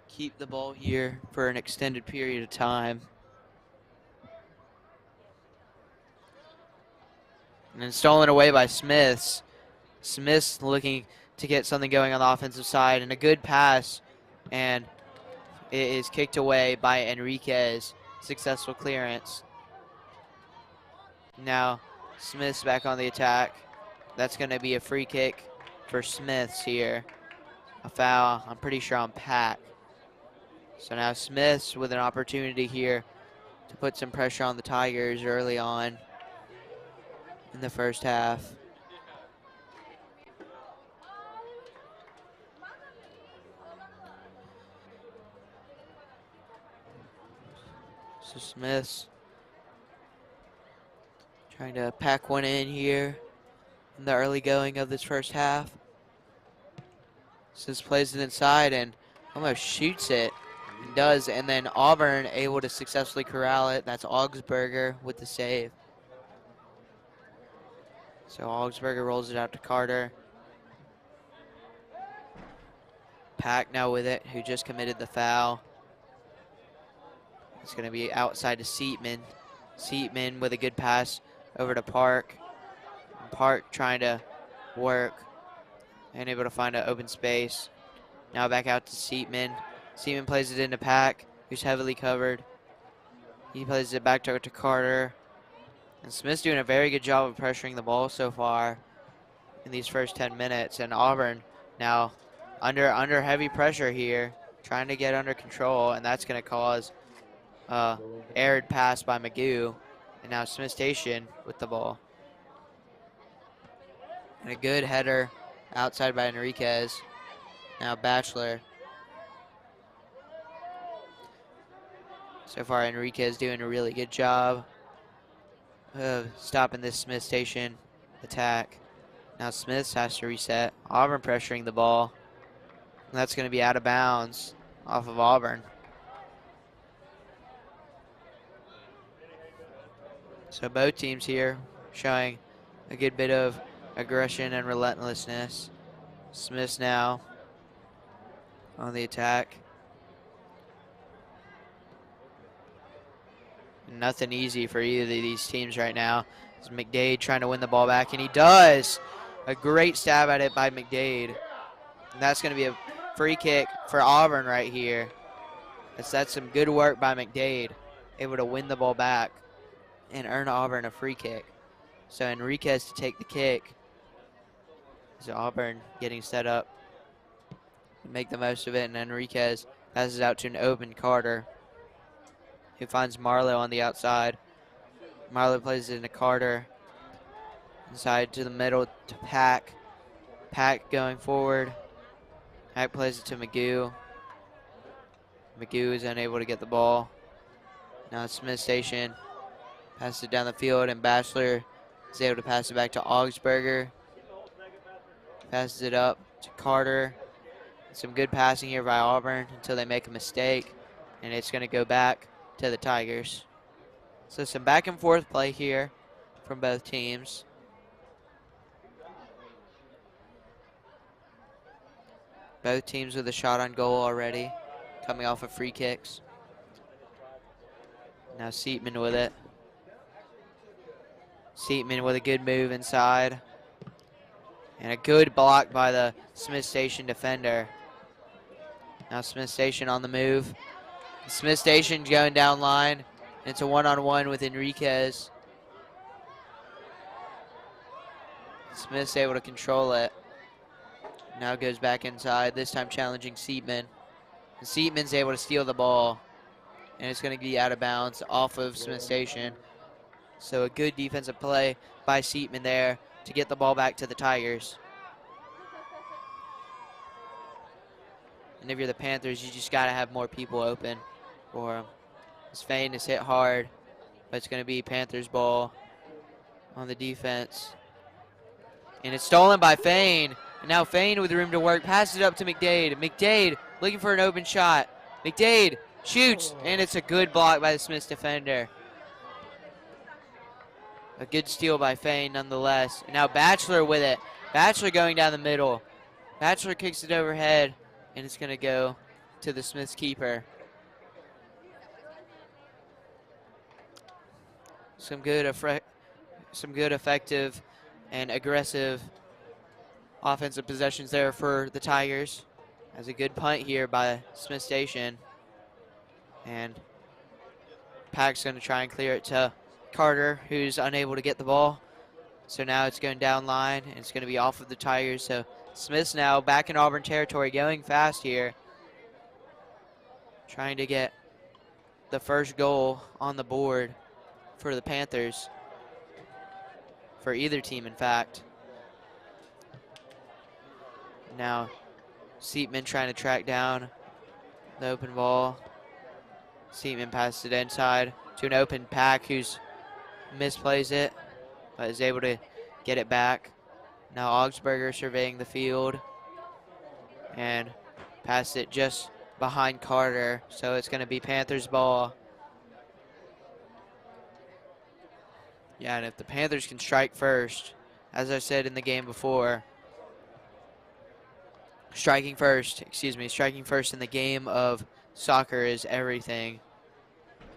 keep the ball here for an extended period of time. And then stolen away by Smiths. Smiths looking to get something going on the offensive side, and a good pass, and it is kicked away by Enriquez. Successful clearance. Now Smiths back on the attack. That's going to be a free kick for Smiths here. A foul, I'm pretty sure, on Pack. So now Smiths with an opportunity here to put some pressure on the Tigers early on in the first half. So Smiths trying to pack one in here in the early going of this first half. Smiths plays it inside and almost shoots it. He does, and then Auburn able to successfully corral it. That's Augsburger with the save. So Augsburger rolls it out to Carter. Pack now with it, who just committed the foul. It's going to be outside to Seatman. Seatman with a good pass over to Park. Park trying to work and able to find an open space. Now back out to Seatman. Seatman plays it into Pack, who's heavily covered. He plays it back to Carter. And Smith's doing a very good job of pressuring the ball so far in these first 10 minutes. And Auburn now under heavy pressure here, trying to get under control, and that's going to cause erred pass by Magoo. And now Smith Station with the ball. And a good header outside by Enriquez. Now Batchelor. So far Enriquez doing a really good job of stopping this Smith Station attack. Now Smith has to reset. Auburn pressuring the ball. And that's going to be out of bounds off of Auburn. So both teams here showing a good bit of aggression and relentlessness. Smith's now on the attack. Nothing easy for either of these teams right now. It's McDade trying to win the ball back, and he does. A great stab at it by McDade. And that's going to be a free kick for Auburn right here. That's some good work by McDade, able to win the ball back and earn Auburn a free kick. So Enriquez to take the kick. So Auburn getting set up to make the most of it, and Enriquez passes out to an open Carter, who finds Marlowe on the outside. Marlowe plays it into Carter. Inside to the middle to Pack. Pack going forward. Pack plays it to Magoo. Magoo is unable to get the ball. Now it's Smith Station. Passes it down the field, and Batchelor is able to pass it back to Augsburger. Passes it up to Carter. Some good passing here by Auburn until they make a mistake, and it's going to go back to the Tigers. So some back and forth play here from both teams. Both teams with a shot on goal already, coming off of free kicks. Now Seatman with it. Seatman with a good move inside. And a good block by the Smith Station defender. Now Smith Station on the move. Smith Station going down line. It's a one-on-one with Enriquez. Smith's able to control it. Now goes back inside, this time challenging Seatman. And Seatman's able to steal the ball, and it's going to be out of bounds off of Smith Station. So a good defensive play by Seatman there to get the ball back to the Tigers. And if you're the Panthers, you just got to have more people open for them. This feint is hit hard, but it's going to be Panthers ball on the defense. And it's stolen by Fain. And now Fain with room to work, passes it up to McDade. McDade looking for an open shot. McDade shoots, and it's a good block by the Smiths defender. A good steal by Fain nonetheless. And now Batchelor with it. Batchelor going down the middle. Batchelor kicks it overhead, and it's going to go to the Smiths keeper. Some good effective and aggressive offensive possessions there for the Tigers. As a good punt here by Smith Station. And Pack's going to try and clear it to Carter, who's unable to get the ball. So now it's going down line, and it's going to be off of the Tigers. So Smith's now back in Auburn territory, going fast here. Trying to get the first goal on the board for the Panthers. For either team, in fact. Now, Seatman trying to track down the open ball. Seatman passes it inside to an open Pack, who's misplays it, but is able to get it back. Now Augsburger surveying the field and pass it just behind Carter. So it's going to be Panthers ball. Yeah, and if the Panthers can strike first, as I said in the game before, striking first in the game of soccer is everything,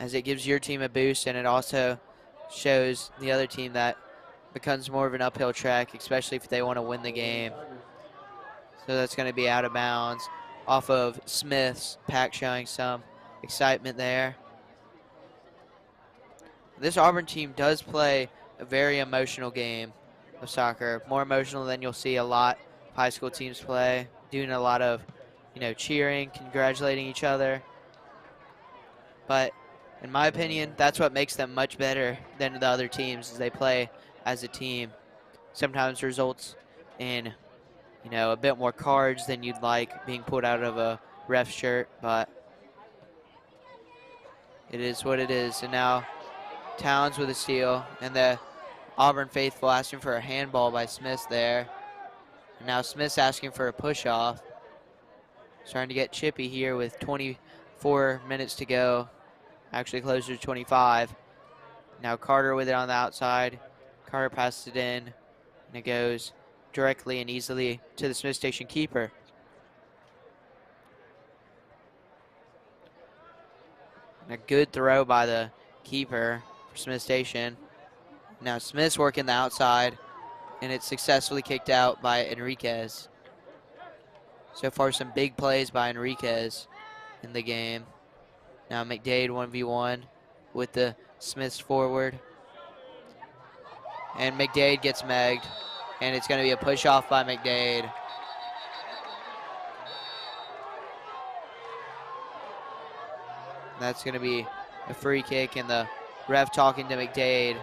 as it gives your team a boost, and it also shows the other team that becomes more of an uphill track, especially if they want to win the game. So that's going to be out of bounds off of Smith's. Pack showing some excitement there. This Auburn team does play a very emotional game of soccer, more emotional than you'll see a lot of high school teams play, doing a lot of, cheering, congratulating each other. But in my opinion, that's what makes them much better than the other teams, as they play as a team. Sometimes results in, a bit more cards than you'd like being pulled out of a ref shirt, but it is what it is. And now Towns with a steal, and the Auburn faithful asking for a handball by Smith there. And now Smith's asking for a push-off. Starting to get chippy here with 24 minutes to go. Actually closer to 25. Now Carter with it on the outside. Carter passes it in, and it goes directly and easily to the Smith Station keeper. And a good throw by the keeper for Smith Station. Now Smith's working the outside, and it's successfully kicked out by Enriquez. So far, some big plays by Enriquez in the game. Now McDade 1v1 with the Smiths forward. And McDade gets megged, and it's going to be a push off by McDade. That's going to be a free kick, and the ref talking to McDade.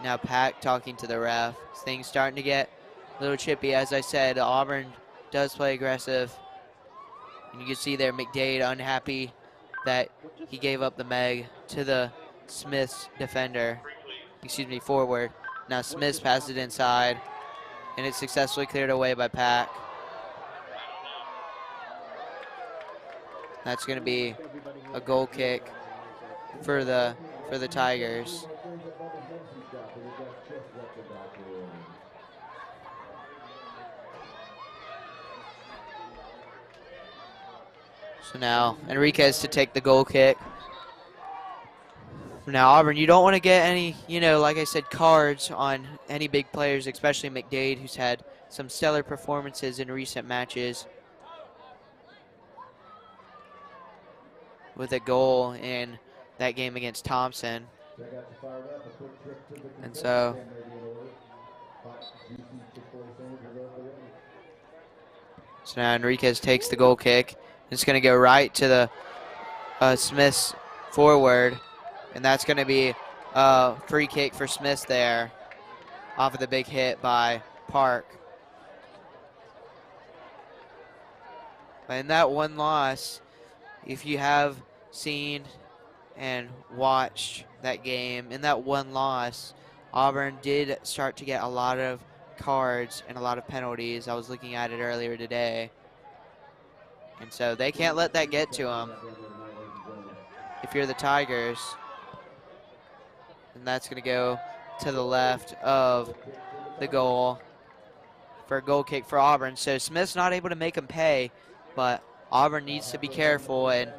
Now Pack talking to the ref. Things starting to get a little chippy. As I said, Auburn does play aggressive. And you can see there McDade unhappy that he gave up the meg to the Smiths defender. Forward. Now Smiths passed it inside, and it's successfully cleared away by Pack. That's going to be a goal kick for the Tigers. So now Enriquez to take the goal kick. Now Auburn, you don't want to get any, like I said, cards on any big players, especially McDade, who's had some stellar performances in recent matches, with a goal in that game against Thompson. And so So now Enriquez takes the goal kick. It's going to go right to the Smith's forward, and that's going to be a free kick for Smith there off of the big hit by Park. But in that one loss, if you have seen and watched that game, in that one loss, Auburn did start to get a lot of cards and a lot of penalties. I was looking at it earlier today. And so they can't let that get to them. If you're the Tigers, and that's going to go to the left of the goal for a goal kick for Auburn. So Smith's not able to make them pay, but Auburn needs to be careful and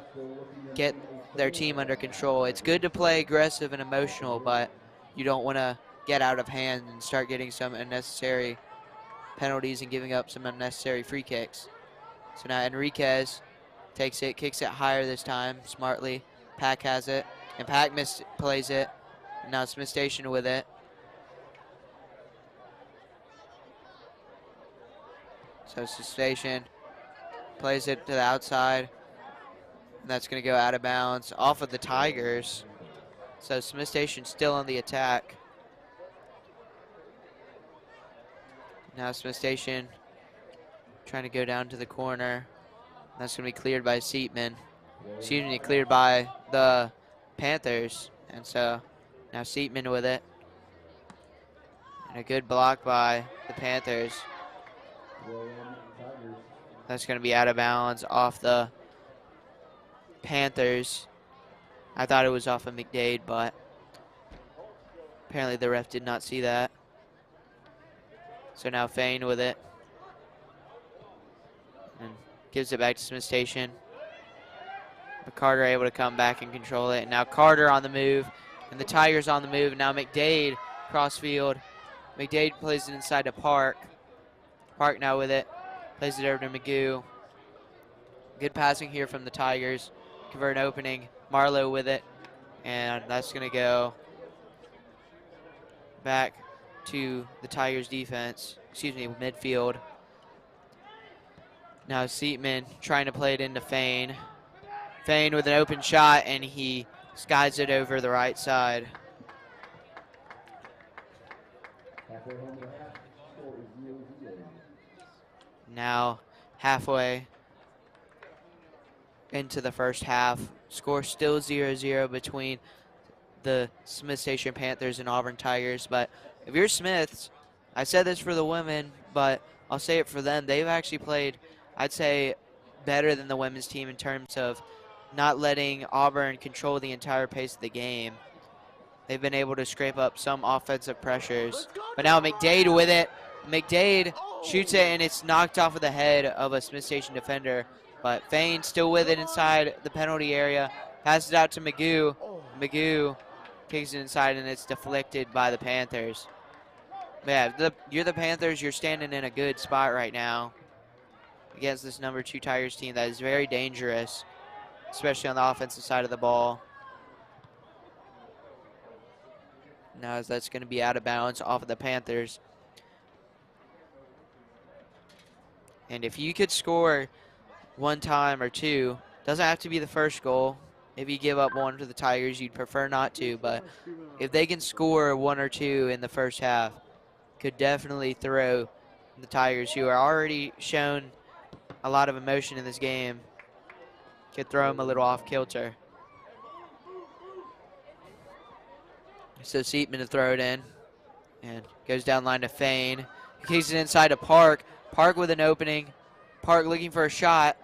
get their team under control. It's good to play aggressive and emotional, but you don't want to get out of hand and start getting some unnecessary penalties and giving up some unnecessary free kicks. So now Enriquez takes it, kicks it higher this time, smartly. Pack has it, and Pack misplays it. Now Smith Station with it. So Smith Station plays it to the outside, and that's going to go out of bounds off of the Tigers. So Smith Station still on the attack. Now Smith Station trying to go down to the corner. That's going to be cleared by Seatman. Excuse me, cleared by the Panthers. And so now Seatman with it. And a good block by the Panthers. That's going to be out of bounds off the Panthers. I thought it was off of McDade, but apparently the ref did not see that. So now Fain with it. And gives it back to Smith Station. But Carter able to come back and control it. And now Carter on the move. And the Tigers on the move. Now McDade cross field. McDade plays it inside to Park. Park now with it. Plays it over to Magoo. Good passing here from the Tigers. Convert an opening. Marlowe with it. And that's going to go back to the Tigers defense. Excuse me, midfield. Now Seatman trying to play it into Fain. Fain with an open shot, and he skies it over the right side. Now halfway into the first half. Score still 0-0 between the Smith Station Panthers and Auburn Tigers. But if you're Smiths, I said this for the women, but I'll say it for them. They've actually played, I'd say, better than the women's team in terms of not letting Auburn control the entire pace of the game. They've been able to scrape up some offensive pressures. But now McDade with it. McDade shoots it, and it's knocked off of the head of a Smith Station defender. But Fain still with it inside the penalty area. Passes it out to Magoo. Magoo kicks it inside, and it's deflected by the Panthers. Yeah, you're the Panthers. You're standing in a good spot right now against this number 2 Tigers team that is very dangerous, especially on the offensive side of the ball. Now that's going to be out of bounds off of the Panthers. And if you could score one time or two, doesn't have to be the first goal. If you give up one to the Tigers, you'd prefer not to, but if they can score 1 or 2 in the first half, could definitely throw the Tigers, who are already shown a lot of emotion in this game, could throw them a little off kilter. So Seatman to throw it in, and goes down line to Fain. He kicks it inside to Park. Park with an opening. Park looking for a shot.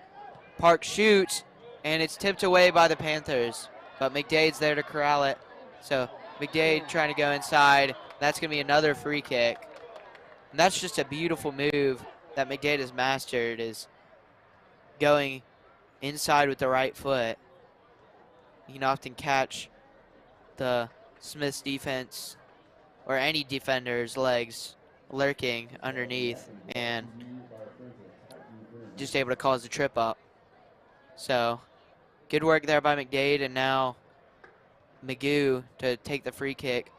Park shoots, and it's tipped away by the Panthers. But McDade's there to corral it. So McDade trying to go inside. That's going to be another free kick. And that's just a beautiful move that McDade has mastered, is going inside with the right foot. You can often catch the Smith's defense or any defender's legs lurking underneath and just able to cause the trip up. So good work there by McDade, and now Magoo to take the free kick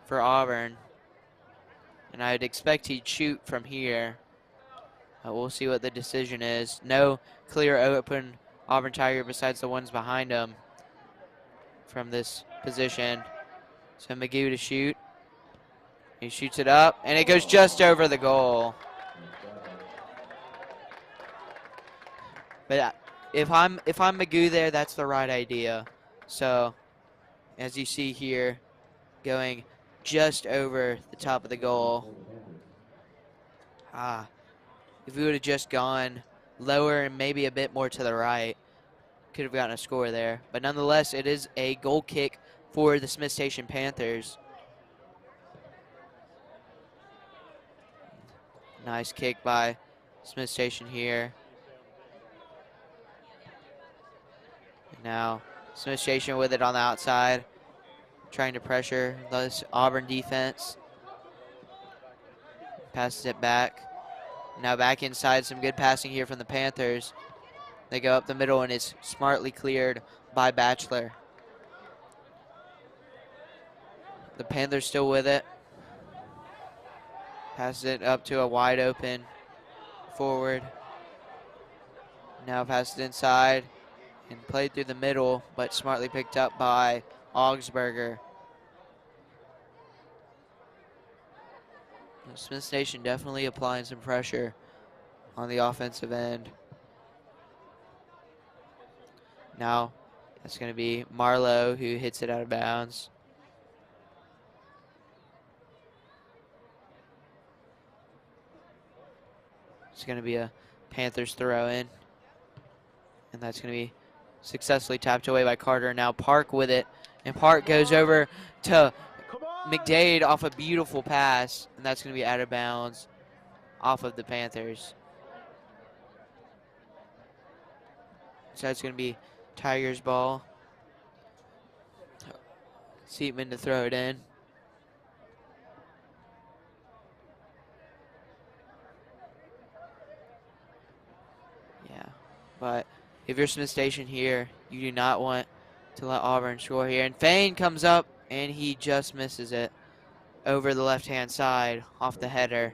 for Auburn. And I'd expect he'd shoot from here. We'll see what the decision is. No clear open Auburn Tiger besides the ones behind him from this position. So McGee to shoot. He shoots it up, and it goes just over the goal. But if I'm Magoo there, that's the right idea. So as you see here, going just over the top of the goal. If we would have just gone lower and maybe a bit more to the right, could have gotten a score there. But nonetheless, it is a goal kick for the Smith Station Panthers. Nice kick by Smith Station here. And now Smith Station with it on the outside, trying to pressure this Auburn defense. Passes it back. Now back inside, some good passing here from the Panthers. They go up the middle, and it's smartly cleared by Batchelor. The Panthers still with it. Passes it up to a wide open forward. Now passes inside and played through the middle, but smartly picked up by Augsburger. Smith Station definitely applying some pressure on the offensive end. Now that's going to be Marlowe who hits it out of bounds. It's going to be a Panthers throw in. And that's going to be successfully tapped away by Carter. Now Park with it. And Park goes over to McDade off a beautiful pass, and that's going to be out of bounds off of the Panthers. So that's going to be Tigers' ball. Seatman to throw it in. Yeah, but if you're Smith Station here, you do not want to let Auburn score here. And Fain comes up, and he just misses it over the left-hand side off the header.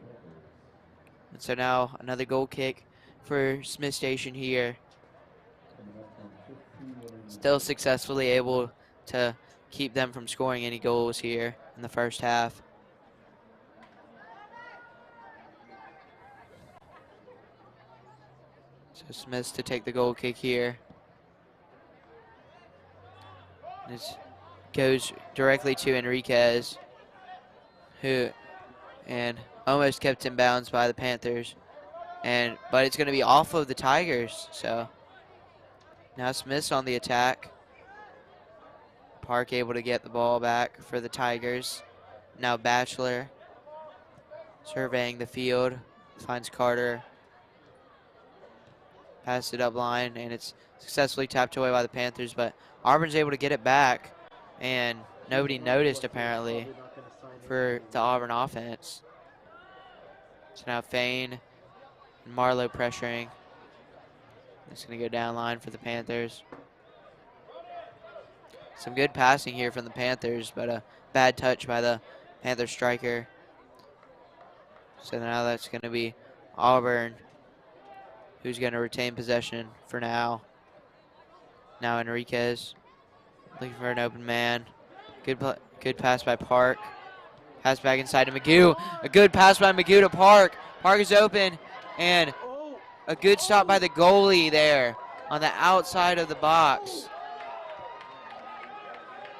And so now another goal kick for Smith Station here. Still successfully able to keep them from scoring any goals here in the first half. So Smith to take the goal kick here. This goes directly to Enriquez, who almost kept in bounds by the Panthers, but it's going to be off of the Tigers. So now Smith's on the attack. Park able to get the ball back for the Tigers. Now Batchelor surveying the field, finds Carter, passes it up line, and it's successfully tapped away by the Panthers, but Auburn's able to get it back, and nobody noticed apparently for the Auburn offense. So now Fain and Marlowe pressuring. It's going to go down line for the Panthers. Some good passing here from the Panthers, but a bad touch by the Panther striker. So now that's going to be Auburn, who's going to retain possession for now. Now Enriquez looking for an open man. Good pass by Park. Pass back inside to Magoo. A good pass by Magoo to Park. Park is open, and a good stop by the goalie there on the outside of the box.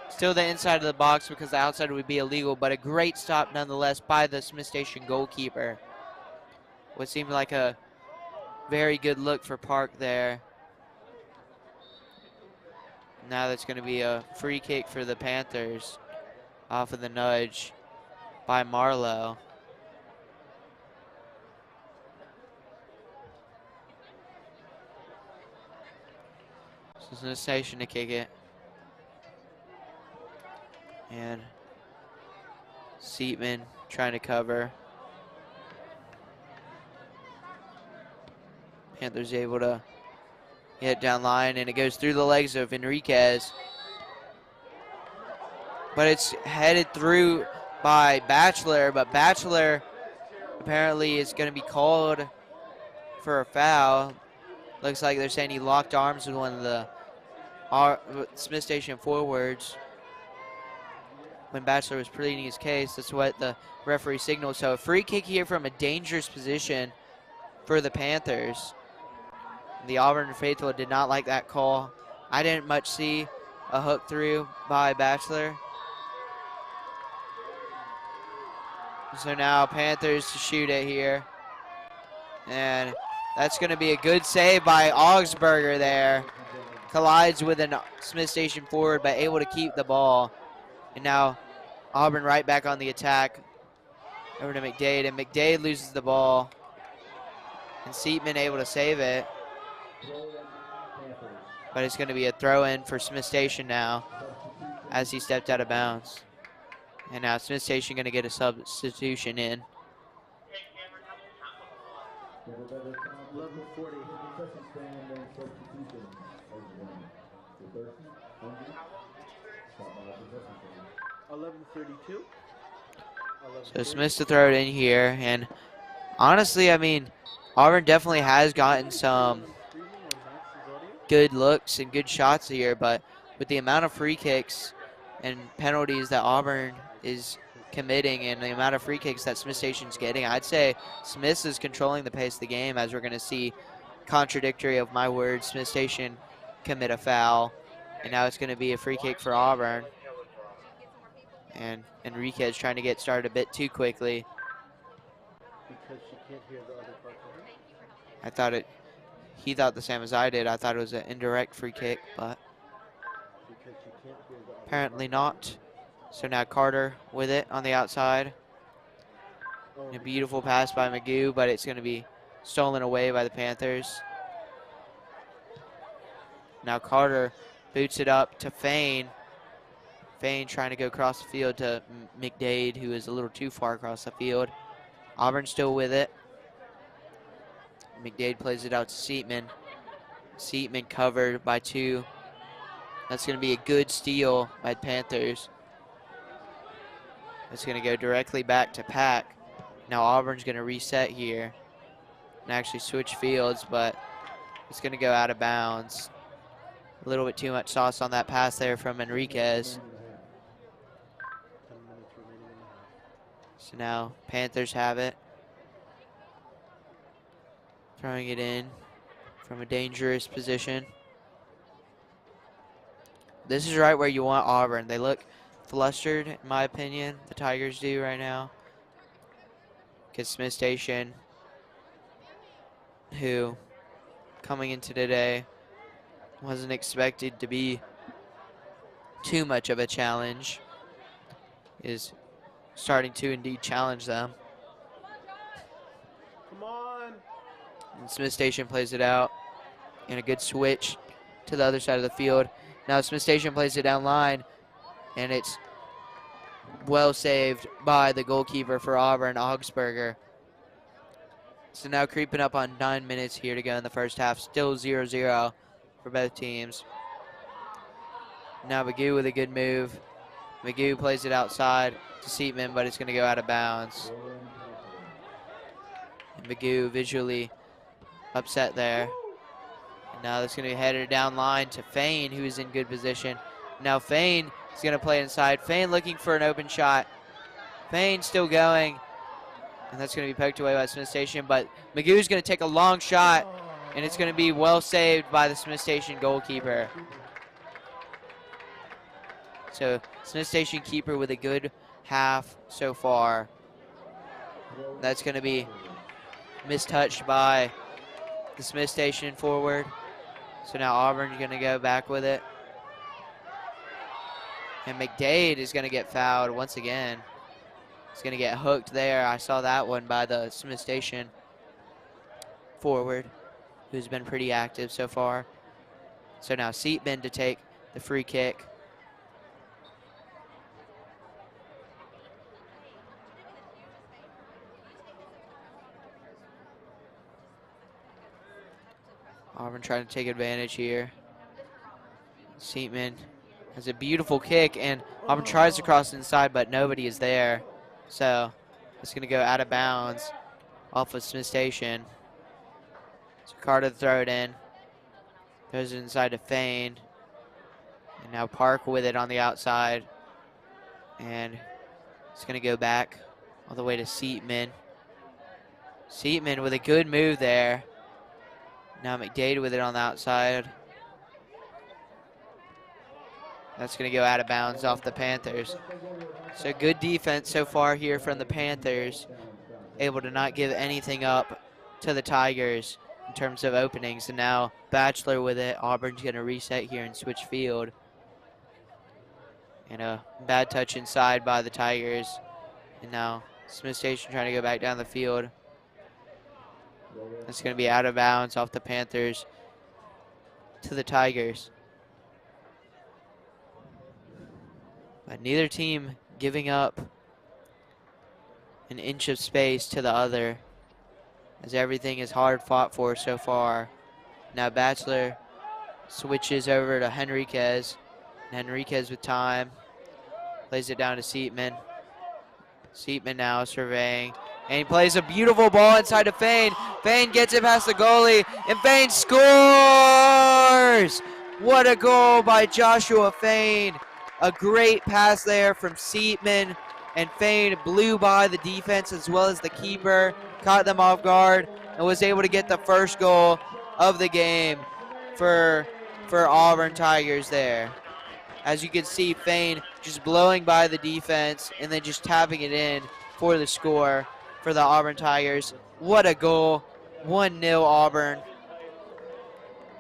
Still the inside of the box because the outside would be illegal, but a great stop nonetheless by the Smith Station goalkeeper. What seemed like a very good look for Park there. Now that's going to be a free kick for the Panthers off of the nudge by Marlowe. So Smith Station to kick it. And Seatman trying to cover. Panthers able to get down line, and it goes through the legs of Enriquez. But it's headed through by Batchelor, but Batchelor apparently is going to be called for a foul. Looks like they're saying he locked arms with one of the Smith Station forwards. When Bachelor was pleading his case, that's what the referee signaled. So a free kick here from a dangerous position for the Panthers. The Auburn faithful did not like that call. I didn't much see a hook through by Bachelor. So now Panthers to shoot it here. And that's going to be a good save by Augsburger there. Collides with a Smith Station forward, but able to keep the ball. And now Auburn right back on the attack. Over to McDade, and McDade loses the ball. And Seatman able to save it. But it's going to be a throw-in for Smith Station now as he stepped out of bounds. And now Smith Station going to get a substitution in. 11:40. 11:32. So Smith's to throw it in here. And honestly, I mean, Auburn definitely has gotten some good looks and good shots here, but with the amount of free kicks and penalties that Auburn is committing and the amount of free kicks that Smith Station's getting, I'd say Smith is controlling the pace of the game, as we're going to see, contradictory of my words, Smith Station commit a foul, and now it's going to be a free kick for Auburn. And Enriquez trying to get started a bit too quickly. Because she can't hear the other part of it. I thought he thought the same as I did. I thought it was an indirect free kick, but apparently not. So now Carter with it on the outside. And a beautiful pass by Magoo, but it's going to be stolen away by the Panthers. Now Carter boots it up to Fain. Fain trying to go across the field to McDade, who is a little too far across the field. Auburn still with it. McDade plays it out to Seatman. Seatman covered by 2. That's going to be a good steal by the Panthers. It's going to go directly back to Pack. Now Auburn's going to reset here and actually switch fields, but it's going to go out of bounds. A little bit too much sauce on that pass there from Enriquez. So now Panthers have it. Throwing it in from a dangerous position. This is right where you want Auburn. They look flustered, in my opinion. The Tigers do right now. Because Smith Station, who coming into today wasn't expected to be too much of a challenge, is starting to indeed challenge them. Come on. And Smith Station plays it out. And a good switch to the other side of the field. Now Smith Station plays it down line. And it's well saved by the goalkeeper for Auburn, Augsburger. So now creeping up on 9 minutes here to go in the first half. Still 0-0 for both teams. Now Magoo with a good move. Magoo plays it outside to Seatman, but it's going to go out of bounds. And Magoo visually upset there. And now that's going to be headed down line to Fain, who is in good position. Now Fain is going to play inside. Fain looking for an open shot. Fain still going. And that's going to be poked away by Smith Station. But Magoo's going to take a long shot. And it's going to be well saved by the Smith Station goalkeeper. So Smith Station keeper with a good half so far. That's going to be mistouched by the Smith Station forward. So now Auburn's going to go back with it. And McDade is going to get fouled once again. He's going to get hooked there. I saw that one by the Smith Station forward, who's been pretty active so far. So now Seatman to take the free kick. Auburn trying to take advantage here. Seatman has a beautiful kick, and Auburn tries to cross inside, but nobody is there. So it's going to go out of bounds. off of Smith Station. So Carter throw it in. Goes inside to Fane. And now Park with it on the outside. And it's going to go back all the way to Seatman. Seatman with a good move there. Now McDade with it on the outside. That's going to go out of bounds off the Panthers. So good defense so far here from the Panthers. Able to not give anything up to the Tigers in terms of openings. And now Batchelor with it. Auburn's going to reset here and switch field. And a bad touch inside by the Tigers. And now Smith Station trying to go back down the field. That's going to be out of bounds off the Panthers to the Tigers. But neither team giving up an inch of space to the other, as everything is hard fought for so far. Now Batchelor switches over to Henriquez. And Henriquez with time. Plays it down to Seatman. Seatman now surveying. And he plays a beautiful ball inside to Fane. Fane gets it past the goalie. And Fane scores! What a goal by Joshua Fane. A great pass there from Seatman. And Fane blew by the defense as well as the keeper. Caught them off guard. And was able to get the first goal of the game for Auburn Tigers there. As you can see, Fane just blowing by the defense and then just tapping it in for the score for the Auburn Tigers. What a goal. 1-0 Auburn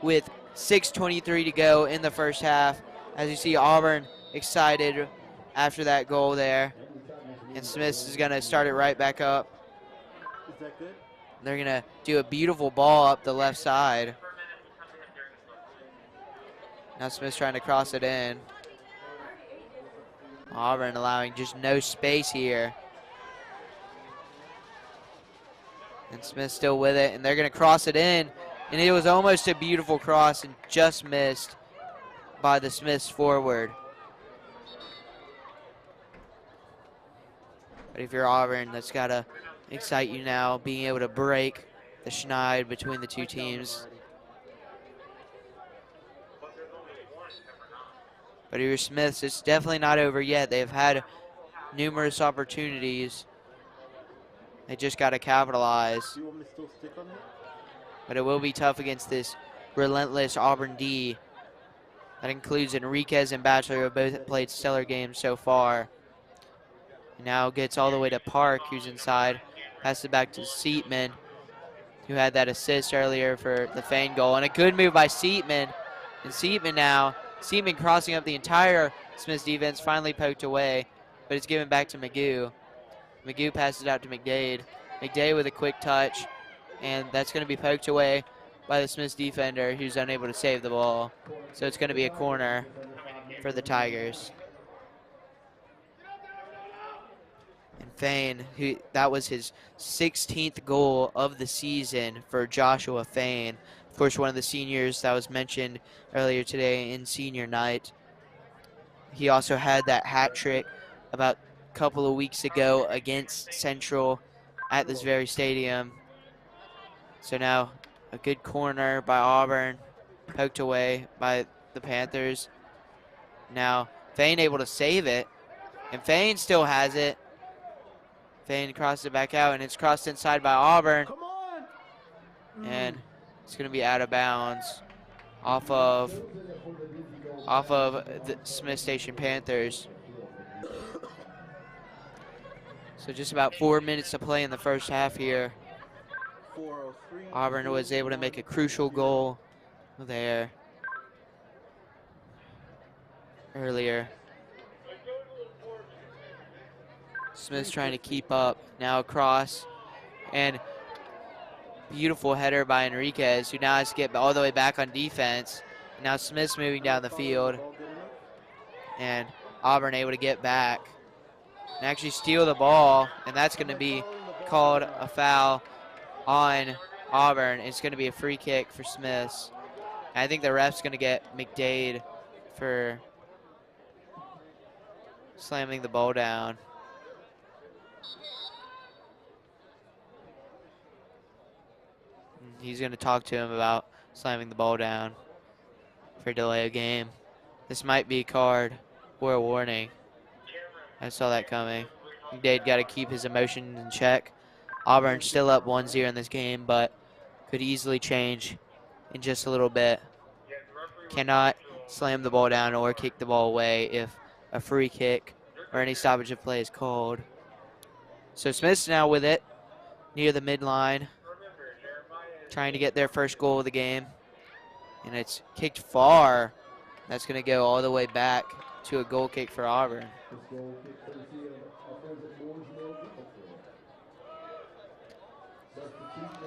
with 6:23 to go in the first half. As you see, Auburn excited after that goal there. And Smith is going to start it right back up. Is that good? They're going to do a beautiful ball up the left side. Now Smith's trying to cross it in. Auburn allowing just no space here. And Smith still with it, and they're going to cross it in. And it was almost a beautiful cross and just missed by the Smiths forward. But if you're Auburn, that's got to excite you now, being able to break the schneid between the two teams. But if you're Smiths, it's definitely not over yet. They've had numerous opportunities. They just got to capitalize. Do you want me to still stick on it? But it will be tough against this relentless Auburn D. That includes Enriquez and Batchelor, who have both played stellar games so far. And now gets all the way to Park, who's inside. Passes it back to Seatman, who had that assist earlier for the Fane goal. And a good move by Seatman. And Seatman crossing up the entire Smiths defense, finally poked away, but it's given back to Magoo. Magoo passes it out to McDade. McDade with a quick touch, and that's going to be poked away by the Smiths defender, who's unable to save the ball. So it's going to be a corner for the Tigers. And Fane, that was his 16th goal of the season for Joshua Fane. Of course, one of the seniors that was mentioned earlier today in senior night. He also had that hat trick about a couple of weeks ago against Central at this very stadium. So now a good corner by Auburn, poked away by the Panthers. Now Fane able to save it, and Fane still has it. Fane crosses it back out, and it's crossed inside by Auburn. And it's going to be out of bounds off of the Smith Station Panthers. So just about 4 minutes to play in the first half here. Auburn was able to make a crucial goal there earlier. Smith's trying to keep up. Now across, and beautiful header by Enriquez, who now has to get all the way back on defense. Now Smith's moving down the field, and Auburn able to get back and actually steal the ball, and that's going to be called a foul on Auburn. It's going to be a free kick for Smiths. And I think the ref's going to get McDade for slamming the ball down. He's going to talk to him about slamming the ball down for delay of game. This might be a card or a warning. I saw that coming. McDade got to keep his emotions in check. Auburn still up 1-0 in this game, but could easily change in just a little bit. Cannot slam the ball down or kick the ball away if a free kick or any stoppage of play is called. So Smith's now with it near the midline, trying to get their first goal of the game. And it's kicked far. That's going to go all the way back to a goal kick for Auburn.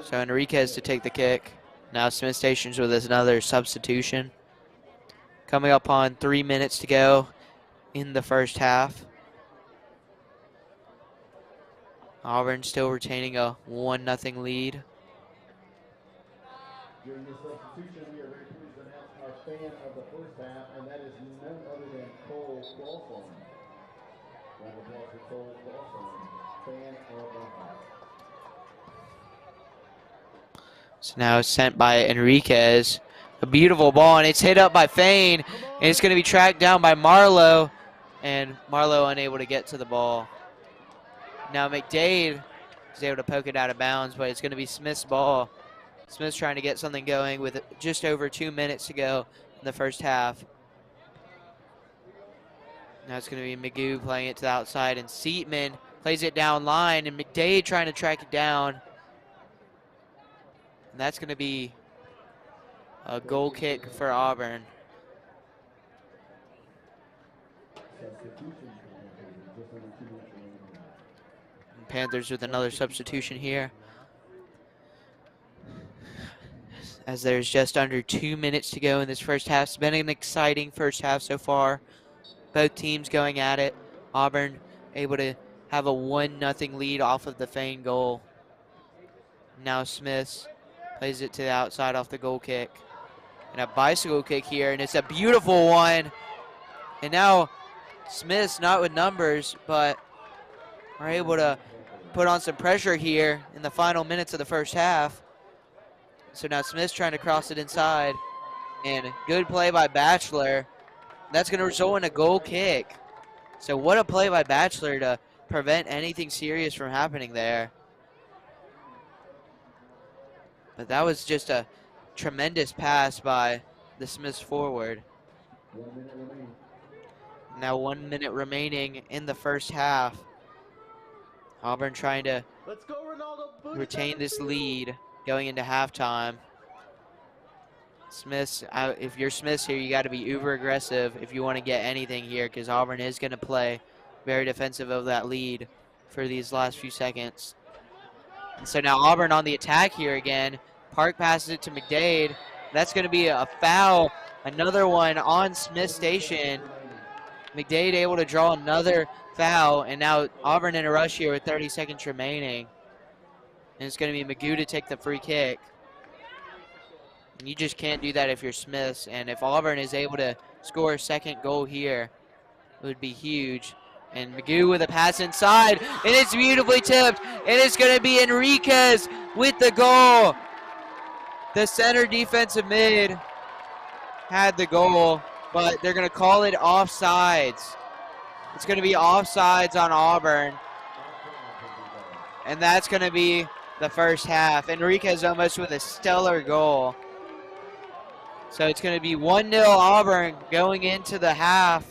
So Enriquez to take the kick. Now Smith stations with another substitution. Coming up on 3 minutes to go in the first half. Auburn still retaining a 1-0 lead. During this substitution, we are very pleased to announce our fan of the first half, and that is none other than Cole Clawson. Round of applause for Cole Clawson, fan of the half. So now sent by Enriquez. A beautiful ball, and it's hit up by Fain, and it's going to be tracked down by Marlowe, and Marlowe unable to get to the ball. Now McDade is able to poke it out of bounds, but it's going to be Smith's ball. Smith's trying to get something going with just over 2 minutes to go in the first half. Now it's going to be Magoo playing it to the outside, and Seatman plays it down line, and McDade trying to track it down. And that's going to be a goal kick for Auburn. And Panthers with another substitution here, as there's just under 2 minutes to go in this first half. It's been an exciting first half so far. Both teams going at it. Auburn able to have a 1-0 lead off of the Fain goal. Now Smith plays it to the outside off the goal kick. And a bicycle kick here, and it's a beautiful one. And now Smith's not with numbers, but are able to put on some pressure here in the final minutes of the first half. So now Smith's trying to cross it inside, and good play by Batchelor. That's going to result in a goal kick. So what a play by Batchelor to prevent anything serious from happening there. But that was just a tremendous pass by the Smiths forward. Now 1 minute remaining in the first half. Auburn trying to retain this lead going into halftime. Smiths, if you're Smiths here, you got to be uber aggressive if you want to get anything here, because Auburn is going to play very defensive of that lead for these last few seconds. And so now Auburn on the attack here again. Park passes it to McDade. That's going to be a foul. Another one on Smith Station. McDade able to draw another foul, and now Auburn in a rush here with 30 seconds remaining. And it's going to be Magoo to take the free kick. And you just can't do that if you're Smiths. And if Auburn is able to score a second goal here, it would be huge. And Magoo with a pass inside, and it's beautifully tipped. And it's going to be Enriquez with the goal. The center defensive mid had the goal, but they're going to call it offsides. It's going to be offsides on Auburn. And that's going to be the first half. Enriquez almost with a stellar goal. So it's going to be 1-0 Auburn going into the half.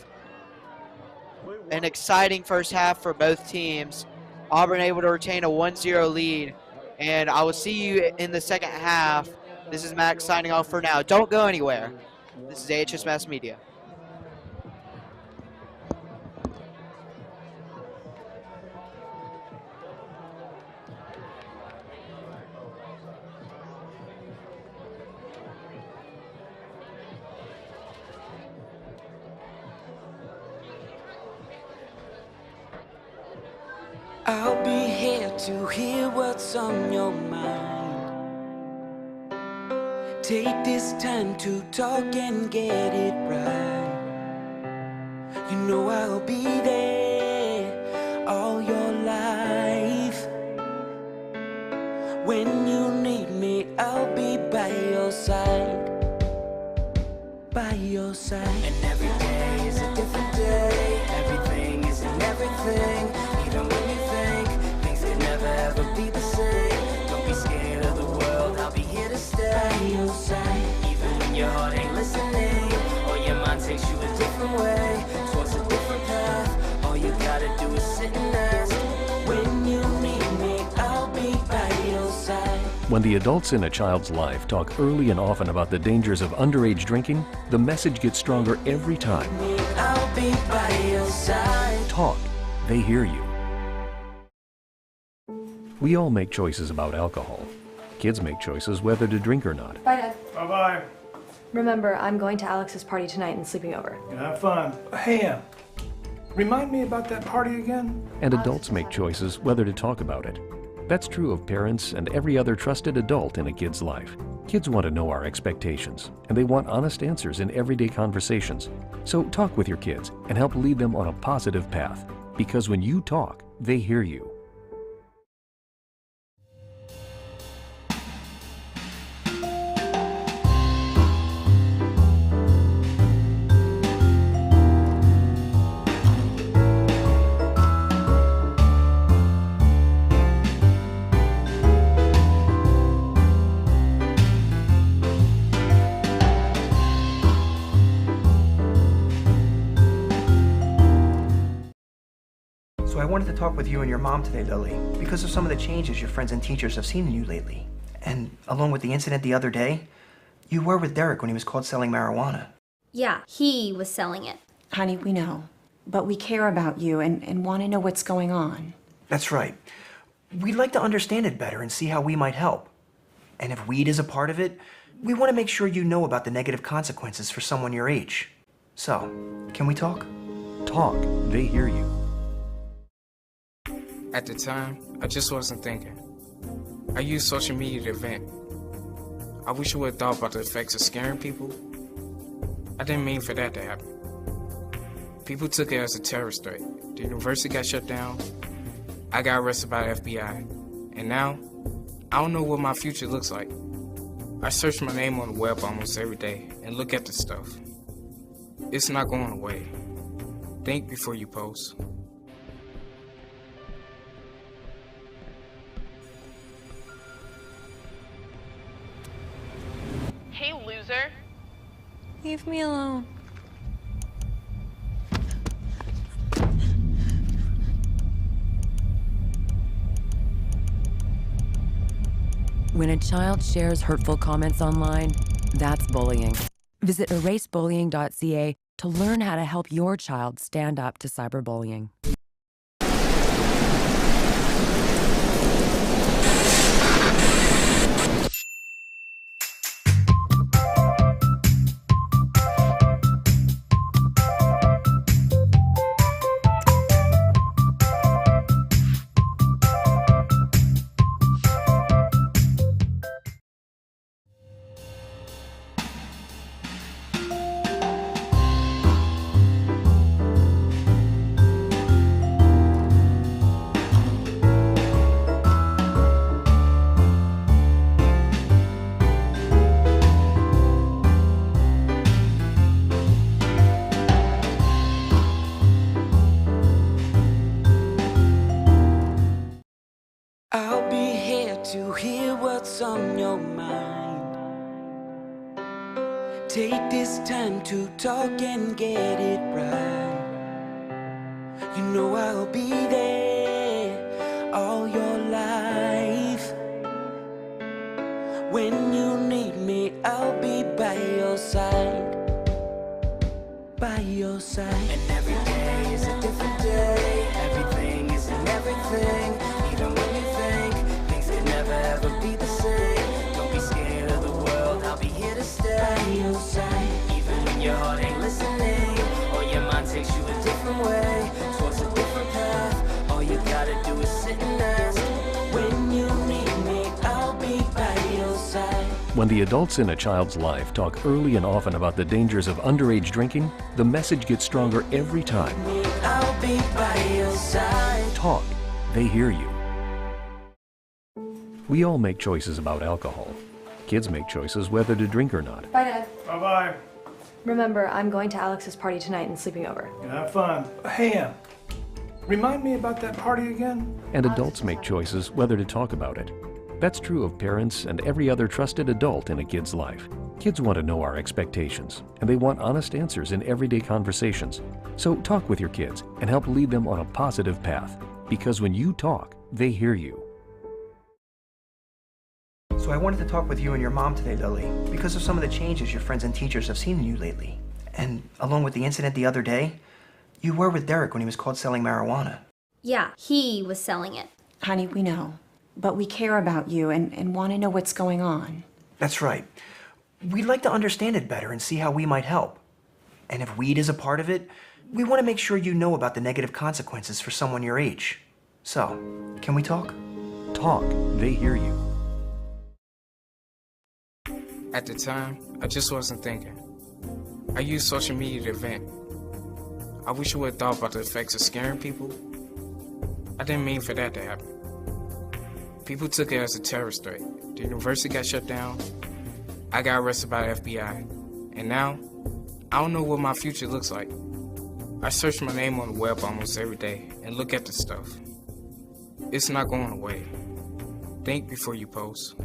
An exciting first half for both teams. Auburn able to retain a 1-0 lead. And I will see you in the second half. This is Max signing off for now. Don't go anywhere. This is AHS Mass Media. I'll be here to hear what's on your mind. Take this time to talk and get it right. You know I'll be there all your life. When you need me, I'll be by your side. By your side. And every day is a different day. Everything isn't everything. Even when you think things can never ever be the same. Don't be scared of the world, I'll be here to stay. By your side. Even when your heart ain't listening, or your mind takes you a different way, towards a different path. All you gotta do is sit and ask. When you need me, I'll be by your side. When the adults in a child's life talk early and often about the dangers of underage drinking, the message gets stronger every time. I'll be by your side. Talk. They hear you. We all make choices about alcohol. Kids make choices whether to drink or not. Bye, Dad. Bye-bye. Remember, I'm going to Alex's party tonight and sleeping over. Have fun. Hey, remind me about that party again? And adults make choices whether to talk about it. That's true of parents and every other trusted adult in a kid's life. Kids want to know our expectations, and they want honest answers in everyday conversations. So talk with your kids and help lead them on a positive path. Because when you talk, they hear you. So I wanted to talk with you and your mom today, Lily, because of some of the changes your friends and teachers have seen in you lately. And along with the incident the other day, you were with Derek when he was caught selling marijuana. Yeah, he was selling it. Honey, we know. But we care about you and want to know what's going on. That's right. We'd like to understand it better and see how we might help. And if weed is a part of it, we want to make sure you know about the negative consequences for someone your age. So, can we talk? Talk. They hear you. At the time, I just wasn't thinking. I used social media to vent. I wish I would have thought about the effects of scaring people. I didn't mean for that to happen. People took it as a terrorist threat. The university got shut down. I got arrested by the FBI. And now, I don't know what my future looks like. I search my name on the web almost every day and look at the stuff. It's not going away. Think before you post. Hey, loser. Leave me alone. When a child shares hurtful comments online, that's bullying. Visit erasebullying.ca to learn how to help your child stand up to cyberbullying. I'll be here to hear what's on your mind. Take this time to talk and get it right. You know I'll be there all your life. When you need me, I'll be by your side. By your side. And every day is a different day. Everything isn't everything. Even when you think things can never ever be the same. Don't be scared of the world, I'll be here to stay. By your side. Even when your heart ain't listening, or your mind takes you a different way, towards a different path. All you gotta do is sit and ask. When you need me, I'll be by your side. When the adults in a child's life talk early and often about the dangers of underage drinking, the message gets stronger every time. I'll be by your side. Talk. They hear you. We all make choices about alcohol. Kids make choices whether to drink or not. Bye, Dad. Bye-bye. Remember, I'm going to Alex's party tonight and sleeping over. Have fun. Hey, remind me about that party again? And adults make choices whether to talk about it. That's true of parents and every other trusted adult in a kid's life. Kids want to know our expectations, and they want honest answers in everyday conversations. So talk with your kids and help lead them on a positive path. Because when you talk, they hear you. So I wanted to talk with you and your mom today, Lily, because of some of the changes your friends and teachers have seen in you lately. And along with the incident the other day, you were with Derek when he was caught selling marijuana. Yeah, he was selling it. Honey, we know. But we care about you and want to know what's going on. That's right. We'd like to understand it better and see how we might help. And if weed is a part of it, we want to make sure you know about the negative consequences for someone your age. So, can we talk? Talk. They hear you. At the time, I just wasn't thinking. I used social media to vent. I wish I would have thought about the effects of scaring people. I didn't mean for that to happen. People took it as a terrorist threat. The university got shut down. I got arrested by the FBI. And now, I don't know what my future looks like. I search my name on the web almost every day and look at the stuff. It's not going away. Think before you post.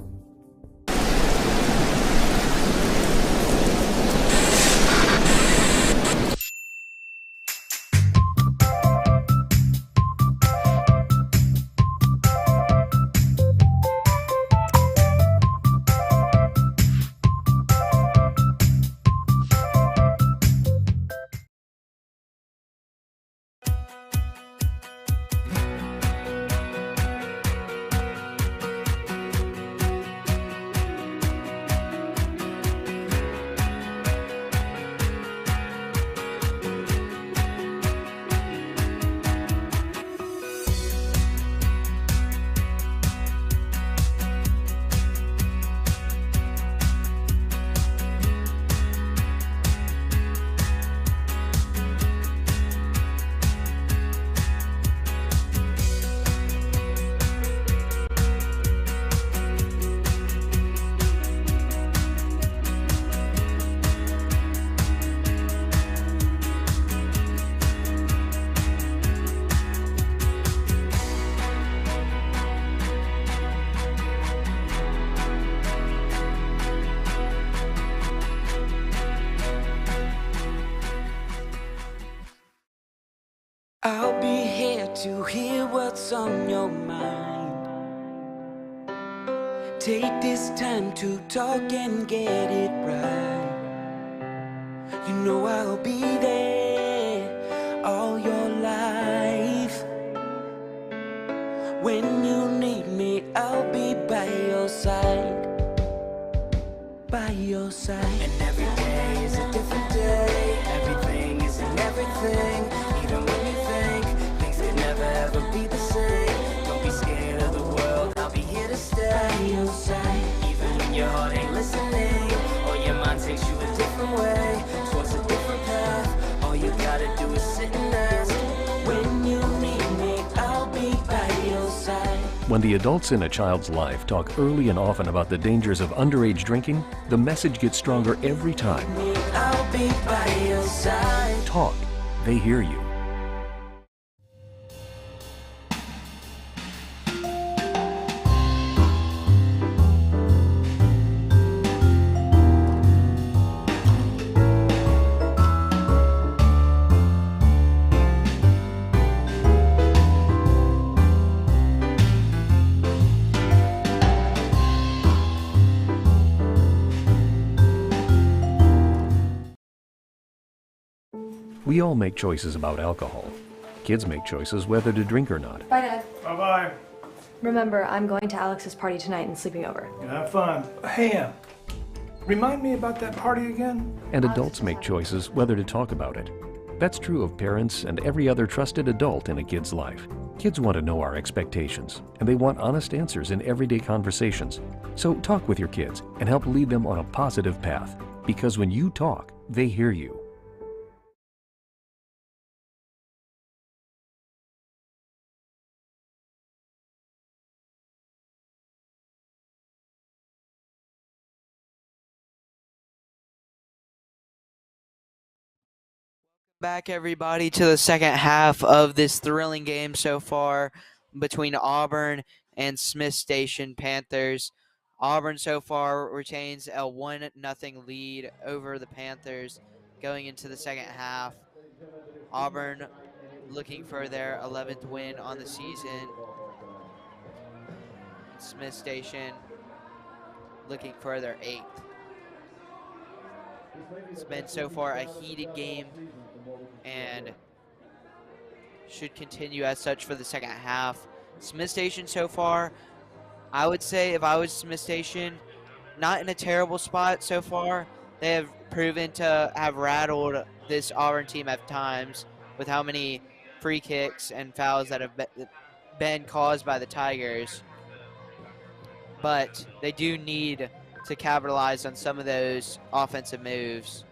I'll be here to hear what's on your mind. Take this time to talk and get it right. You know I'll be there all your life. When you need me, I'll be by your side. By your side. And every day is a different day. Everything is in everything. Even when you think things can never ever be the same. Don't be scared of the world, I'll be here to stay. By your side. Even when your heart ain't listening, or your mind takes you a different way, towards a different path. All you gotta do is sit and ask. When you need me, I'll be by your side. When the adults in a child's life talk early and often about the dangers of underage drinking, the message gets stronger every time. I'll be by your side. Talk. They hear you. We all make choices about alcohol. Kids make choices whether to drink or not. Bye, Dad. Bye-bye. Remember, I'm going to Alex's party tonight and sleeping over. Have fun. Hey, remind me about that party again? And adults make choices whether to talk about it. That's true of parents and every other trusted adult in a kid's life. Kids want to know our expectations, and they want honest answers in everyday conversations. So talk with your kids and help lead them on a positive path. Because when you talk, they hear you. Back, everybody, to the second half of this thrilling game so far between Auburn and Smith Station Panthers. Auburn so far retains a 1-0 lead over the Panthers going into the second half. Auburn looking for their 11th win on the season. Smith Station looking for their 8th. It's been so far a heated game and should continue as such for the second half. Smith Station so far, I would say if I was Smith Station, not in a terrible spot so far. They have proven to have rattled this Auburn team at times with how many free kicks and fouls that have been caused by the Tigers. But they do need to capitalize on some of those offensive moves.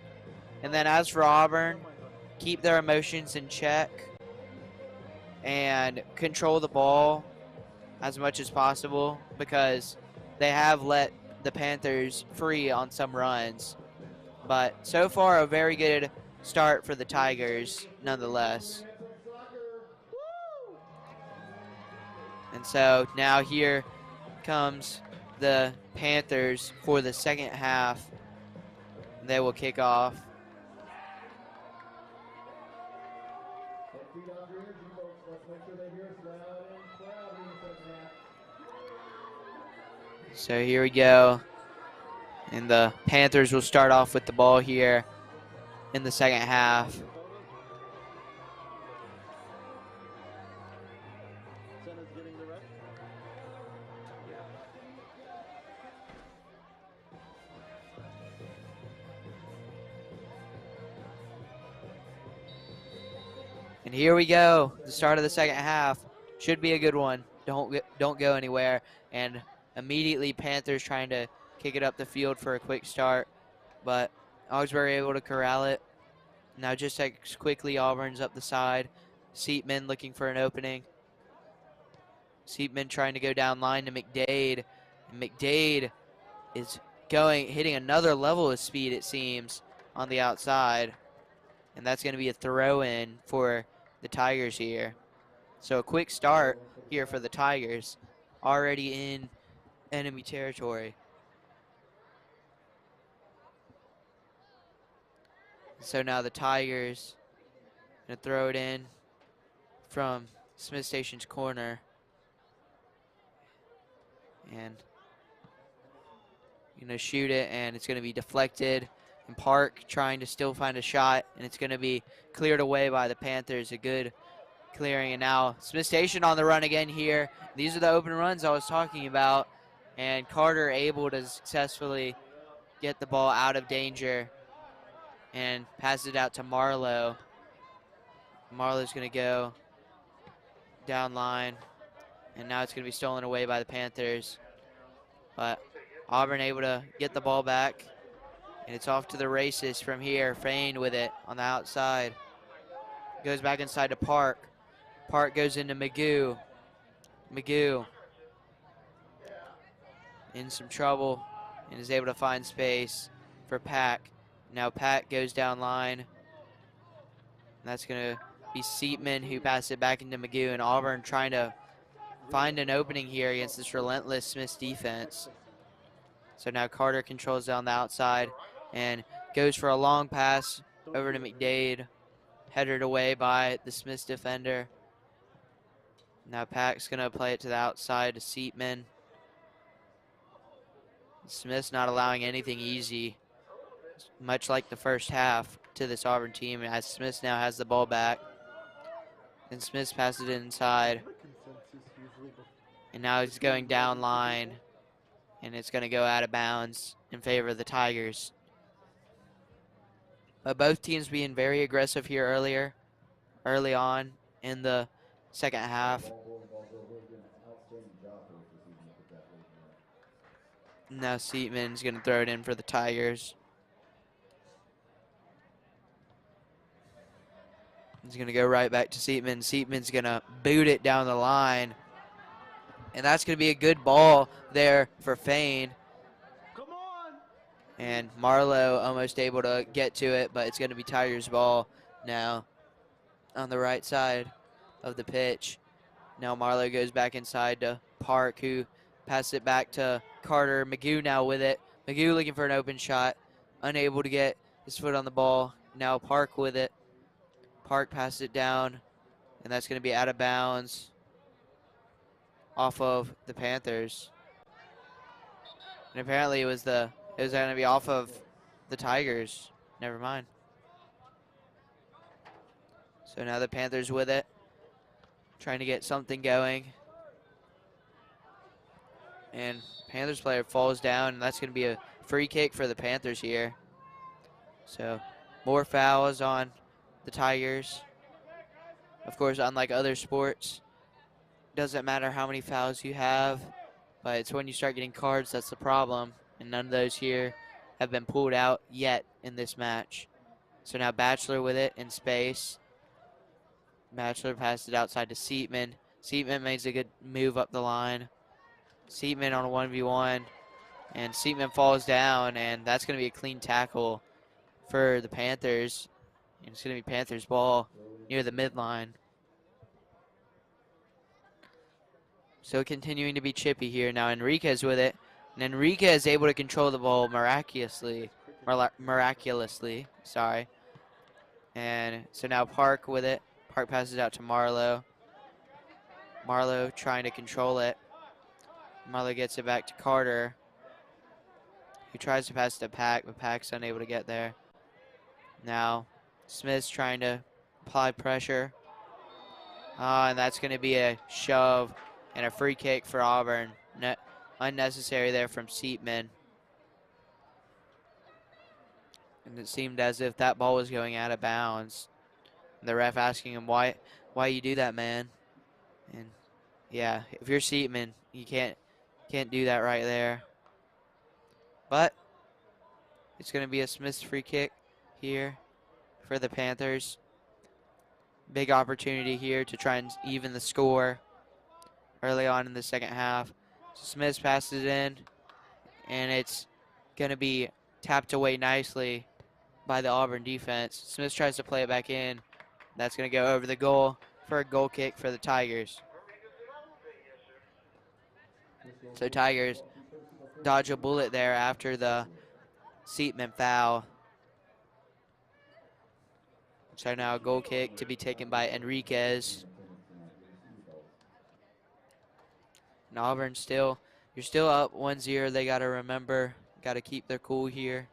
And then as for Auburn, keep their emotions in check and control the ball as much as possible, because they have let the Panthers free on some runs. But so far, a very good start for the Tigers nonetheless. And so now here comes the Panthers for the second half. They will kick off. So here we go. And the Panthers will start off with the ball here in the second half. And here we go, the start of the second half. Should be a good one. Don't go anywhere. And immediately Panthers trying to kick it up the field for a quick start, but Augsburg able to corral it. Now just as quickly, Auburn's up the side. Seatman looking for an opening. Seatman trying to go down line to McDade. And McDade is hitting another level of speed, it seems, on the outside. And that's going to be a throw-in for the Tigers here. So a quick start here for the Tigers, already in enemy territory. So now the Tigers going to throw it in from Smith Station's corner. And going to shoot it, and it's going to be deflected. And Park trying to still find a shot, and it's going to be cleared away by the Panthers. A good clearing, and now Smith Station on the run again here. These are the open runs I was talking about, and Carter able to successfully get the ball out of danger and pass it out to Marlowe. Marlowe's going to go down line, and now it's going to be stolen away by the Panthers. But Auburn able to get the ball back, and it's off to the races from here. Fain with it on the outside. Goes back inside to Park. Park goes into Magoo. Magoo in some trouble and is able to find space for Pack. Now Pack goes down line. And that's going to be Seatman who passed it back into Magoo, and Auburn trying to find an opening here against this relentless Smiths defense. So now Carter controls down the outside and goes for a long pass over to McDade, headed away by the Smiths defender. Now Pack's going to play it to the outside to Seatman. Smith's not allowing anything easy, much like the first half, to this Auburn team, as Smith now has the ball back. And Smith's passed it inside. And now he's going down line, and it's going to go out of bounds in favor of the Tigers. But both teams being very aggressive here early on in the second half. Now Seatman's going to throw it in for the Tigers. He's going to go right back to Seatman. Seatman's going to boot it down the line. And that's going to be a good ball there for Fain. And Marlowe almost able to get to it, but it's going to be Tigers' ball. now on the right side of the pitch. Now Marlowe goes back inside to Park, who passes it back to Carter. Magoo now with it. Magoo looking for an open shot, unable to get his foot on the ball. Now Park with it. Park passes it down, and that's going to be out of bounds off of the Panthers. And apparently it was going to be off of the Tigers. Never mind. So now the Panthers with it, trying to get something going. And Panthers player falls down, and that's going to be a free kick for the Panthers here. So more fouls on the Tigers. Of course, unlike other sports, doesn't matter how many fouls you have, but it's when you start getting cards that's the problem. And none of those here have been pulled out yet in this match. So now Batchelor with it in space. Batchelor passes it outside to Seatman. Seatman makes a good move up the line. Seatman on a 1v1, and Seatman falls down, and that's going to be a clean tackle for the Panthers. And it's going to be Panthers ball near the midline. So continuing to be chippy here. Now Enriquez with it, and Enriquez is able to control the ball miraculously. Sorry. And so now Park with it. Park passes out to Marlowe. Marlowe trying to control it. Marlowe gets it back to Carter, who tries to pass to Pack, but Pack's unable to get there. Now Smith's trying to apply pressure. And that's going to be a shove and a free kick for Auburn. Unnecessary there from Seatman. And it seemed as if that ball was going out of bounds. And the ref asking him, why you do that, man? And yeah, if you're Seatman, you can't do that right there. But it's going to be a Smith's free kick here for the Panthers. Big opportunity here to try and even the score early on in the second half. So Smith passes it in, and it's going to be tapped away nicely by the Auburn defense. Smith tries to play it back in. That's going to go over the goal for a goal kick for the Tigers. So Tigers dodge a bullet there after the Seatman foul. So now a goal kick to be taken by Enriquez. And Auburn you're still up 1-0. They got to remember, got to keep their cool here.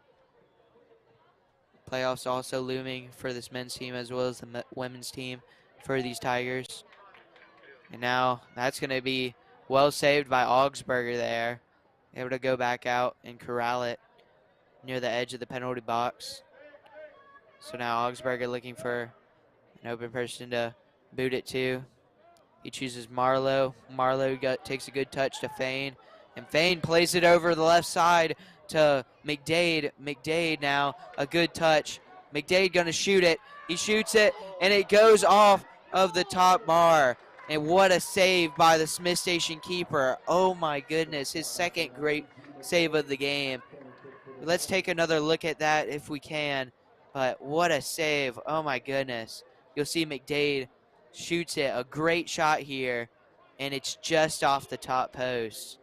Playoffs also looming for this men's team as well as the women's team for these Tigers. And now that's going to be well saved by Augsburger there. Able to go back out and corral it near the edge of the penalty box. So now Augsburger looking for an open person to boot it to. He chooses Marlowe. Marlowe takes a good touch to Fain. And Fain plays it over the left side to McDade. McDade now, a good touch. McDade gonna shoot it. He shoots it, and it goes off of the top bar. And what a save by the Smith Station keeper. Oh my goodness, his second great save of the game. Let's take another look at that if we can. But what a save, oh my goodness. You'll see McDade shoots it, a great shot here, and it's just off the top post.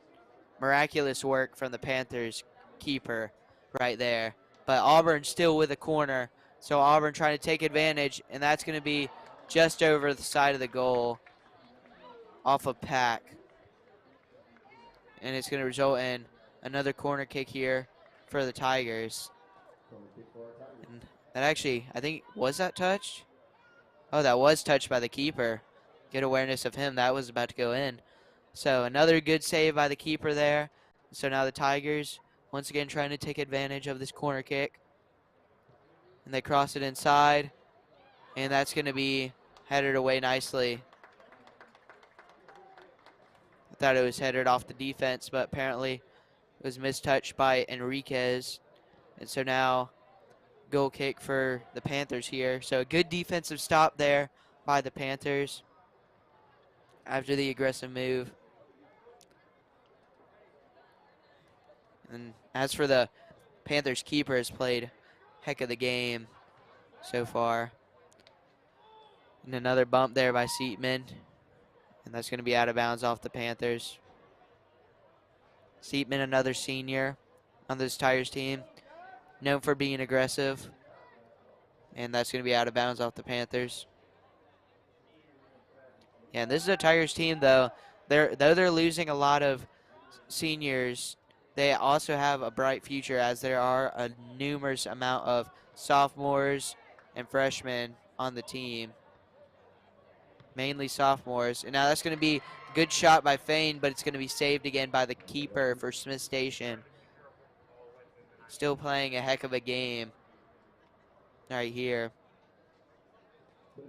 Miraculous work from the Panthers keeper right there. But Auburn still with a corner, so Auburn trying to take advantage, and that's going to be just over the side of the goal off of Pack. And it's going to result in another corner kick here for the Tigers. And that actually, I think, was that touched? Oh, that was touched by the keeper. Good awareness of him. That was about to go in. So another good save by the keeper there. So now the Tigers, once again, trying to take advantage of this corner kick. And they cross it inside. And that's going to be headed away nicely. I thought it was headed off the defense, but apparently it was mistouched by Enriquez. And so now goal kick for the Panthers here. So a good defensive stop there by the Panthers after the aggressive move. And as for the Panthers keeper, has played heck of the game so far. And another bump there by Seatman. And that's going to be out of bounds off the Panthers. Seatman, another senior on this Tigers team, known for being aggressive. And that's going to be out of bounds off the Panthers. Yeah, and this is a Tigers team, though. Though they're losing a lot of seniors, they also have a bright future, as there are a numerous amount of sophomores and freshmen on the team. Mainly sophomores. And now that's going to be a good shot by Fain, but it's going to be saved again by the keeper for Smith Station. Still playing a heck of a game right here.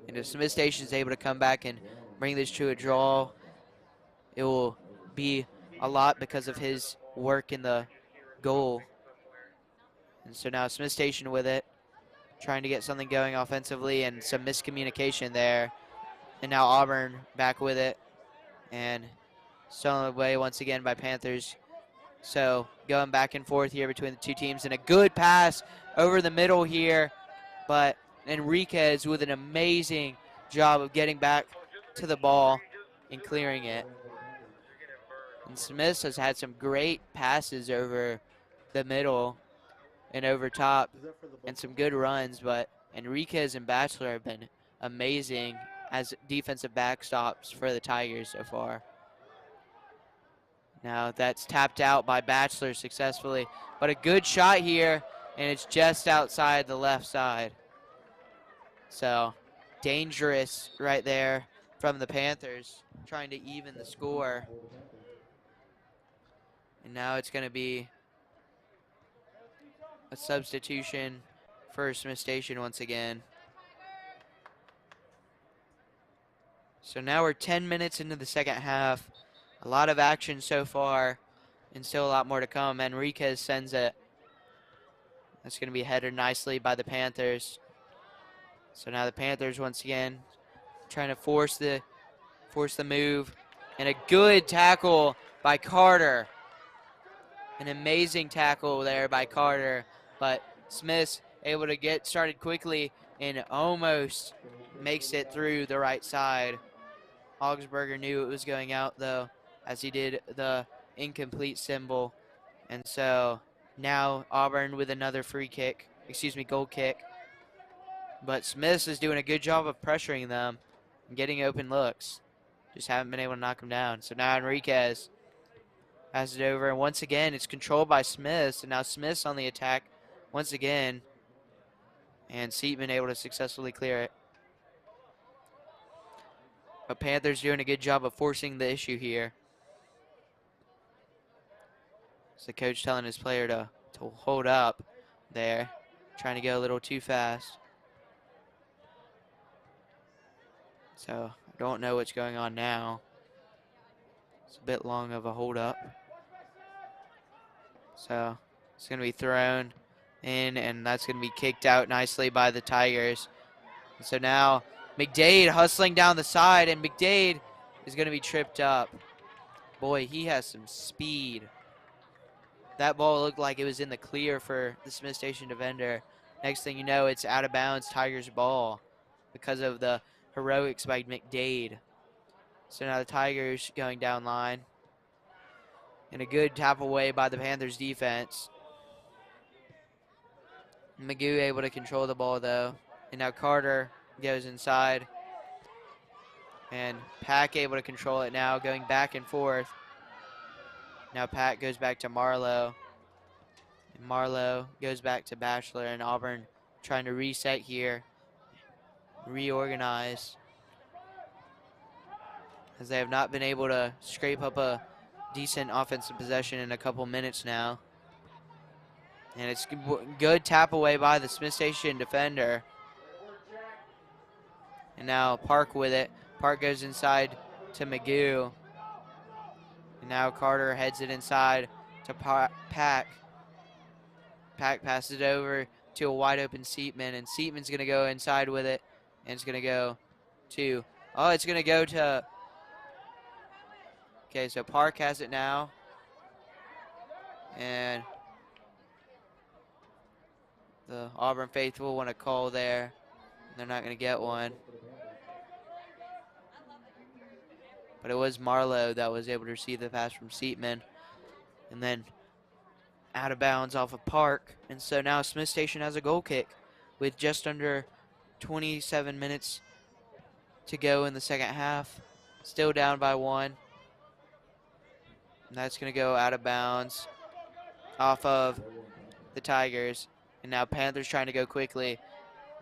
And if Smith Station is able to come back and bring this to a draw, it will be a lot because of his work in the goal. And so now Smith Station with it, trying to get something going offensively, and some miscommunication there. And now Auburn back with it, and stolen away once again by Panthers. So going back and forth here between the two teams, and a good pass over the middle here, but Enriquez with an amazing job of getting back to the ball and clearing it. And Smith has had some great passes over the middle and over top and some good runs, but Enriquez and Bachelor have been amazing as defensive backstops for the Tigers so far. Now that's tapped out by Bachelor successfully, but a good shot here, and it's just outside the left side. So dangerous right there from the Panthers, trying to even the score. And now it's going to be a substitution for Smith Station once again. So now we're 10 minutes into the second half. A lot of action so far, and still a lot more to come. Enriquez sends it. That's going to be headed nicely by the Panthers. So now the Panthers once again trying to force the move, and a good tackle by Carter. An amazing tackle there by Carter, but Smith able to get started quickly and almost makes it through the right side. Augsburger knew it was going out, though, as he did the incomplete symbol. And so now Auburn with another goal kick. But Smith is doing a good job of pressuring them and getting open looks. Just haven't been able to knock them down. So now Enriquez has it over, and once again it's controlled by Smith. And now Smith's on the attack once again, and Seatman able to successfully clear it. But Panthers doing a good job of forcing the issue here. It's the coach telling his player to hold up there, trying to go a little too fast. So I don't know what's going on now. It's a bit long of a hold up. So it's going to be thrown in, and that's going to be kicked out nicely by the Tigers. And so now McDade hustling down the side, and McDade is going to be tripped up. Boy, he has some speed. That ball looked like it was in the clear for the Smith Station defender. Next thing you know, it's out of bounds, Tigers ball, because of the heroics by McDade. So now the Tigers going down line. And a good tap away by the Panthers defense. Magoo able to control the ball, though. And now Carter goes inside. And Pack able to control it now, going back and forth. Now Pack goes back to Marlowe. And Marlowe goes back to Bachelor, and Auburn trying to reset here. Reorganize. As they have not been able to scrape up a decent offensive possession in a couple minutes now. And it's good tap away by the Smith Station defender. And now Park with it. Park goes inside to Magoo. And now Carter heads it inside to Pack. Pack passes it over to a wide open Seatman, and Seatman's going to go inside with it. And it's going to go to, it's going to go to, okay, so Park has it now. And the Auburn faithful want a call there. They're not going to get one. but it was Marlowe that was able to receive the pass from Seatman. And then out of bounds off of Park. And so now Smith Station has a goal kick with just under 27 minutes to go in the second half. Still down by 1. And that's going to go out of bounds off of the Tigers. And now Panthers trying to go quickly.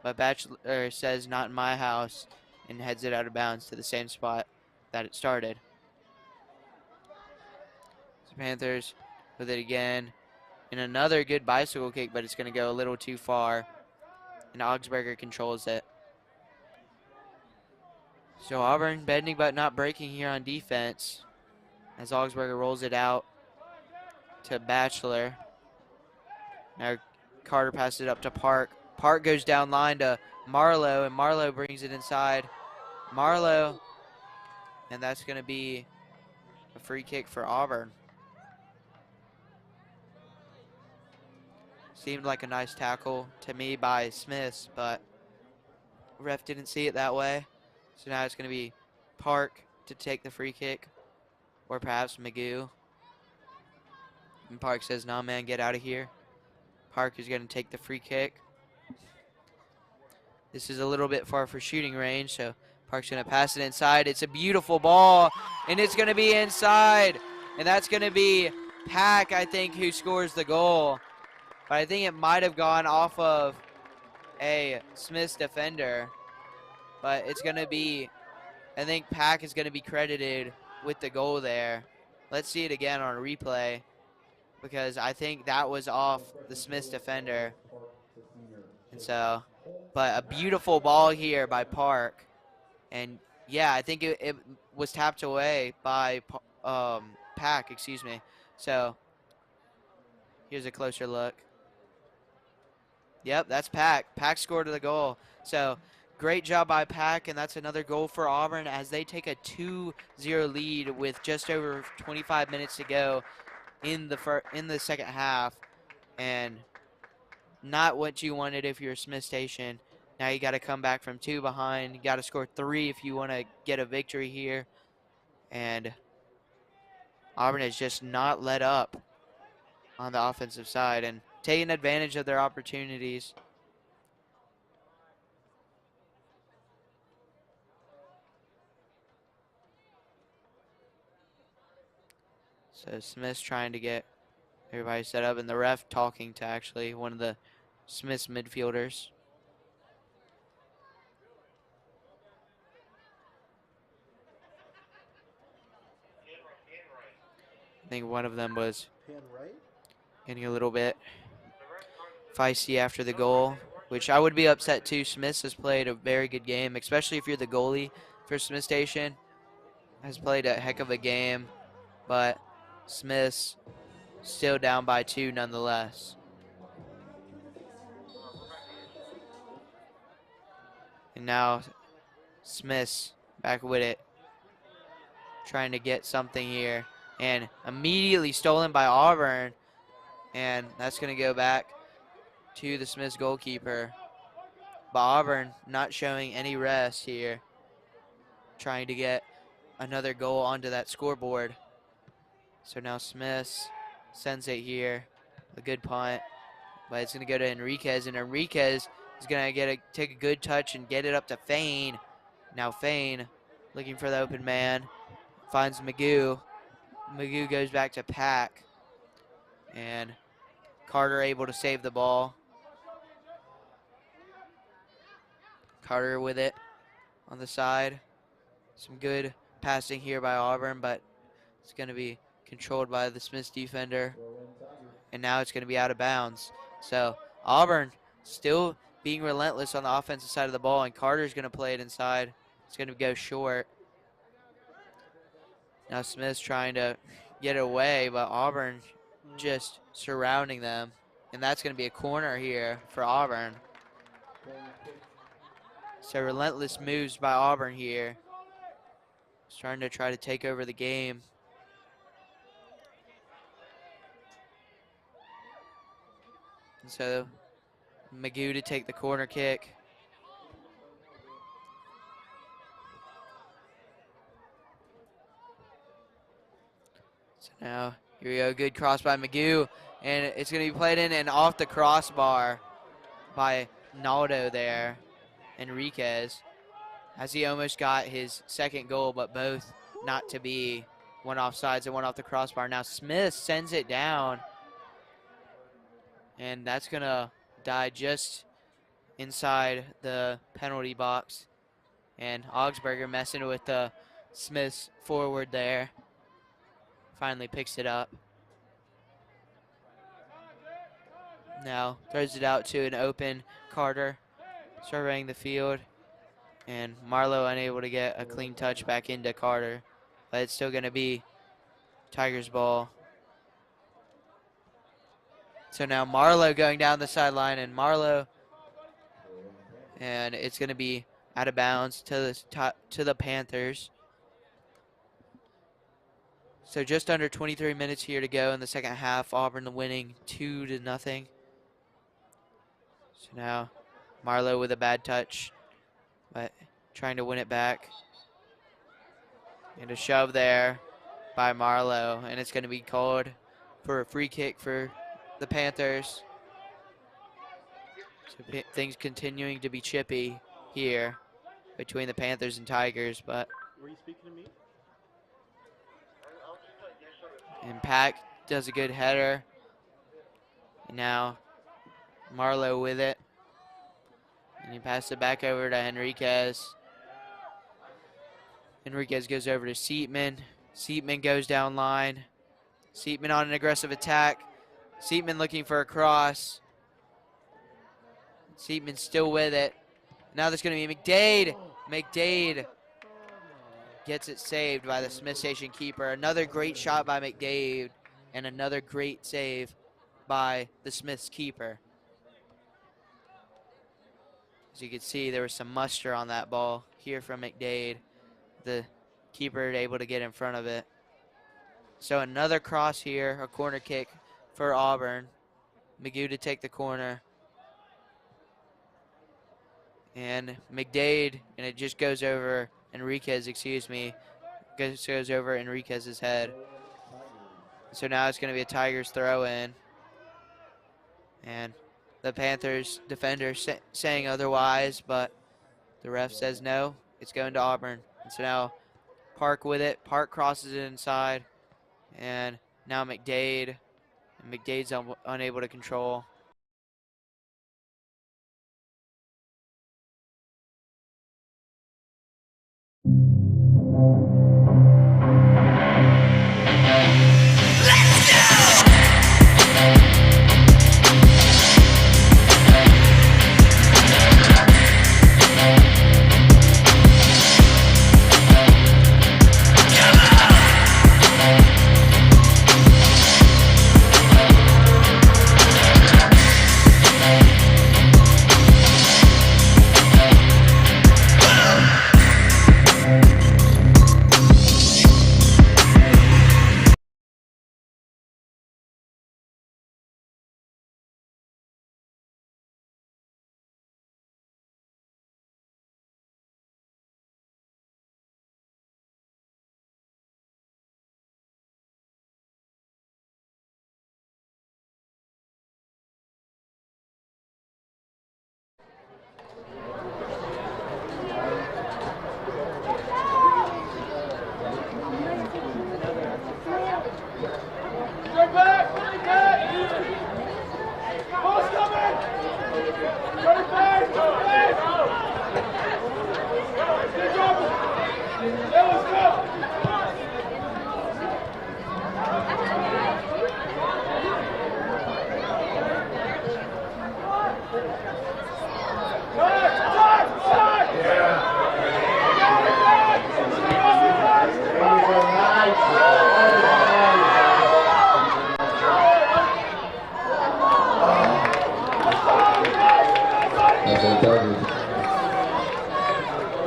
But Batchelor says not in my house and heads it out of bounds to the same spot that it started. So Panthers with it again. And another good bicycle kick, but it's going to go a little too far. And Augsburger controls it. So Auburn bending but not breaking here on defense as Augsburger rolls it out to Batchelor. Now Carter passes it up to Park. Park goes down line to Marlowe, and Marlowe brings it inside. Marlowe, and that's going to be a free kick for Auburn. Seemed like a nice tackle to me by Smith, but ref didn't see it that way. So now it's going to be Park to take the free kick, or perhaps Magoo. And Park says, "Nah, man, get out of here." Park is going to take the free kick. This is a little bit far for shooting range, so Park's going to pass it inside. It's a beautiful ball, and it's going to be inside. And that's going to be Pack, I think, who scores the goal. But I think it might have gone off of a Smith's defender. But it's going to be, I think Pack is going to be credited with the goal there. Let's see it again on a replay, because I think that was off the Smith's defender. And so, but a beautiful ball here by Park. And yeah, I think it was tapped away by Pack, excuse me. So here's a closer look. Yep, that's Pack. Pack scored the goal. So great job by Pack, and that's another goal for Auburn as they take a 2-0 lead with just over 25 minutes to go in the second half. And not what you wanted if you're Smith Station. Now you got to come back from 2 behind. You got to score 3 if you want to get a victory here. And Auburn has just not let up on the offensive side and taking advantage of their opportunities. So Smith's trying to get everybody set up, and the ref talking to actually one of the Smith's midfielders. I think one of them was getting a little bit feisty after the goal, which I would be upset too. Smith has played a very good game, especially if you're the goalie for Smith Station. Has played a heck of a game, but Smith's still down by 2 nonetheless. And now Smith's back with it, trying to get something here. And immediately stolen by Auburn. And that's going to go back to the Smith's goalkeeper. But Auburn not showing any rest here, trying to get another goal onto that scoreboard. So now Smith sends it here. A good punt. But it's going to go to Enriquez. And Enriquez is going to take a good touch and get it up to Fain. Now Fain looking for the open man. Finds Magoo. Magoo goes back to Pack. And Carter able to save the ball. Carter with it on the side. Some good passing here by Auburn, but it's going to be controlled by the Smiths defender. And now it's going to be out of bounds. So Auburn still being relentless on the offensive side of the ball, and Carter's going to play it inside. It's going to go short. Now Smith's trying to get it away, but Auburn just surrounding them. And that's going to be a corner here for Auburn. So relentless moves by Auburn here. Starting to try to take over the game. And so Magoo to take the corner kick. So now, here we go. Good cross by Magoo. And it's going to be played in and off the crossbar by Naldo there, Enriquez, as he almost got his second goal, but both not to be. One off sides and one off the crossbar. Now Smith sends it down, and that's going to die just inside the penalty box. And Augsburger messing with the Smith's forward there. Finally picks it up. Now throws it out to an open Carter, surveying the field. And Marlowe unable to get a clean touch back into Carter. But it's still going to be Tigers ball. So now Marlowe going down the sideline, and it's going to be out of bounds to the Panthers. So just under 23 minutes here to go in the second half. Auburn winning 2-0. So now Marlowe with a bad touch, but trying to win it back. And a shove there by Marlowe, and it's going to be called for a free kick for the Panthers. So things continuing to be chippy here between the Panthers and Tigers, but Were you speaking to me? and Pack does a good header. And now Marlowe with it. And he passes it back over to Enriquez. Enriquez goes over to Seatman. Seatman goes down line. Seatman on an aggressive attack. Seatman looking for a cross. Seatman still with it. Now there's going to be McDade. McDade gets it saved by the Smith Station keeper. Another great shot by McDade, and another great save by the Smith's keeper. As you can see, there was some muster on that ball here from McDade. The keeper able to get in front of it. So another cross here, a corner kick for Auburn. Magoo to take the corner. And McDade, and it just goes over Enriquez, goes over Enriquez's head. So now it's going to be a Tigers throw in. And the Panthers defender saying otherwise, but the ref says no, it's going to Auburn. And so now Park with it. Park crosses it inside. And now McDade. And McDade's unable to control.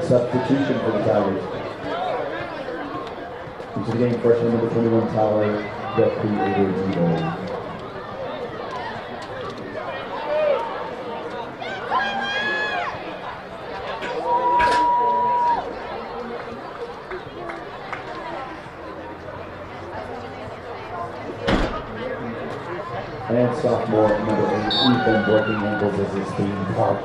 Substitution for the Tigers. Into the game, freshman number 21, Tyler Duffy. And sophomore number 8, Ethan, breaking ankles as his team park.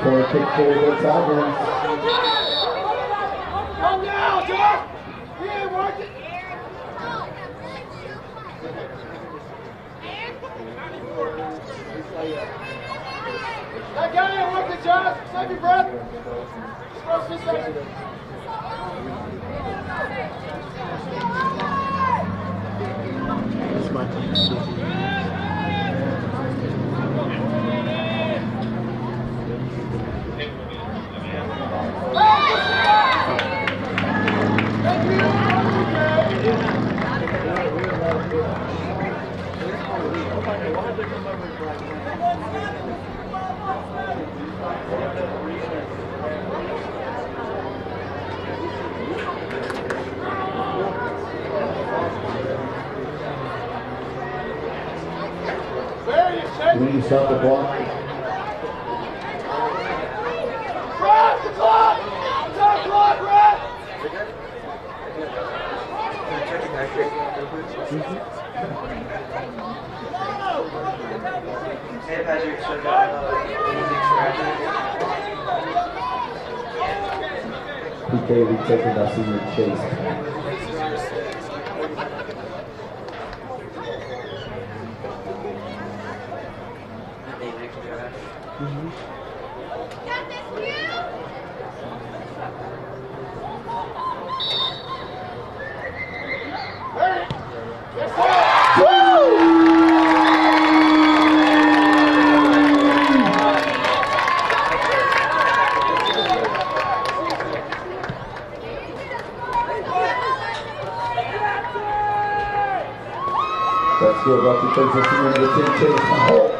Corner kick for Auburn. Come down, Josh! Yeah, work it! That guy, work it, Josh! Save your breath! Just this second. It's my team. Lee stop the clock. Brad, the clock! Stop clock, Brad! Hey, Patrick, so anything PK retaken by senior Chase. That's good. Lucky takes us into the 10 chase.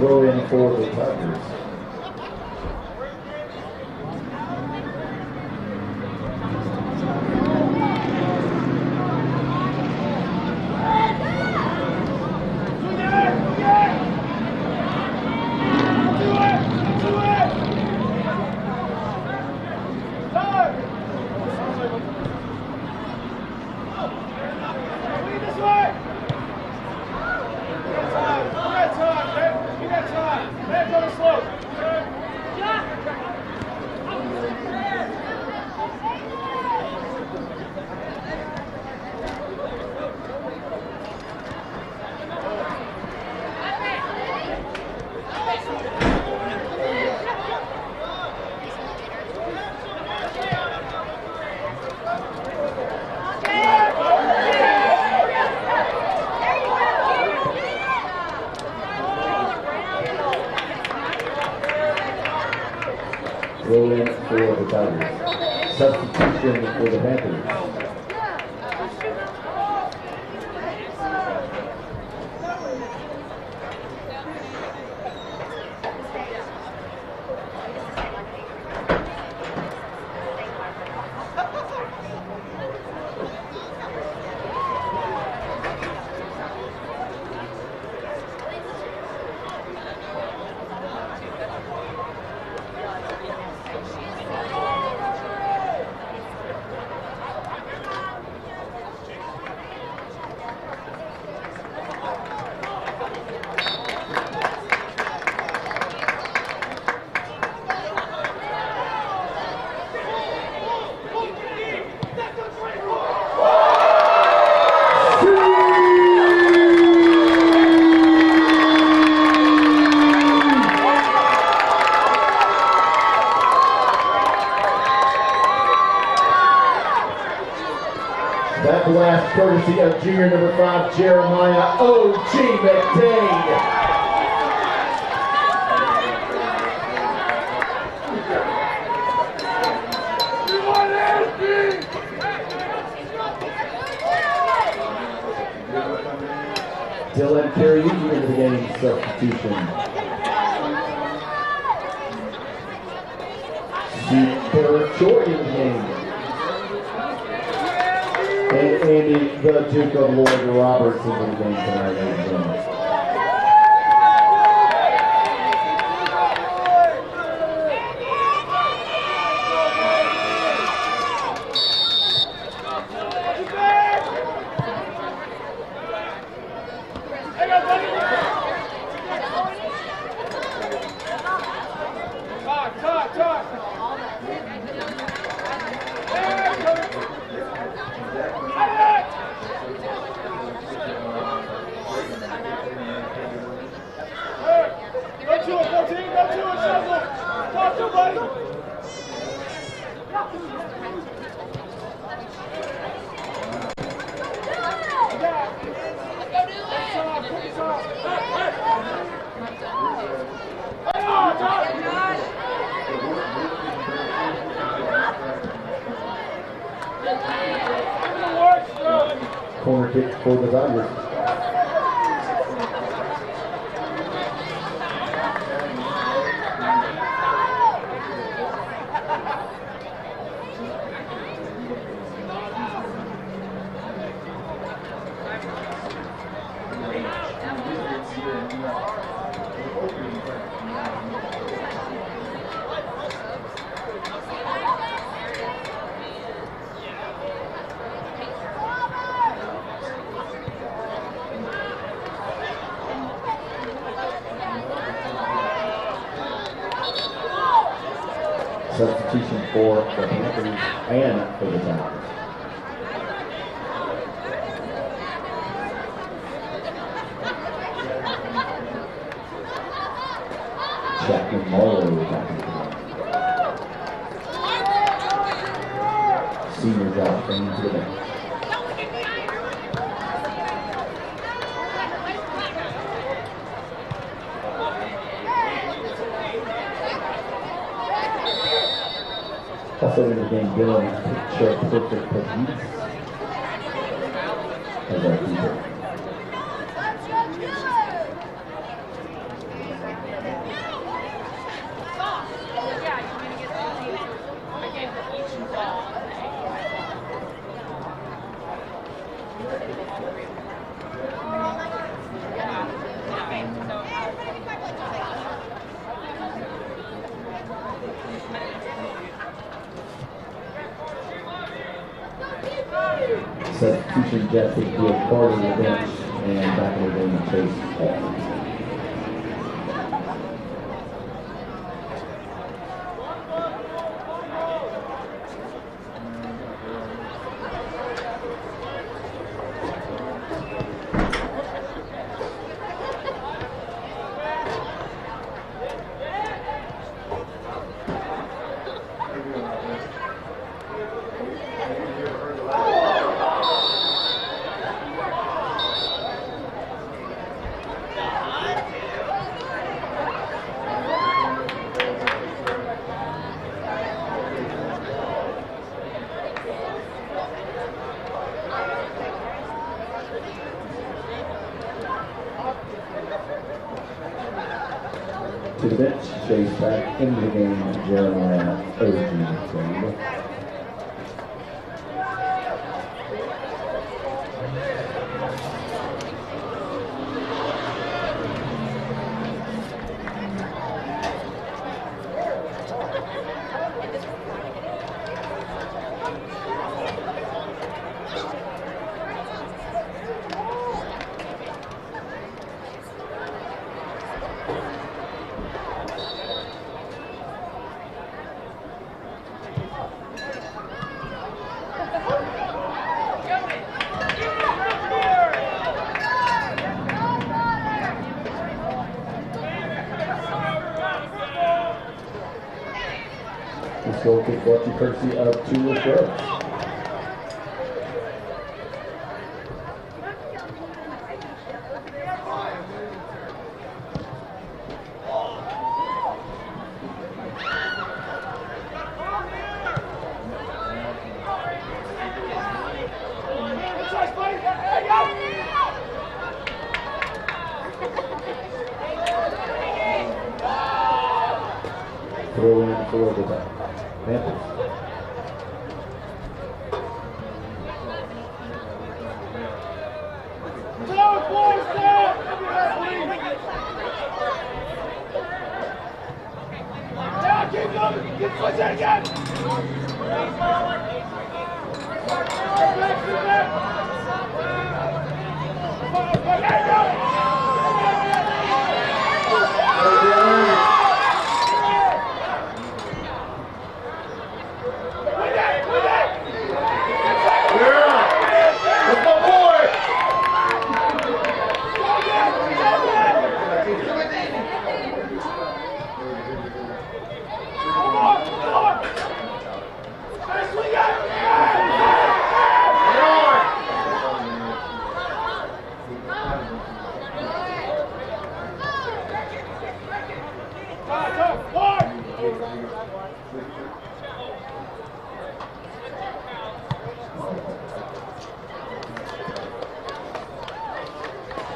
Throw in for the Tigers. Roll in for the Tigers. Substitution for the Panthers. That blast courtesy of junior number 5, Jeremiah O.G. McDade. Dylan Carey into the game substitution. Super short in the game. And Andy, the Duke of Lloyd Roberts, is in the game tonight, ladies and gentlemen. Corner kick for the Tigers. Substitution for the Panthers and for the Tigers. Chapman Morrow back in the game. Senior Josh Bain to the bench. Also in the game, Dylan Picture Perfect Police as our keeper. Substitution Jeff takes the part of the bench and back in the game and Chase Paul. To the bench, Chase back into the game, Jeremiah O.G. This goal kick brought to you courtesy of Two Shirts. Throw in for the Panthers.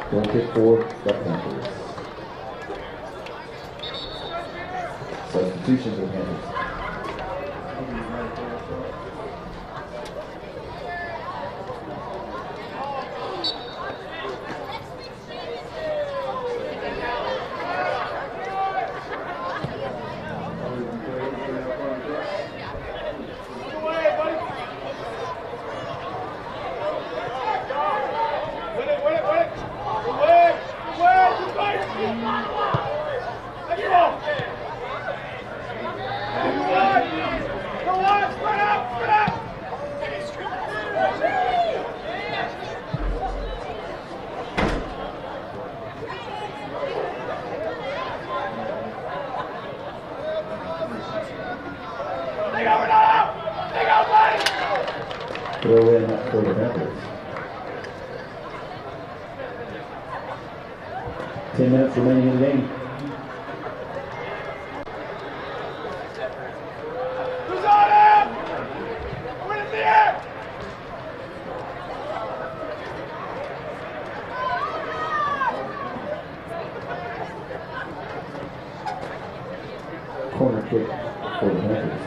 Goal kick for the Panthers. Substitution for the Panthers. Throw in for the Panthers. 10 minutes remaining in the game. Who's on him? Win in the air! Corner kick for the Panthers.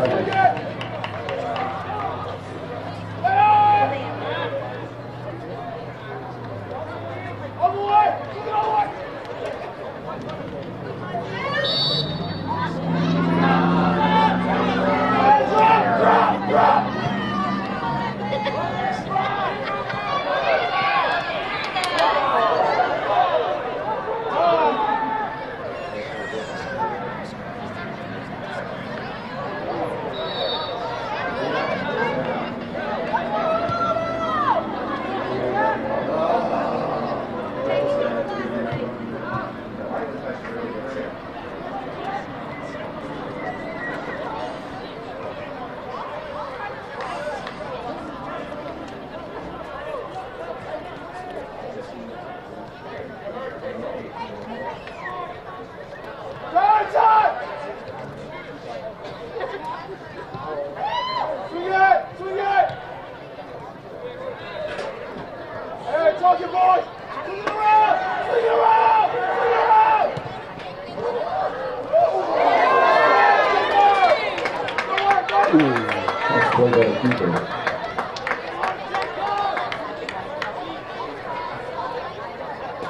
Tigers.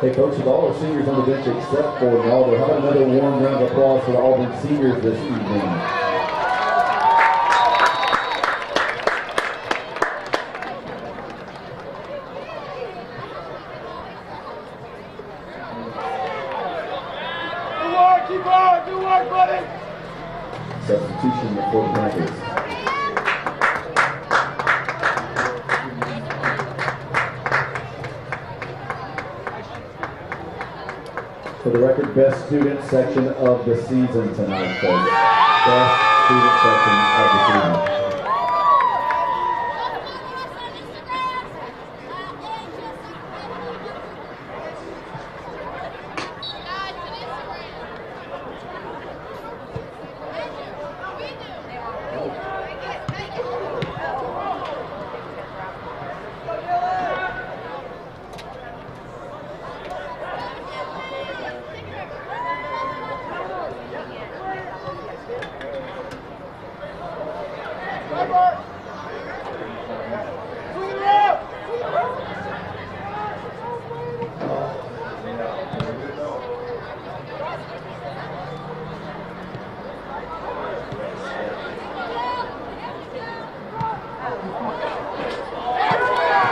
Hey, Coach, with all our seniors on the bench except for Auburn, how about another warm round of applause for the Auburn seniors this evening? Good work, keep on, good work, buddy. Substitution for the Panthers. For the record, best student section of the season tonight, folks. Best student section of the season.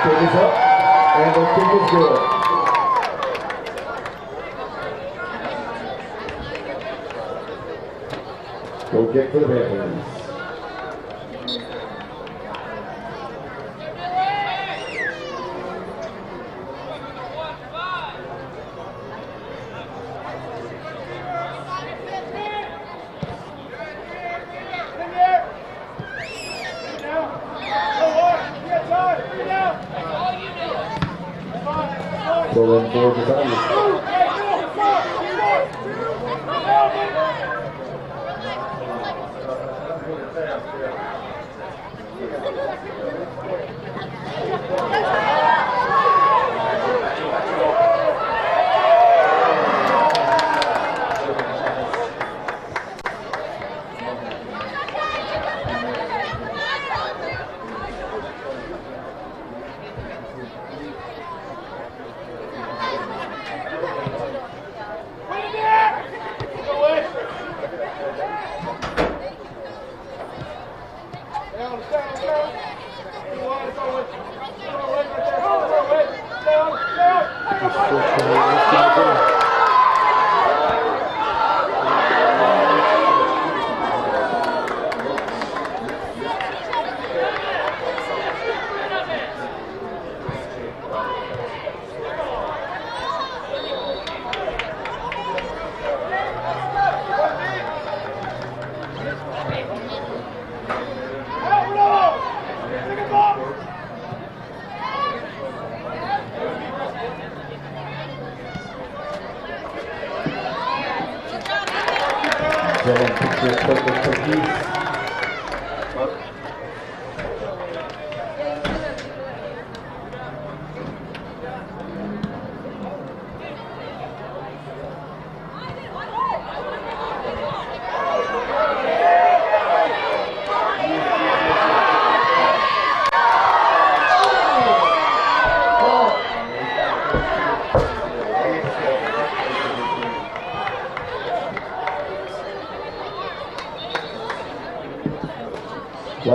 Kick is up, and the kick is good. Goal kick for the Panthers. Pull in for the Tigers.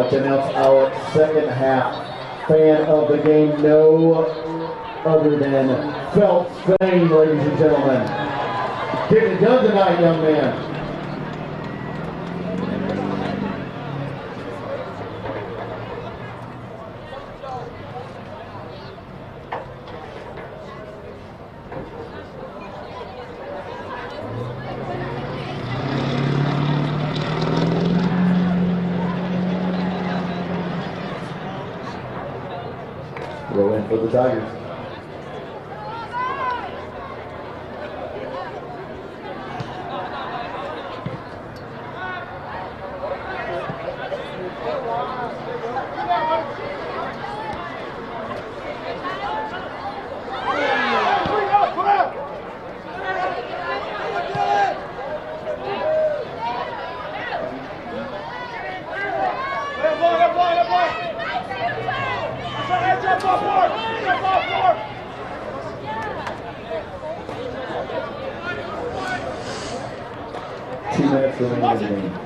like to announce our second half fan of the game, no other than Phelps fame, ladies and gentlemen. Getting it done tonight, young man. Roll in for the Tigers. Minutes remaining in the game.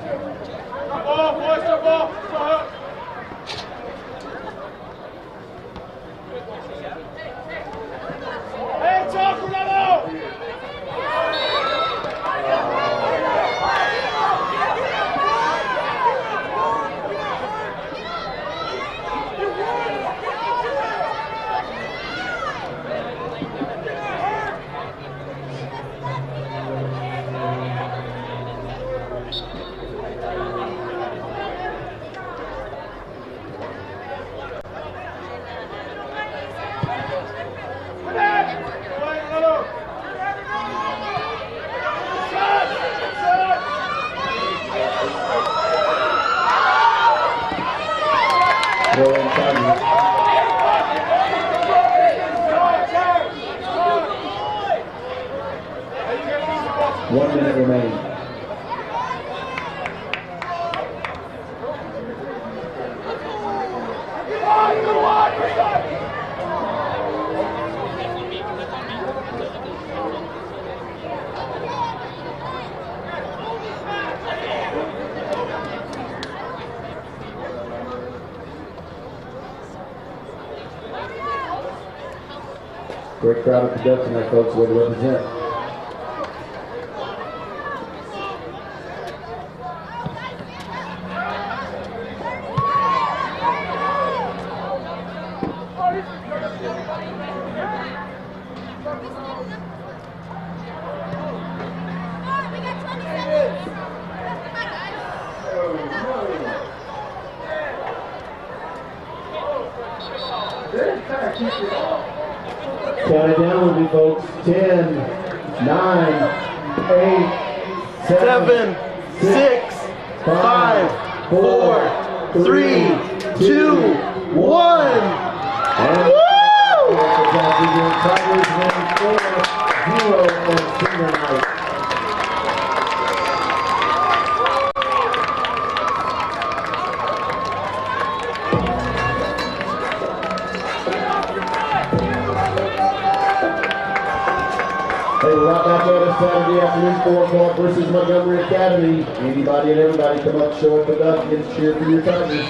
One minute remaining. Great crowd at the Ducks tonight, folks. Way to represent. Count it down with me, folks. 10, 9, 8, 7, 6, 5, 4, 3, 2, 1. And Tigers win 4-0 on senior night. Hey, we're right back at us Saturday afternoon, 4 o'clock versus Montgomery Academy. Anybody and everybody come up, show up the duck, and cheer for your Tigers.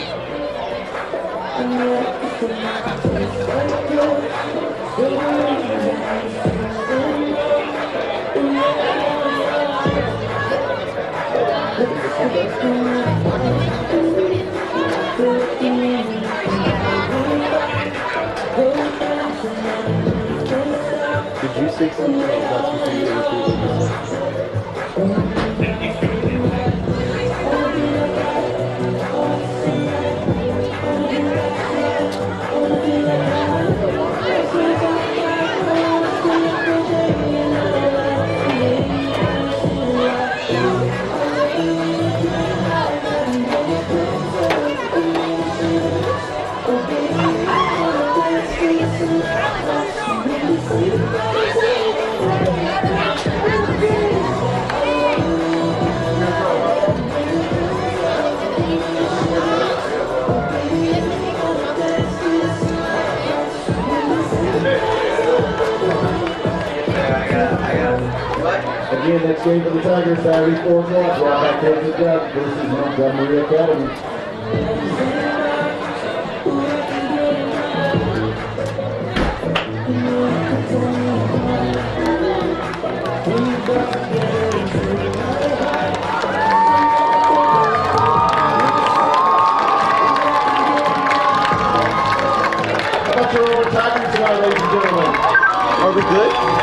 Did you say something about something that Again, next game for the Tigers, Saturday, 4 o'clock. Right back at the Ducks versus Montgomery Academy. Are we good?